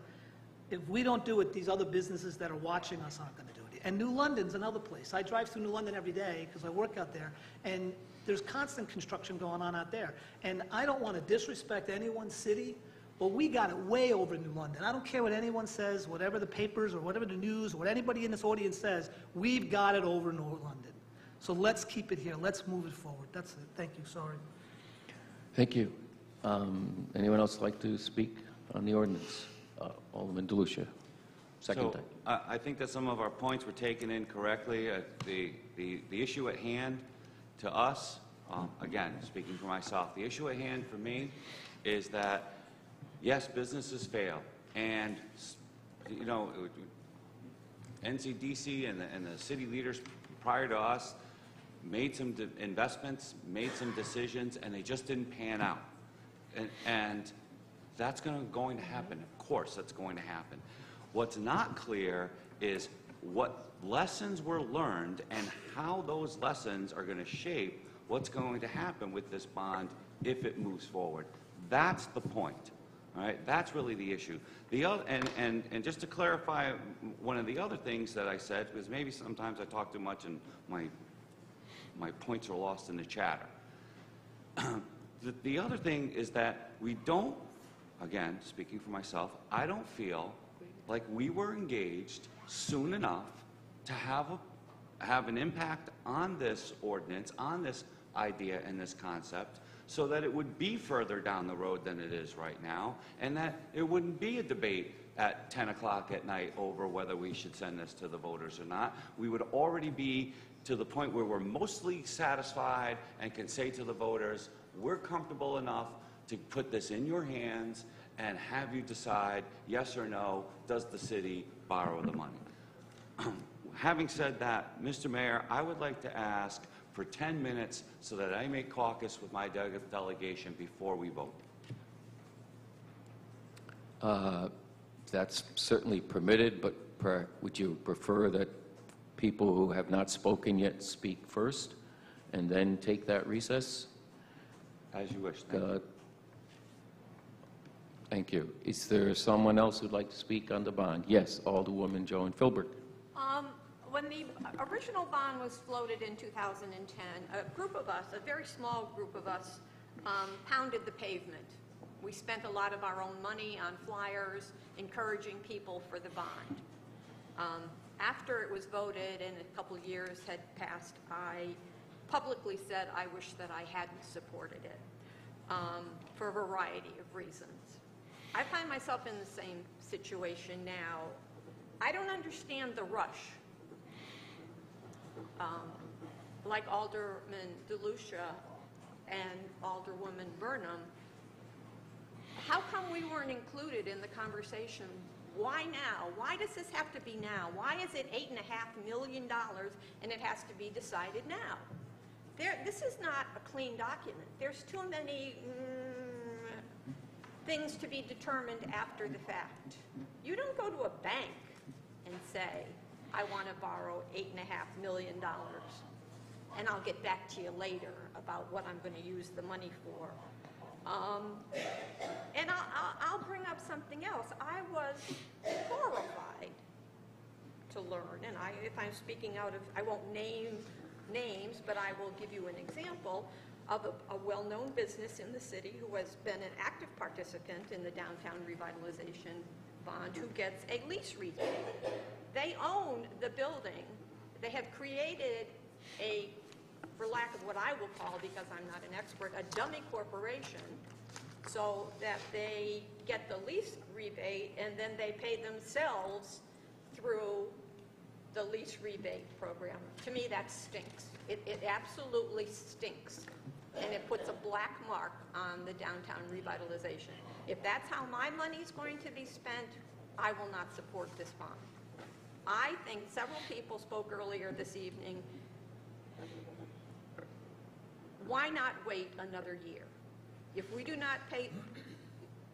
S13: if we don't do it, these other businesses that are watching us aren't going to do it. And New London's another place. I drive through New London every day because I work out there, and there's constant construction going on out there. And I don't want to disrespect anyone's city, but we got it way over New London. I don't care what anyone says, whatever the papers or whatever the news, or what anybody in this audience says, we've got it over New London. So let's keep it here. Let's move it forward. That's it. Thank you. Sorry.
S1: Thank you. Anyone else like to speak on the ordinance? Alderman DeLucia, second time.
S15: I think that some of our points were taken in correctly. The issue at hand to us, again, speaking for myself, the issue at hand for me is that, yes, businesses fail. And, you know, NCDC and the city leaders prior to us made some investments, made some decisions, and they just didn't pan out. And that's going to happen. Of course, that's going to happen. What's not clear is what lessons were learned and how those lessons are going to shape what's going to happen with this bond if it moves forward. That's the point. All right? That's really the issue. The other, and just to clarify, one of the other things that I said, because maybe sometimes I talk too much and my points are lost in the chatter. The other thing is that we don't, again, speaking for myself, I don't feel like we were engaged soon enough to have an impact on this ordinance, on this idea and this concept, so that it would be further down the road than it is right now, and that it wouldn't be a debate at 10 o'clock at night over whether we should send this to the voters or not. We would already be to the point where we're mostly satisfied and can say to the voters, we're comfortable enough to put this in your hands and have you decide yes or no, does the city borrow the money? Having said that, Mr. Mayor, I would like to ask for 10 minutes so that I may caucus with my delegation before we vote.
S1: That's certainly permitted, but would you prefer that people who have not spoken yet speak first and then take that recess?
S15: As you wish. Thank you.
S1: Thank you. Is there someone else who'd like to speak on the bond? Yes, Alderwoman Joan Filbert.
S2: When the original bond was floated in 2010, a group of us, a very small group of us, pounded the pavement. We spent a lot of our own money on flyers, encouraging people for the bond. After it was voted and a couple of years had passed, I publicly said I wish that I hadn't supported it for a variety of reasons. I find myself in the same situation now. I don't understand the rush. Like Alderman DeLucia and Alderwoman Burnham, how come we weren't included in the conversation? Why now? Why does this have to be now? Why is it $8.5 million and it has to be decided now? This is not a clean document. There's too many things to be determined after the fact. You don't go to a bank and say, I want to borrow $8.5 million, and I'll get back to you later about what I'm going to use the money for. And I'll bring up something else. I was horrified to learn, and if I'm speaking out of, I won't name names, but I will give you an example of a well-known business in the city who has been an active participant in the downtown revitalization bond, who gets a lease rebate. They own the building. They have created for lack of what I will call, because I'm not an expert, a dummy corporation, so that they get the lease rebate and then they pay themselves through the lease rebate program. To me, that stinks. It absolutely stinks. And it puts a black mark on the downtown revitalization. If that's how my money's going to be spent, I will not support this bond. I think several people spoke earlier this evening. Why not wait another year? If we do not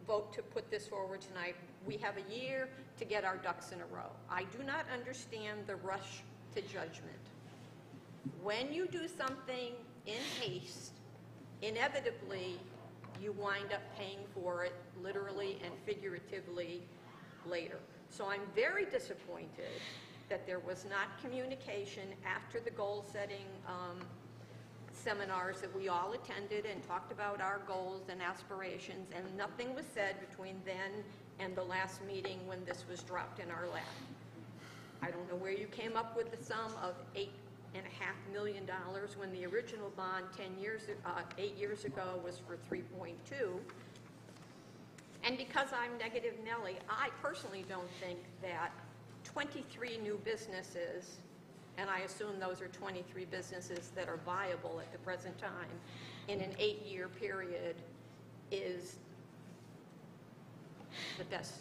S2: vote to put this forward tonight, we have a year to get our ducks in a row. I do not understand the rush to judgment. When you do something in haste, inevitably you wind up paying for it literally and figuratively later. So I'm very disappointed that there was not communication after the goal-setting seminars that we all attended and talked about our goals and aspirations, and nothing was said between then and the last meeting when this was dropped in our lap. I don't know where you came up with the sum of $8.5 million when the original bond 8 years ago was for 3.2. And because I'm negative Nelly, I personally don't think that 23 new businesses, and I assume those are 23 businesses that are viable at the present time in an 8-year period, is the best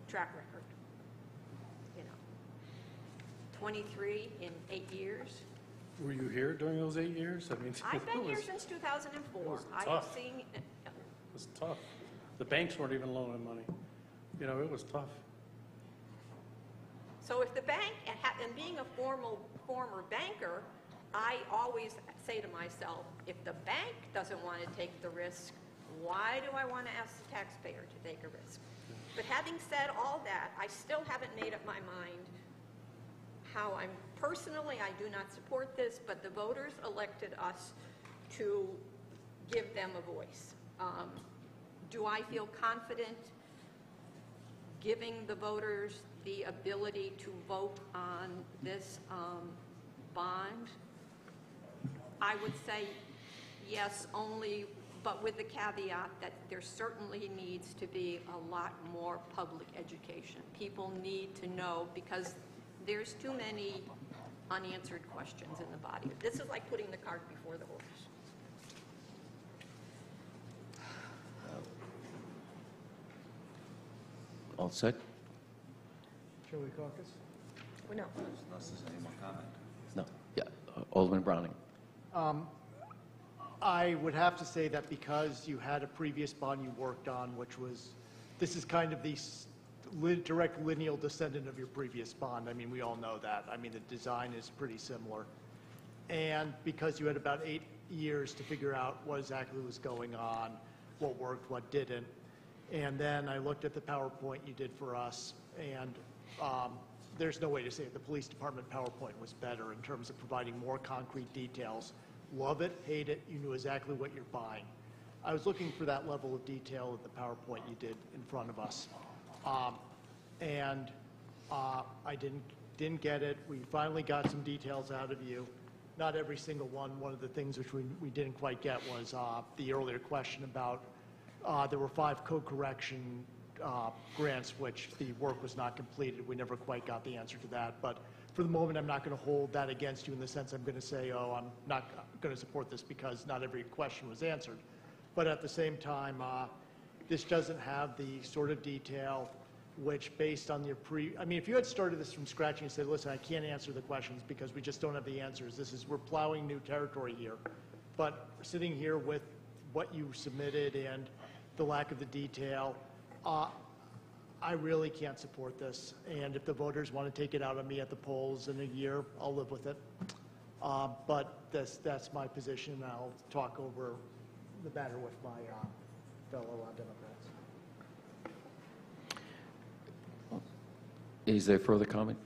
S2: track record. You know, 23 in 8 years.
S9: Were you here during those 8 years? I mean,
S2: I've been
S9: it
S2: here
S9: was-
S2: since 2004.
S9: it was
S2: I have
S9: tough.
S2: seen.
S9: It was tough. The banks weren't even loaning money. You know, it was tough.
S2: So if the bank, and being a former banker, I always say to myself, if the bank doesn't want to take the risk, why do I want to ask the taxpayer to take a risk? But having said all that, I still haven't made up my mind how I'm personally, I do not support this, but the voters elected us to give them a voice. Do I feel confident giving the voters the ability to vote on this bond? I would say yes, only, but with the caveat that there certainly needs to be a lot more public education. People need to know, because there's too many unanswered questions in the body. This is like putting the cart before the horse.
S1: All set?
S17: Shall we caucus?
S2: No.
S15: Unless there's any more comment.
S1: No. Yeah. Alderman Browning.
S17: I would have to say that because you had a previous bond you worked on, which was, this is kind of the direct lineal descendant of your previous bond. I mean, we all know that. I mean, the design is pretty similar. And because you had about 8 years to figure out what exactly was going on, what worked, what didn't. And then I looked at the PowerPoint you did for us, and there's no way to say it. The police department PowerPoint was better in terms of providing more concrete details. Love it, hate it, you knew exactly what you're buying. I was looking for that level of detail in the PowerPoint you did in front of us. I didn't get it. We finally got some details out of you. Not every single one. One of the things which we didn't quite get was the earlier question about there were 5 code correction grants which the work was not completed. We never quite got the answer to that. But for the moment, I'm not going to hold that against you in the sense I'm going to say, oh, I'm not going to support this because not every question was answered. But at the same time, this doesn't have the sort of detail which, based on your I mean, if you had started this from scratch and you said, listen, I can't answer the questions because we just don't have the answers. We're plowing new territory here. But sitting here with what you submitted and the lack of the detail, I really can't support this. And if the voters want to take it out on me at the polls in a year, I'll live with it. But that's my position. I'll talk over the matter with my fellow Democrats.
S1: Is there further comment?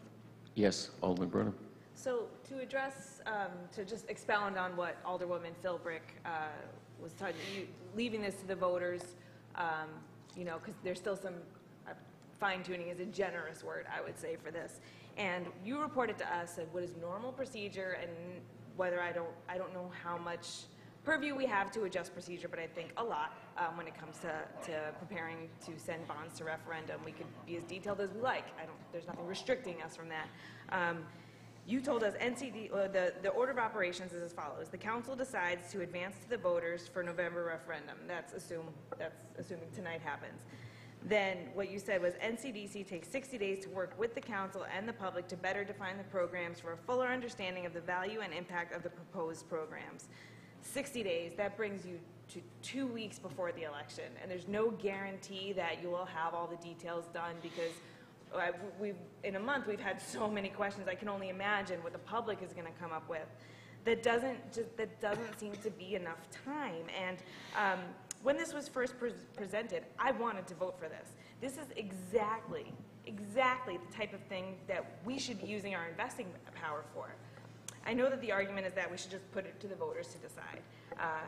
S1: Yes, Alderman Burnham.
S6: So to address, to just expound on what Alderwoman Philbrick was talking, leaving this to the voters, you know, because there's still some fine-tuning is a generous word, I would say, for this. And you reported to us of what is normal procedure, and whether I don't know how much purview we have to adjust procedure, but I think a lot when it comes to preparing to send bonds to referendum. We could be as detailed as we like. There's nothing restricting us from that. You told us the order of operations is as follows. The council decides to advance to the voters for November referendum. That's assuming tonight happens. Then what you said was NCDC takes 60 days to work with the council and the public to better define the programs for a fuller understanding of the value and impact of the proposed programs. 60 days, that brings you to 2 weeks before the election, and there's no guarantee that you will have all the details done because in a month we've had so many questions. I can only imagine what the public is going to come up with. That doesn't seem to be enough time. And when this was first presented, I wanted to vote for this. This is exactly the type of thing that we should be using our investing power for. I know that the argument is that we should just put it to the voters to decide.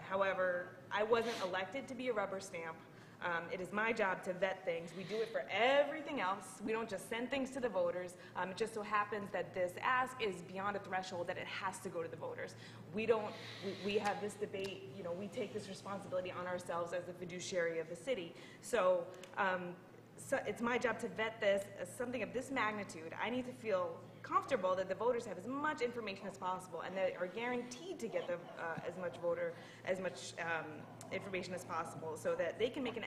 S6: However, I wasn't elected to be a rubber stamp. It is my job to vet things. We do it for everything else. We don't just send things to the voters. It just so happens that this ask is beyond a threshold that it has to go to the voters. We have this debate, we take this responsibility on ourselves as the fiduciary of the city. So it's my job to vet this as something of this magnitude. I need to feel comfortable that the voters have as much information as possible and that are guaranteed to get as much information as possible so that they can make an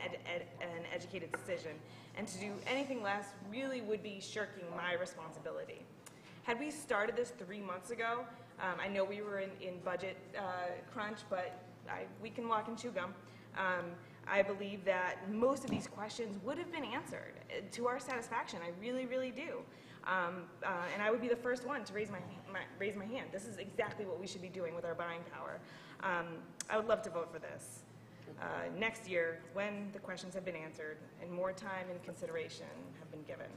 S6: educated decision. And to do anything less really would be shirking my responsibility. Had we started this 3 months ago, I know we were in budget crunch, but we can walk and chew gum. I believe that most of these questions would have been answered to our satisfaction. I really, really do. And I would be the first one to raise my hand. This is exactly what we should be doing with our buying power. I would love to vote for this. Next year, when the questions have been answered and more time and consideration have been given.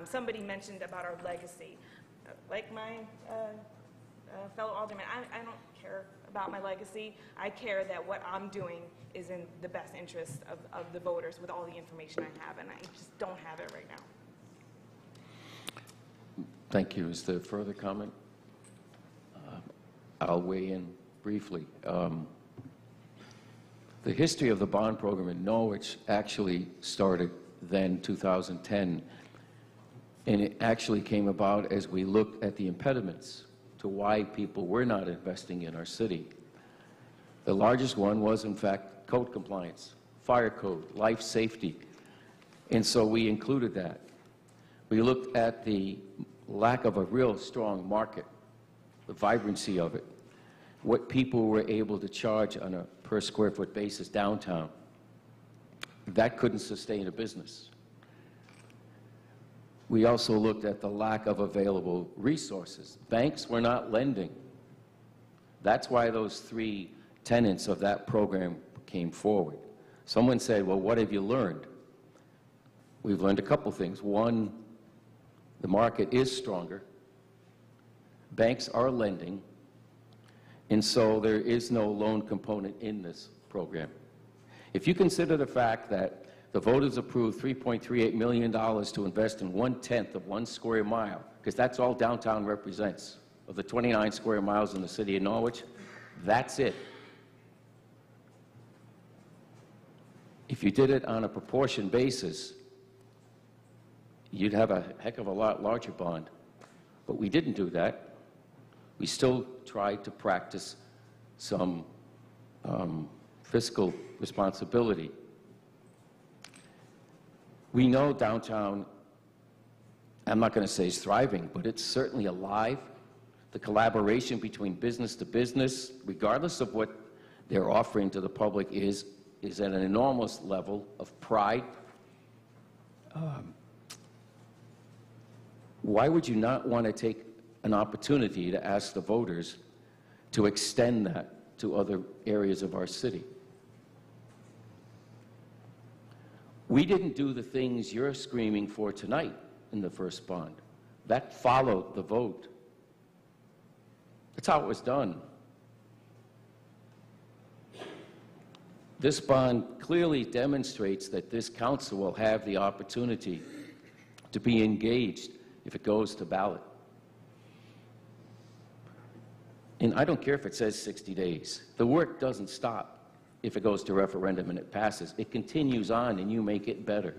S6: Somebody mentioned about our legacy. Like my fellow alderman, I don't care about my legacy. I care that what I'm doing is in the best interest of the voters with all the information I have, and I just don't have it right now.
S1: Thank you. Is there further comment? I'll weigh in briefly. The history of the bond program in Norwich actually started then, 2010, and it actually came about as we looked at the impediments to why people were not investing in our city. The largest one was, in fact, code compliance, fire code, life safety, and so we included that. We looked at the lack of a real strong market, the vibrancy of it, what people were able to charge on a per square foot basis downtown. That couldn't sustain a business. We also looked at the lack of available resources. Banks were not lending. That's why those 3 tenets of that program came forward. Someone said, well, what have you learned? We've learned a couple things. One, the market is stronger. Banks are lending. And so there is no loan component in this program. If you consider the fact that the voters approved $3.38 million to invest in 1/10 of 1 square mile, because that's all downtown represents, of the 29 square miles in the city of Norwich, that's it. If you did it on a proportion basis, you'd have a heck of a lot larger bond. But we didn't do that. We still tried to practice some fiscal responsibility. We know downtown, I'm not going to say is thriving, but it's certainly alive. The collaboration between business to business, regardless of what they're offering to the public, is at an enormous level of pride. Why would you not want to take an opportunity to ask the voters to extend that to other areas of our city? We didn't do the things you're screaming for tonight in the first bond. That followed the vote. That's how it was done. This bond clearly demonstrates that this council will have the opportunity to be engaged if it goes to ballot. And I don't care if it says 60 days. The work doesn't stop if it goes to referendum and it passes. It continues on, and you make it better.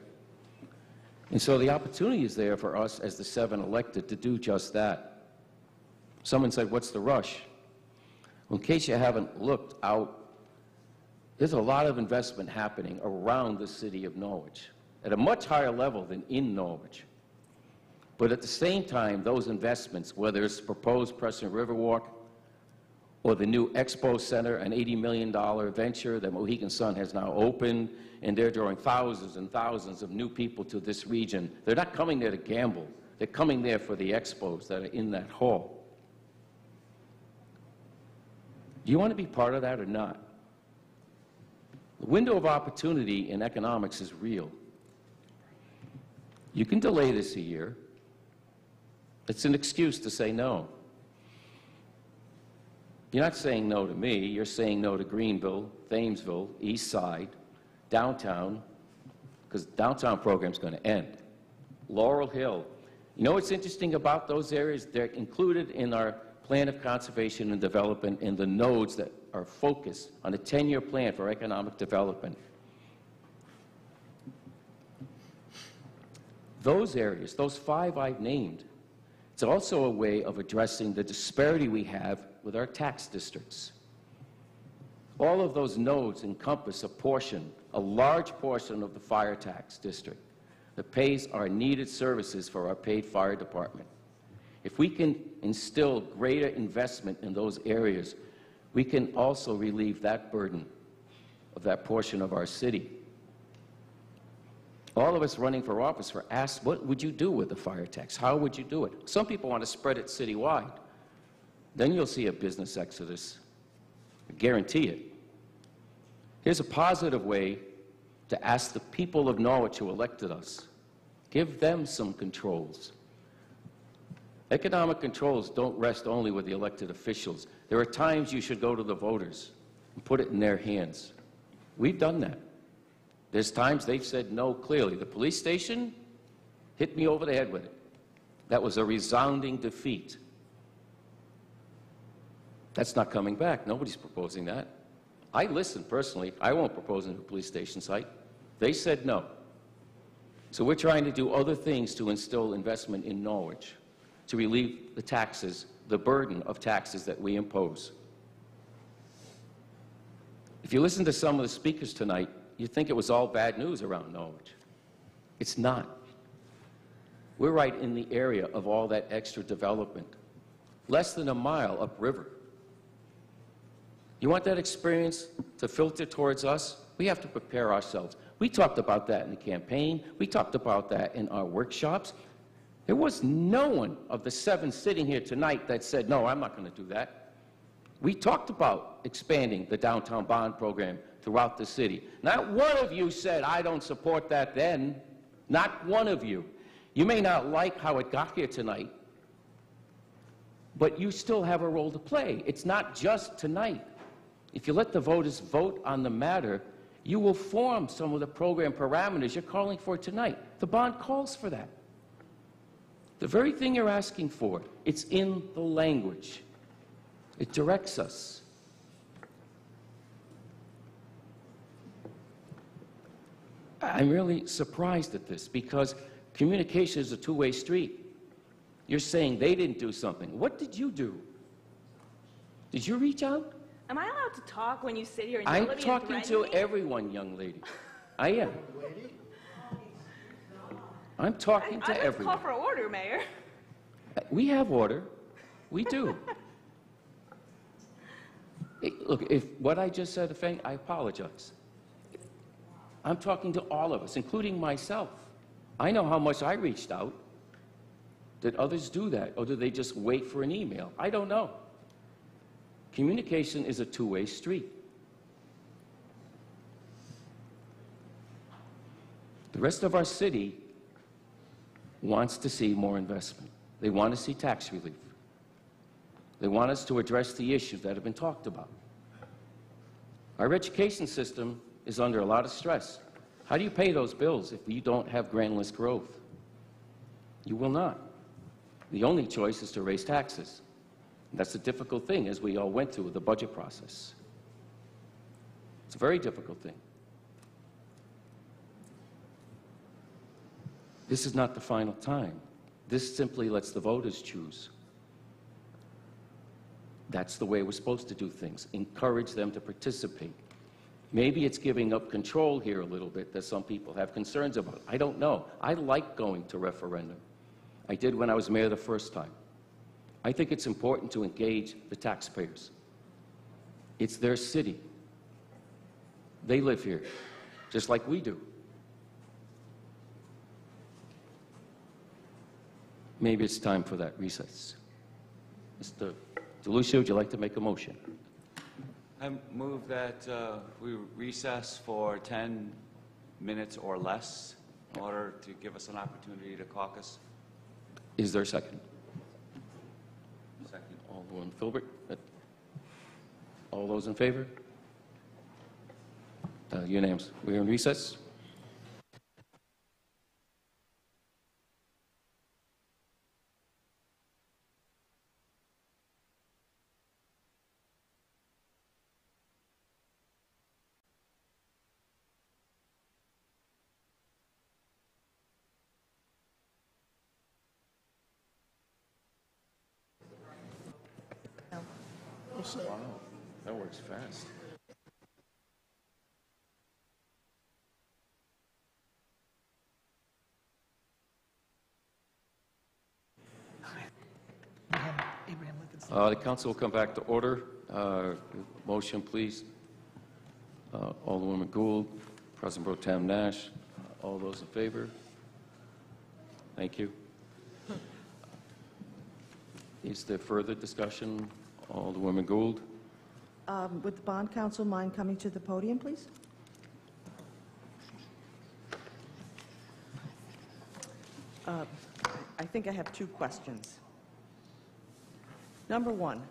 S1: And so the opportunity is there for us as the 7 elected to do just that. Someone said, what's the rush? Well, in case you haven't looked out, there's a lot of investment happening around the city of Norwich at a much higher level than in Norwich. But at the same time, those investments, whether it's proposed Preston Riverwalk or the new Expo Center, an $80 million venture that Mohegan Sun has now opened, and they're drawing thousands and thousands of new people to this region. They're not coming there to gamble. They're coming there for the expos that are in that hall. Do you want to be part of that or not? The window of opportunity in economics is real. You can delay this a year. It's an excuse to say no. You're not saying no to me. You're saying no to Greenville, Thamesville, East Side, downtown, because downtown program's going to end. Laurel Hill. You know what's interesting about those areas? They're included in our plan of conservation and development in the nodes that are focused on a 10-year plan for economic development. Those areas, those 5 I've named, it's also a way of addressing the disparity we have with our tax districts. All of those nodes encompass a portion, a large portion of the fire tax district that pays our needed services for our paid fire department. If we can instill greater investment in those areas, we can also relieve that burden of that portion of our city. All of us running for office were asked, what would you do with the fire tax? How would you do it? Some people want to spread it citywide. Then you'll see a business exodus. I guarantee it. Here's a positive way to ask the people of Norwich who elected us. Give them some controls. Economic controls don't rest only with the elected officials. There are times you should go to the voters and put it in their hands. We've done that. There's times they've said no clearly. The police station hit me over the head with it. That was a resounding defeat. That's not coming back. Nobody's proposing that. I listened personally. I won't propose a new police station site. They said no. So we're trying to do other things to instill investment in Norwich, to relieve the taxes, the burden of taxes that we impose. If you listen to some of the speakers tonight, you think it was all bad news around Norwich. It's not. We're right in the area of all that extra development, less than a mile upriver. You want that experience to filter towards us? We have to prepare ourselves. We talked about that in the campaign. We talked about that in our workshops. There was no one of the 7 sitting here tonight that said, no, I'm not going to do that. We talked about expanding the downtown bond program throughout the city. Not one of you said, I don't support that then. Not one of you. You may not like how it got here tonight, but you still have a role to play. It's not just tonight. If you let the voters vote on the matter, you will form some of the program parameters you're calling for tonight. The bond calls for that. The very thing you're asking for, it's in the language. It directs us. I'm really surprised at this because communication is a two-way street. You're saying they didn't do something. What did you do? Did you reach out?
S6: Am I allowed to talk when you sit here and yell
S1: I'm
S6: at me and
S1: talking
S6: threaten
S1: to
S6: me?
S1: everyone, young lady. I am. I'm talking to
S6: I'd
S1: everyone.
S6: call for order, Mayor.
S1: We have order. We do. Look, if what I just said offended, I apologize. I'm talking to all of us, including myself. I know how much I reached out. Did others do that, or did they just wait for an email? I don't know. Communication is a two-way street. The rest of our city wants to see more investment. They want to see tax relief. They want us to address the issues that have been talked about. Our education system is under a lot of stress. How do you pay those bills if you don't have granulous growth? You will not. The only choice is to raise taxes. That's the difficult thing, as we all went through the budget process. It's a very difficult thing. This is not the final time. This simply lets the voters choose. That's the way we're supposed to do things. Encourage them to participate. Maybe it's giving up control here a little bit that some people have concerns about. I don't know. I like going to referendum. I did when I was mayor the first time. I think it's important to engage the taxpayers. It's their city. They live here, just like we do. Maybe it's time for that recess. Mr. DeLucia, would you like to make a motion?
S15: I move that we recess for 10 minutes or less in order to give us an opportunity to caucus.
S1: Is there a second?
S15: Second.
S1: Alderman Filbert? All those in favor? Unanimous. We're in recess. Wow, that works fast.
S13: Abraham Lincoln.
S1: The council will come back to order. Motion, please. Alderwoman Gould, President Pro Tem Nash. All those in favor? Thank you. Is there further discussion? Alderwoman Gould.
S14: Would the bond council mind coming to the podium, please? I think I have two questions. Number one,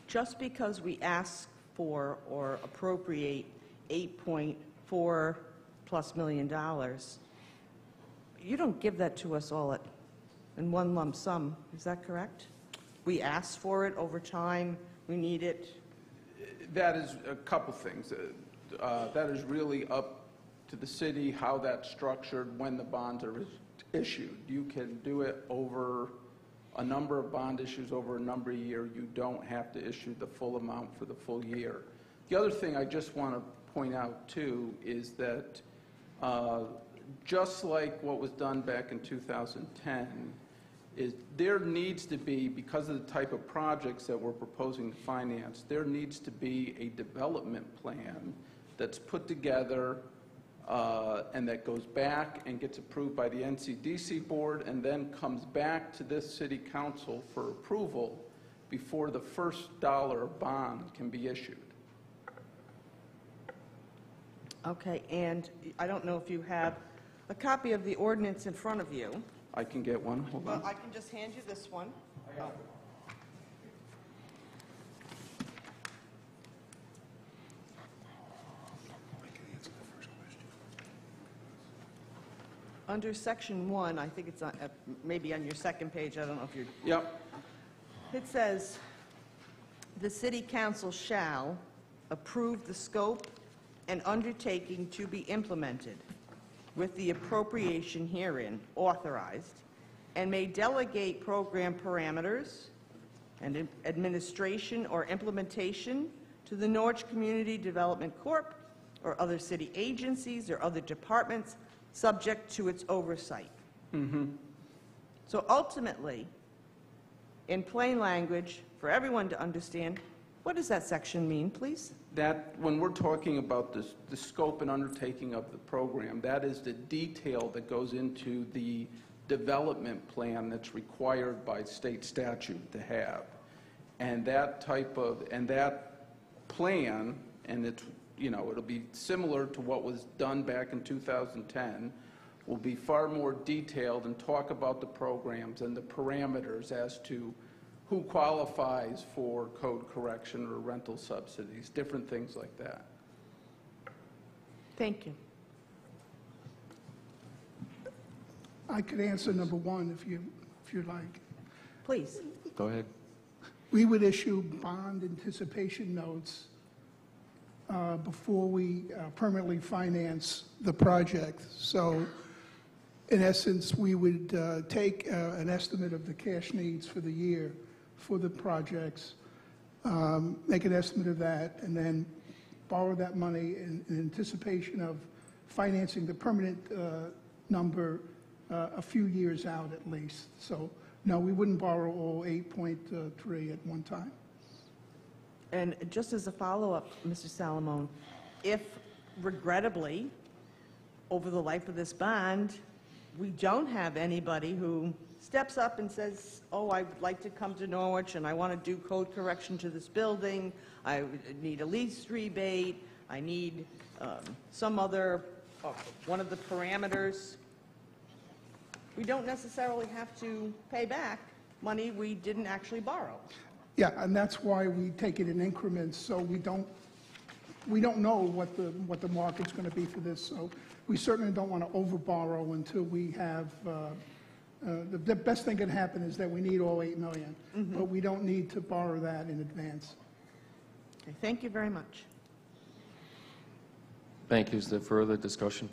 S14: just because we ask for or appropriate $8.4+ million, you don't give that to us all in one lump sum. Is that correct? We ask for it over time. We need it.
S11: That is a couple things. That is really up to the city how that's structured when the bonds are issued. You can do it over a number of bond issues over a number of years. You don't have to issue the full amount for the full year. The other thing I just want to point out, too, is that just like what was done back in 2010, is there needs to be, because of the type of projects that we're proposing to finance, there needs to be a development plan that's put together and that goes back and gets approved by the NCDC board and then comes back to this city council for approval before the first dollar bond can be issued.
S14: Okay, and I don't know if you have a copy of the ordinance in front of you.
S11: I can get one. Hold on.
S14: Well, I can just hand you this one. Under section 1, I think it's on, maybe on your second page, I don't know if you're...
S11: Yep.
S14: It says, "The city council shall approve the scope and undertaking to be implemented with the appropriation herein authorized, and may delegate program parameters and administration or implementation to the Norwich Community Development Corp. Or other city agencies or other departments subject to its oversight." So ultimately, in plain language, for everyone to understand, what does that section mean, please?
S11: That, when we're talking about the scope and undertaking of the program, that is the detail that goes into the development plan that's required by state statute to have. And that type of, and that plan, and it's, you know, it'll be similar to what was done back in 2010, will be far more detailed and talk about the programs and the parameters as to who qualifies for code correction or rental subsidies, different things like that.
S14: Thank you.
S3: I could answer number one if you'd like.
S14: Please.
S1: Go ahead.
S3: we would issue bond anticipation notes before we permanently finance the project. So in essence, we would take an estimate of the cash needs for the year for the projects, make an estimate of that, and then borrow that money in anticipation of financing the permanent number a few years out at least. So no, we wouldn't borrow all 8.3 at one time.
S14: And just as a follow-up, Mr. Salamone, if regrettably, over the life of this bond, we don't have anybody who steps up and says, oh, I would like to come to Norwich and I want to do code correction to this building, I need a lease rebate, I need some other, one of the parameters, we don't necessarily have to pay back money we didn't actually borrow.
S3: Yeah, and that's why we take it in increments, so we don't know what the market's going to be for this. So we certainly don't want to overborrow until we have. The best thing can happen is that we need all $8 million, but we don't need to borrow that in advance.
S14: Okay, thank you very much.
S1: Thank you. Is there further discussion?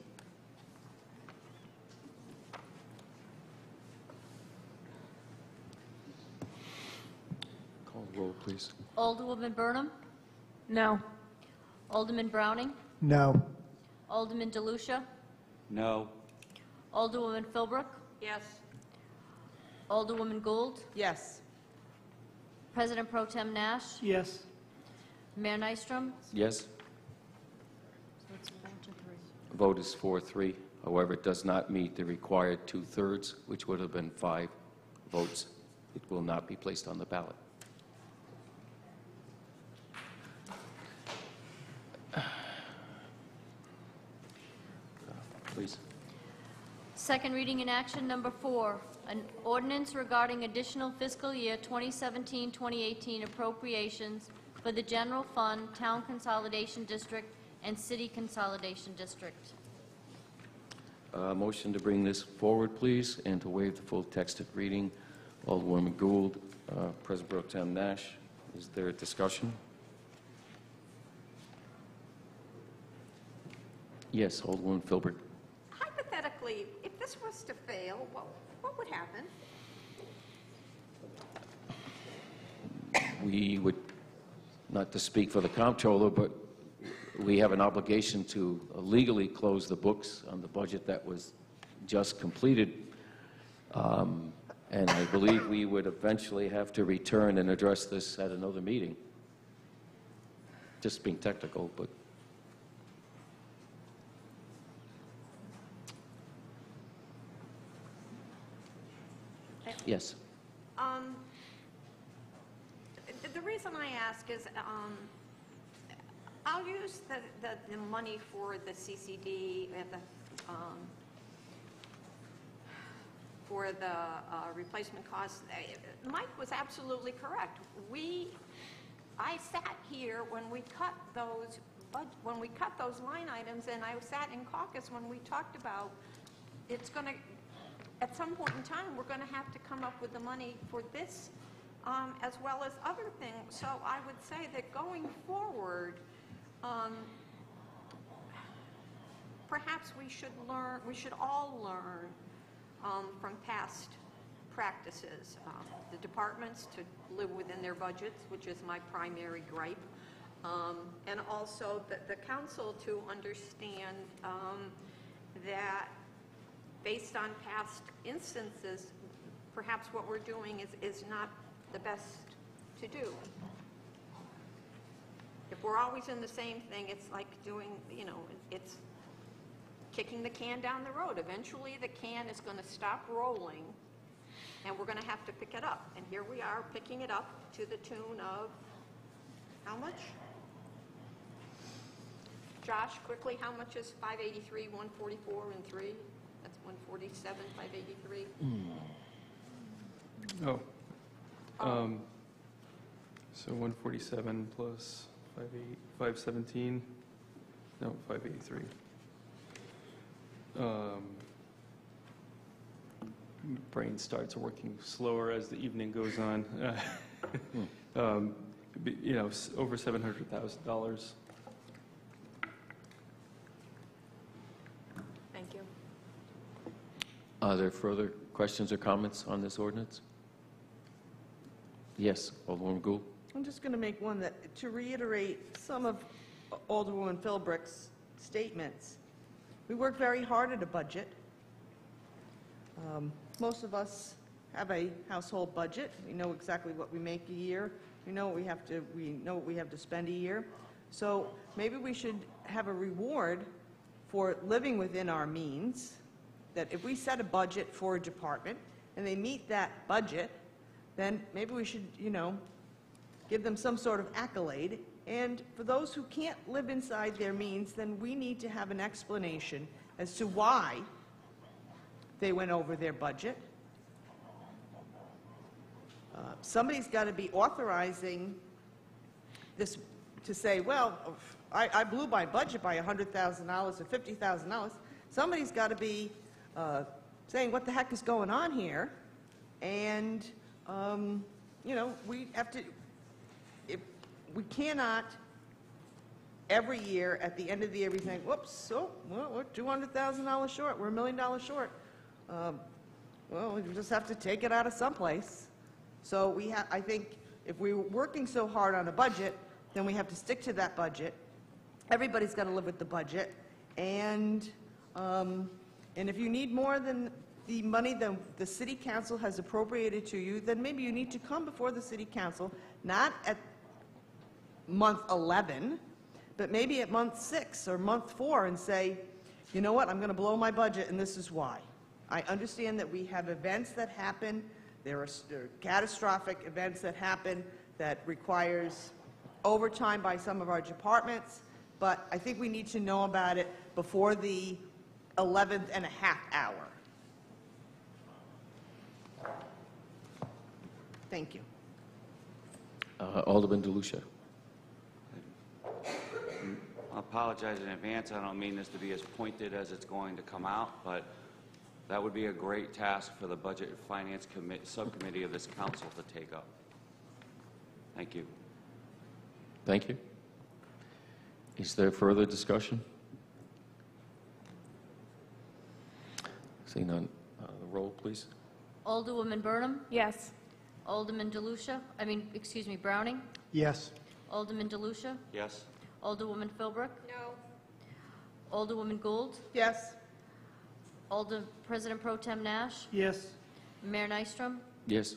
S1: Call the roll, please.
S4: Alderwoman Burnham?
S6: No.
S4: Alderman Browning?
S17: No.
S4: Alderman DeLucia?
S15: No.
S4: Alderwoman Philbrook?
S2: Yes.
S4: Alderwoman Gould?
S14: Yes.
S4: President Pro Tem Nash?
S13: Yes.
S4: Mayor Nystrom?
S1: Yes.
S4: So it's 4 to 3.
S1: Vote is 4-3. However, it does not meet the required 2/3, which would have been 5 votes. It will not be placed on the ballot. Please.
S4: Second reading in action number 4, an ordinance regarding additional fiscal year 2017-2018 appropriations for the general fund, town consolidation district, and city consolidation district.
S1: Motion to bring this forward, please, and to waive the full texted reading. Alderwoman Gould, President Pro Tem Nash. Is there a discussion? Yes, Alderwoman Philbrook.
S2: Hypothetically, if this was to fail, what would happen?
S1: We would, not to speak for the comptroller, but we have an obligation to legally close the books on the budget that was just completed. And I believe we would eventually have to return and address this at another meeting. Just being technical, but. Yes.
S2: The reason I ask is I'll use the money for the CCD and for the replacement costs. Mike was absolutely correct. I sat here when we cut those line items, and I sat in caucus when we talked about it's going to. At some point in time, we're going to have to come up with the money for this as well as other things. So I would say that going forward, perhaps we should all learn from past practices. The departments to live within their budgets, which is my primary gripe, and also the council to understand that based on past instances, perhaps what we're doing is not the best to do. If we're always in the same thing, it's like doing, it's kicking the can down the road. Eventually, the can is going to stop rolling, and we're going to have to pick it up. And here we are picking it up to the tune of how much? Josh, quickly, how much is 583, 144, and 3? That's 147, 583.
S16: So 147 plus 517, no, 583. Brain starts working slower as the evening goes on. over $700,000.
S6: Thank you.
S1: Are there further questions or comments on this ordinance? Yes, Alderwoman Gould.
S14: I'm just going to make one that, to reiterate some of Alderwoman Philbrick's statements. We work very hard at a budget. Most of us have a household budget. We know exactly what we make a year. We know what we have to spend a year. So maybe we should have a reward for living within our means, that if we set a budget for a department and they meet that budget, then maybe we should, give them some sort of accolade. And for those who can't live inside their means, then we need to have an explanation as to why they went over their budget. Somebody's got to be authorizing this to say, well, I blew my budget by $100,000 or $50,000. Somebody's got to be saying, what the heck is going on here? And, we have to, we cannot every year, at the end of the year, be saying, whoops, well, we're $200,000 short, we're $1 million short. Well, we just have to take it out of someplace. So I think if we're working so hard on a budget, then we have to stick to that budget. Everybody's got to live with the budget. And if you need more than the money that the city council has appropriated to you, then maybe you need to come before the city council, not at month 11, but maybe at month 6 or month 4 and say, you know what, I'm going to blow my budget and this is why. I understand that we have events that happen, there are catastrophic events that happen that requires overtime by some of our departments, but I think we need to know about it before the 11th and a half hour. Thank you.
S1: Alderman DeLucia.
S15: I apologize in advance. I don't mean this to be as pointed as it's going to come out, but that would be a great task for the Budget and Finance Subcommittee of this council to take up. Thank you.
S1: Thank you. Is there further discussion? Seeing none, the roll, please.
S4: Alderwoman Burnham?
S6: Yes.
S4: Alderman Browning?
S17: Yes.
S4: Alderman DeLucia?
S15: Yes.
S4: Alderwoman Philbrick?
S2: No.
S4: Alderwoman Gould?
S14: Yes.
S4: President Pro Tem Nash?
S13: Yes.
S4: Mayor Nystrom?
S1: Yes.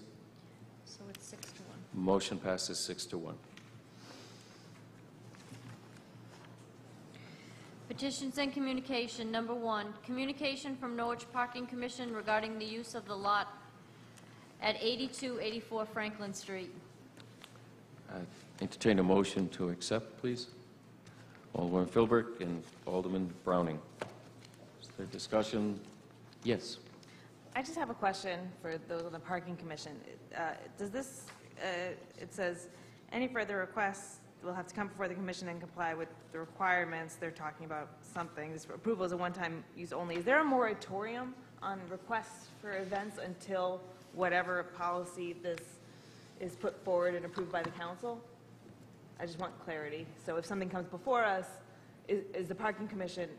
S4: So it's 6-1.
S1: Motion passes 6-1.
S4: Petitions and communication. Number 1, communication from Norwich Parking Commission regarding the use of the lot at 8284 Franklin Street.
S1: I entertain a motion to accept, please. Alderman Philbrick and Alderman Browning. Is there discussion? Yes.
S6: I just have a question for those on the Parking Commission. Does this, it says, any further requests will have to come before the commission and comply with the requirements. They're talking about something. This approval is a one-time use only. Is there a moratorium on requests for events until whatever policy this is put forward and approved by the council? I just want clarity. So if something comes before us, is the Parking Commission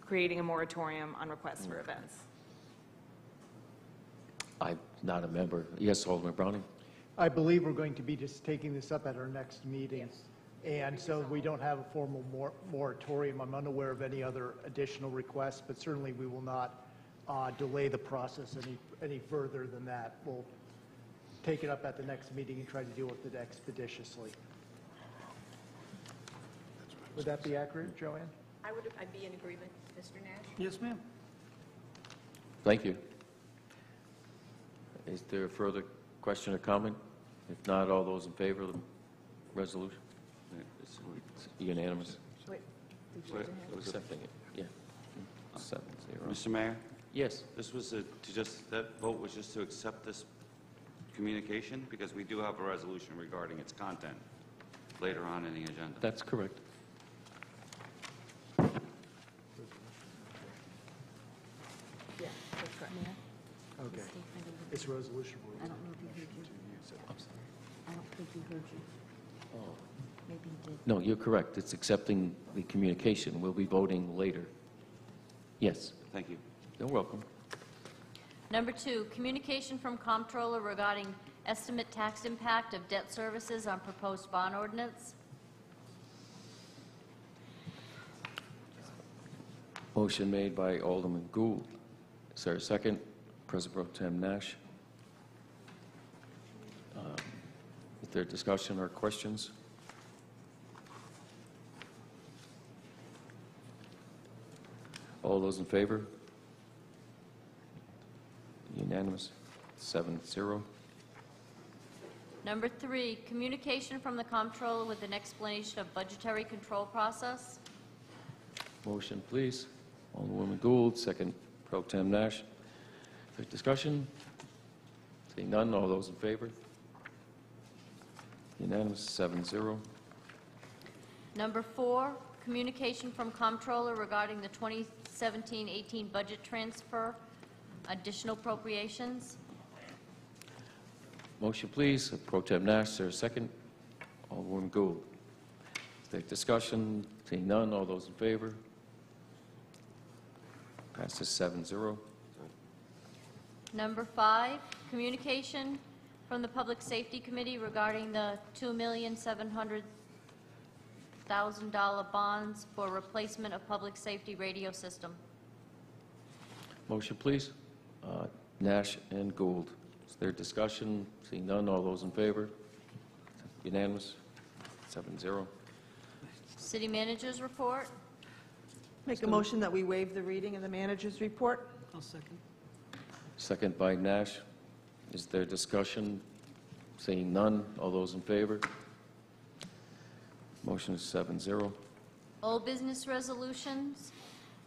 S6: creating a moratorium on requests for events?
S1: I'm not a member. Yes, Alderman Browning.
S17: I believe we're going to be just taking this up at our next meeting. And so we don't have a formal moratorium. I'm unaware of any other additional requests, but certainly we will not delay the process any further than that. We'll take it up at the next meeting and try to deal with it expeditiously. Would that be accurate, Joanne?
S2: I'd be in agreement, Mr. Nash.
S13: Yes, ma'am.
S1: Thank you. Is there a further question or comment? If not, all those in favor of the resolution? It's unanimous.
S6: Wait, did you raise your hand?
S1: Accepting it, yeah. 7-0.
S15: Mr. Mayor?
S1: Yes.
S15: This was that vote was just to accept this communication, because we do have a resolution regarding its content later on in the agenda.
S1: That's correct.
S6: Yeah, that's correct.
S17: Okay. It's a resolution.
S4: I don't know if you heard you. I don't
S1: No, you're correct. It's accepting the communication. We'll be voting later. Yes.
S15: Thank you.
S1: You're welcome.
S4: Number 2, communication from Comptroller regarding estimate tax impact of debt services on proposed bond ordinance.
S1: Motion made by Alderman Gould. Is there a second? President Pro Tem Nash. Is there discussion or questions? All those in favor? Unanimous. 7-0.
S4: Number 3, communication from the Comptroller with an explanation of budgetary control process.
S1: Motion, please. Alderwoman Gould, second Pro Tem Nash. Is there discussion? Seeing none, all those in favor? Unanimous, 7-0.
S4: Number 4, communication from Comptroller regarding the 2017-18 budget transfer, additional appropriations.
S1: Motion, please. Pro Tem Nash, is there a second? Alderwoman Gould. Is there discussion? Seeing none, all those in favor? Passes 7-0.
S4: Number 5, communication from the Public Safety Committee regarding the $2,700,000 bonds for replacement of public safety radio system.
S1: Motion, please. Nash and Gould. Is there discussion? Seeing none, all those in favor? Unanimous, 7-0.
S4: City Manager's report.
S14: Make a motion that we waive the reading of the manager's report.
S13: I'll second.
S1: Second by Nash. Is there discussion? Seeing none, all those in favor? Motion is 7-0.
S4: Old business resolutions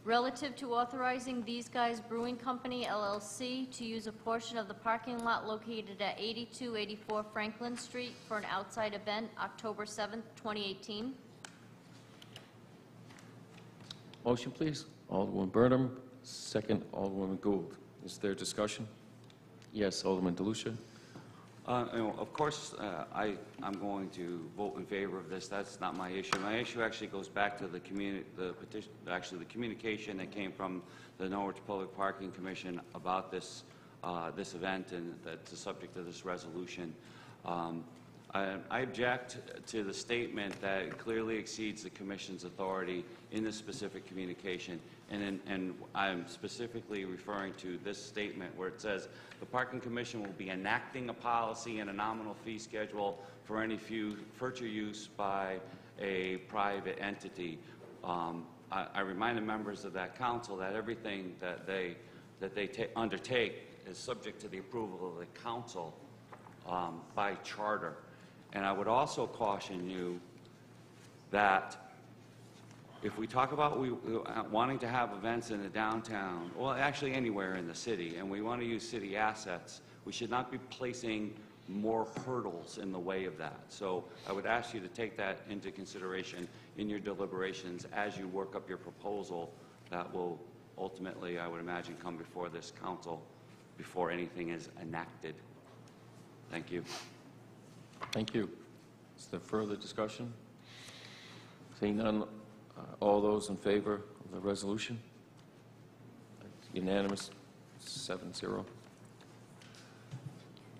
S4: relative to authorizing These Guys Brewing Company, LLC, to use a portion of the parking lot located at 8284 Franklin Street for an outside event, October 7th, 2018.
S1: Motion, please. Alderman Burnham, second Alderwoman Gould. Is there discussion? Yes, Alderman DeLucia.
S15: Of course, I'm going to vote in favor of this. That's not my issue. My issue actually goes back to the communication that came from the Norwich Public Parking Commission about this event, and that's the subject of this resolution. I object to the statement that it clearly exceeds the Commission's authority in this specific communication, and I'm specifically referring to this statement where it says, the Parking Commission will be enacting a policy and a nominal fee schedule for any future use by a private entity. I remind the members of that council that everything that they undertake is subject to the approval of the council by charter. And I would also caution you that if we talk about wanting to have events in the downtown, well, actually anywhere in the city, and we want to use city assets, we should not be placing more hurdles in the way of that. So I would ask you to take that into consideration in your deliberations as you work up your proposal that will ultimately, I would imagine, come before this council before anything is enacted. Thank you.
S1: Thank you. Is there further discussion? Seeing none, all those in favor of the resolution? Unanimous, 7-0.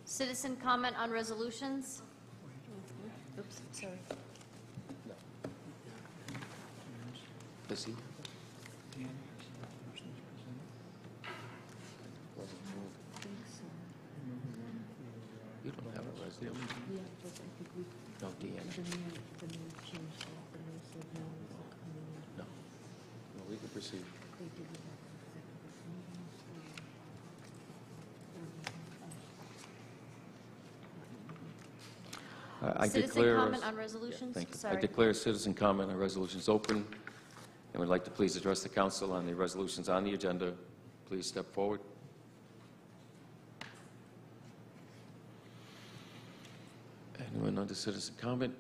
S4: Citizen comment on resolutions. Oops, sorry.
S1: Is he? You don't have a resolution. No, Deanna. No. No, we can proceed. I
S4: Citizen
S1: declare...
S4: comment on resolutions?
S1: Thank you.
S4: Sorry.
S1: I declare citizen comment on resolutions open, and would like to please address the council on the resolutions on the agenda. Please step forward. Anyone under citizen comment?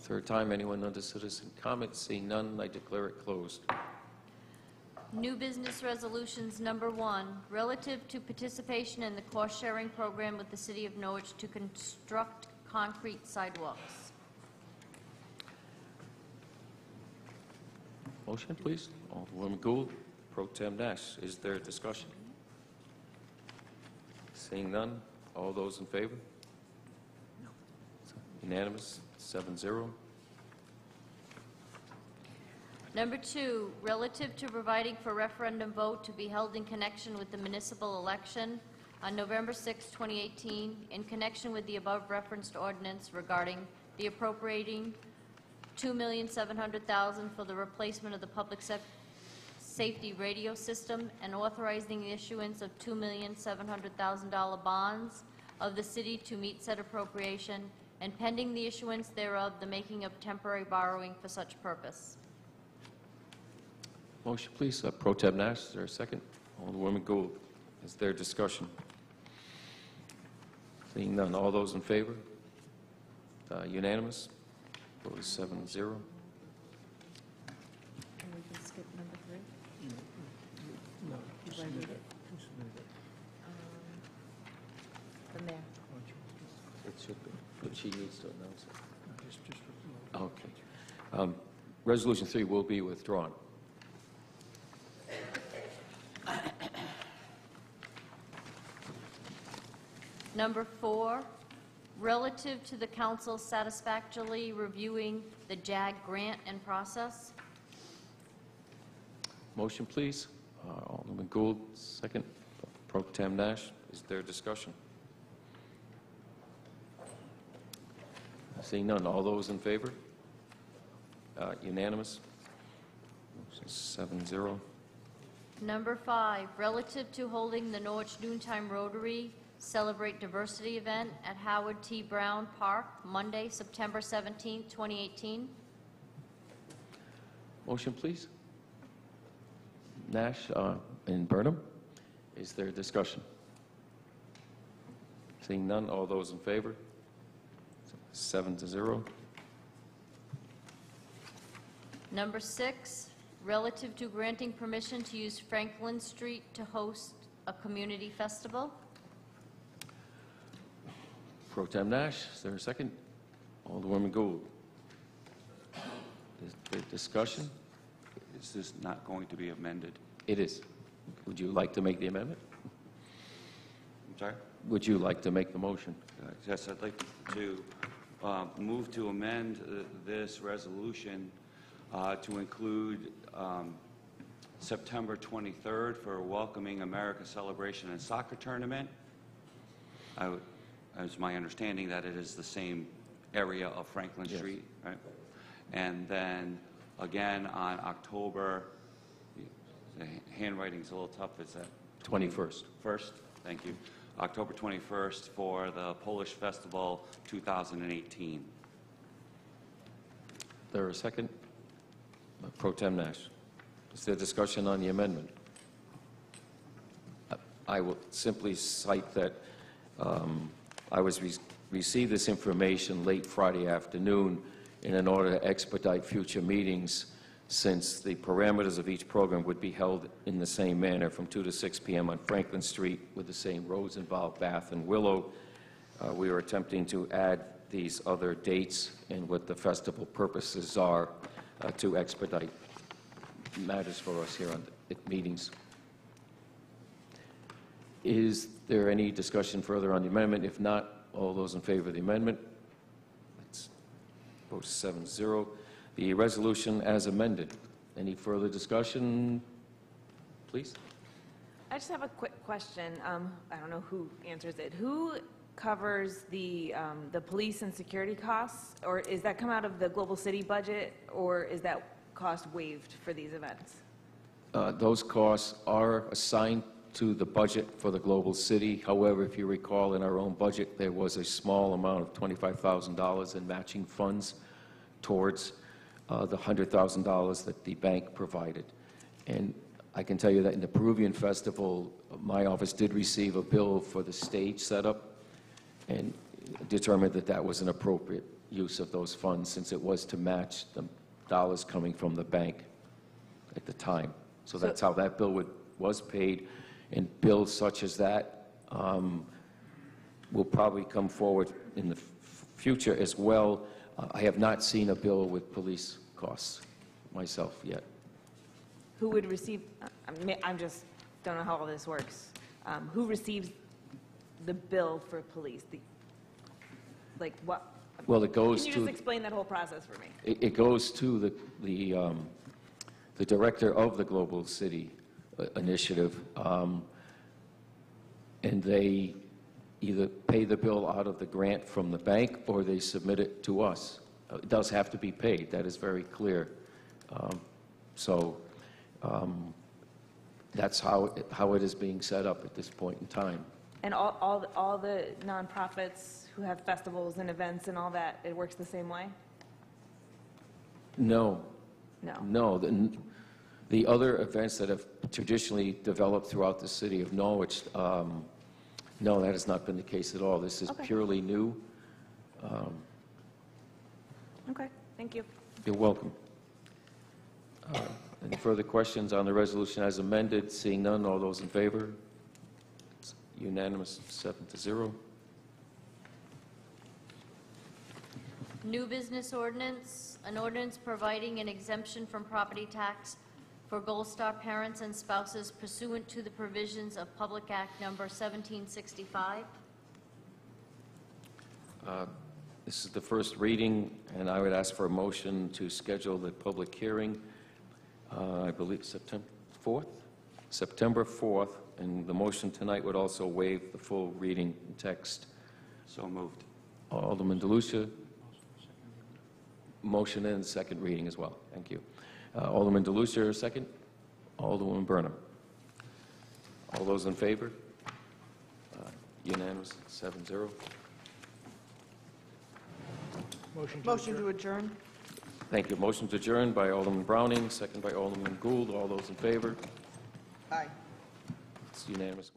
S1: Third time, anyone under citizen comment? Seeing none, I declare it closed.
S4: New business resolutions, number 1, relative to participation in the cost-sharing program with the City of Norwich to construct concrete sidewalks.
S1: Motion, please. Alderwoman Gould, Pro Tem Nash. Is there discussion? Seeing none, all those in favor? Unanimous, 7-0.
S4: Number 2, relative to providing for referendum vote to be held in connection with the municipal election on November 6, 2018, in connection with the above referenced ordinance regarding the appropriating $2,700,000 for the replacement of the public safety radio system and authorizing the issuance of $2,700,000 bonds of the city to meet said appropriation, and pending the issuance thereof, the making of temporary borrowing for such purpose.
S1: Motion, please. Pro Tem Nash, is there a second? Alderwoman Gould. Is there discussion? Seeing none, all those in favor? Unanimous. Vote is 7-0.
S10: And we can skip number 3?
S8: No,
S10: Who read it? The mayor.
S1: It should be, but she needs to announce it.
S8: Just
S1: Okay. Resolution 3 will be withdrawn.
S4: Number 4, relative to the council satisfactorily reviewing the JAG grant and process.
S1: Motion, please. Alderman Gould, second. Pro Tem Nash. Is there discussion? Seeing none, all those in favor? Unanimous. 7-0.
S4: Number 5, relative to holding the Norwich Noontime Rotary Celebrate Diversity event at Howard T. Brown Park, Monday, September 17, 2018.
S1: Motion, please. Nash and Burnham. Is there discussion? Seeing none, all those in favor? 7-0.
S4: Number 6, relative to granting permission to use Franklin Street to host a community festival.
S1: Pro Tem Nash, is there a second? Alderwoman Gould. Is there discussion?
S15: Is this not going to be amended?
S1: It is. Would you like to make the amendment?
S15: I'm sorry?
S1: Would you like to make the motion?
S15: Yes, I'd like to move to amend this resolution to include September 23rd for a Welcoming America Celebration and Soccer Tournament. It's my understanding that it is the same area of Franklin
S1: Yes.
S15: Street, right? And then again on October, the handwriting's a little tough, is that?
S1: 21st.
S15: First, thank you. October 21st for the Polish Festival 2018.
S1: There a second? Pro Tem Nash. Is there discussion on the amendment? I will simply cite that I received this information late Friday afternoon, and in order to expedite future meetings, since the parameters of each program would be held in the same manner from 2 to 6 p.m. on Franklin Street with the same roads involved, Bath and Willow, we are attempting to add these other dates and what the festival purposes are to expedite matters for us here on the meetings. Is there any discussion further on the amendment? If not, all those in favor of the amendment? Let's vote 7-0. The resolution as amended. Any further discussion, please?
S6: I just have a quick question. I don't know who answers it. Who covers the police and security costs? Or is that come out of the Global City budget? Or is that cost waived for these events?
S1: Those costs are assigned to the budget for the Global City. However, if you recall, in our own budget, there was a small amount of $25,000 in matching funds towards the $100,000 that the bank provided. And I can tell you that in the Peruvian Festival, my office did receive a bill for the stage setup and determined that that was an appropriate use of those funds since it was to match the dollars coming from the bank at the time. So that's how that bill was paid. And bills such as that will probably come forward in the future as well. I have not seen a bill with police costs myself yet.
S6: Who would receive, I'm just, don't know how all this works. Who receives the bill for police? Like what?
S1: Well, it goes
S6: Can you
S1: to...
S6: just explain that whole process for me?
S1: It goes to the director of the Global City Initiative, and they either pay the bill out of the grant from the bank or they submit it to us. It does have to be paid. That is very clear. That's how it is being set up at this point in time.
S6: And all the nonprofits who have festivals and events and all that, it works the same way?
S1: No.
S6: No.
S1: No. The other events that have traditionally developed throughout the city of Norwich, no, that has not been the case at all. This is
S6: Okay.
S1: purely new.
S6: Okay, thank you.
S1: You're welcome. Any further questions on the resolution as amended? Seeing none, all those in favor? It's unanimous, 7-0.
S4: New business ordinance, an ordinance providing an exemption from property tax for Gold Star parents and spouses pursuant to the provisions of Public Act Number 1765.
S1: This is the first reading, and I would ask for a motion to schedule the public hearing, I believe September 4th? September 4th, and the motion tonight would also waive the full reading text.
S15: So moved.
S1: Alderman DeLucia. Motion and second reading as well. Thank you. Alderman DeLucia, second. Alderman Burnham. All those in favor? Unanimous, 7-0.
S14: Motion to adjourn.
S1: Thank you. Motion to adjourn by Alderman Browning, second by Alderman Gould. All those in favor?
S14: Aye.
S1: It's unanimous.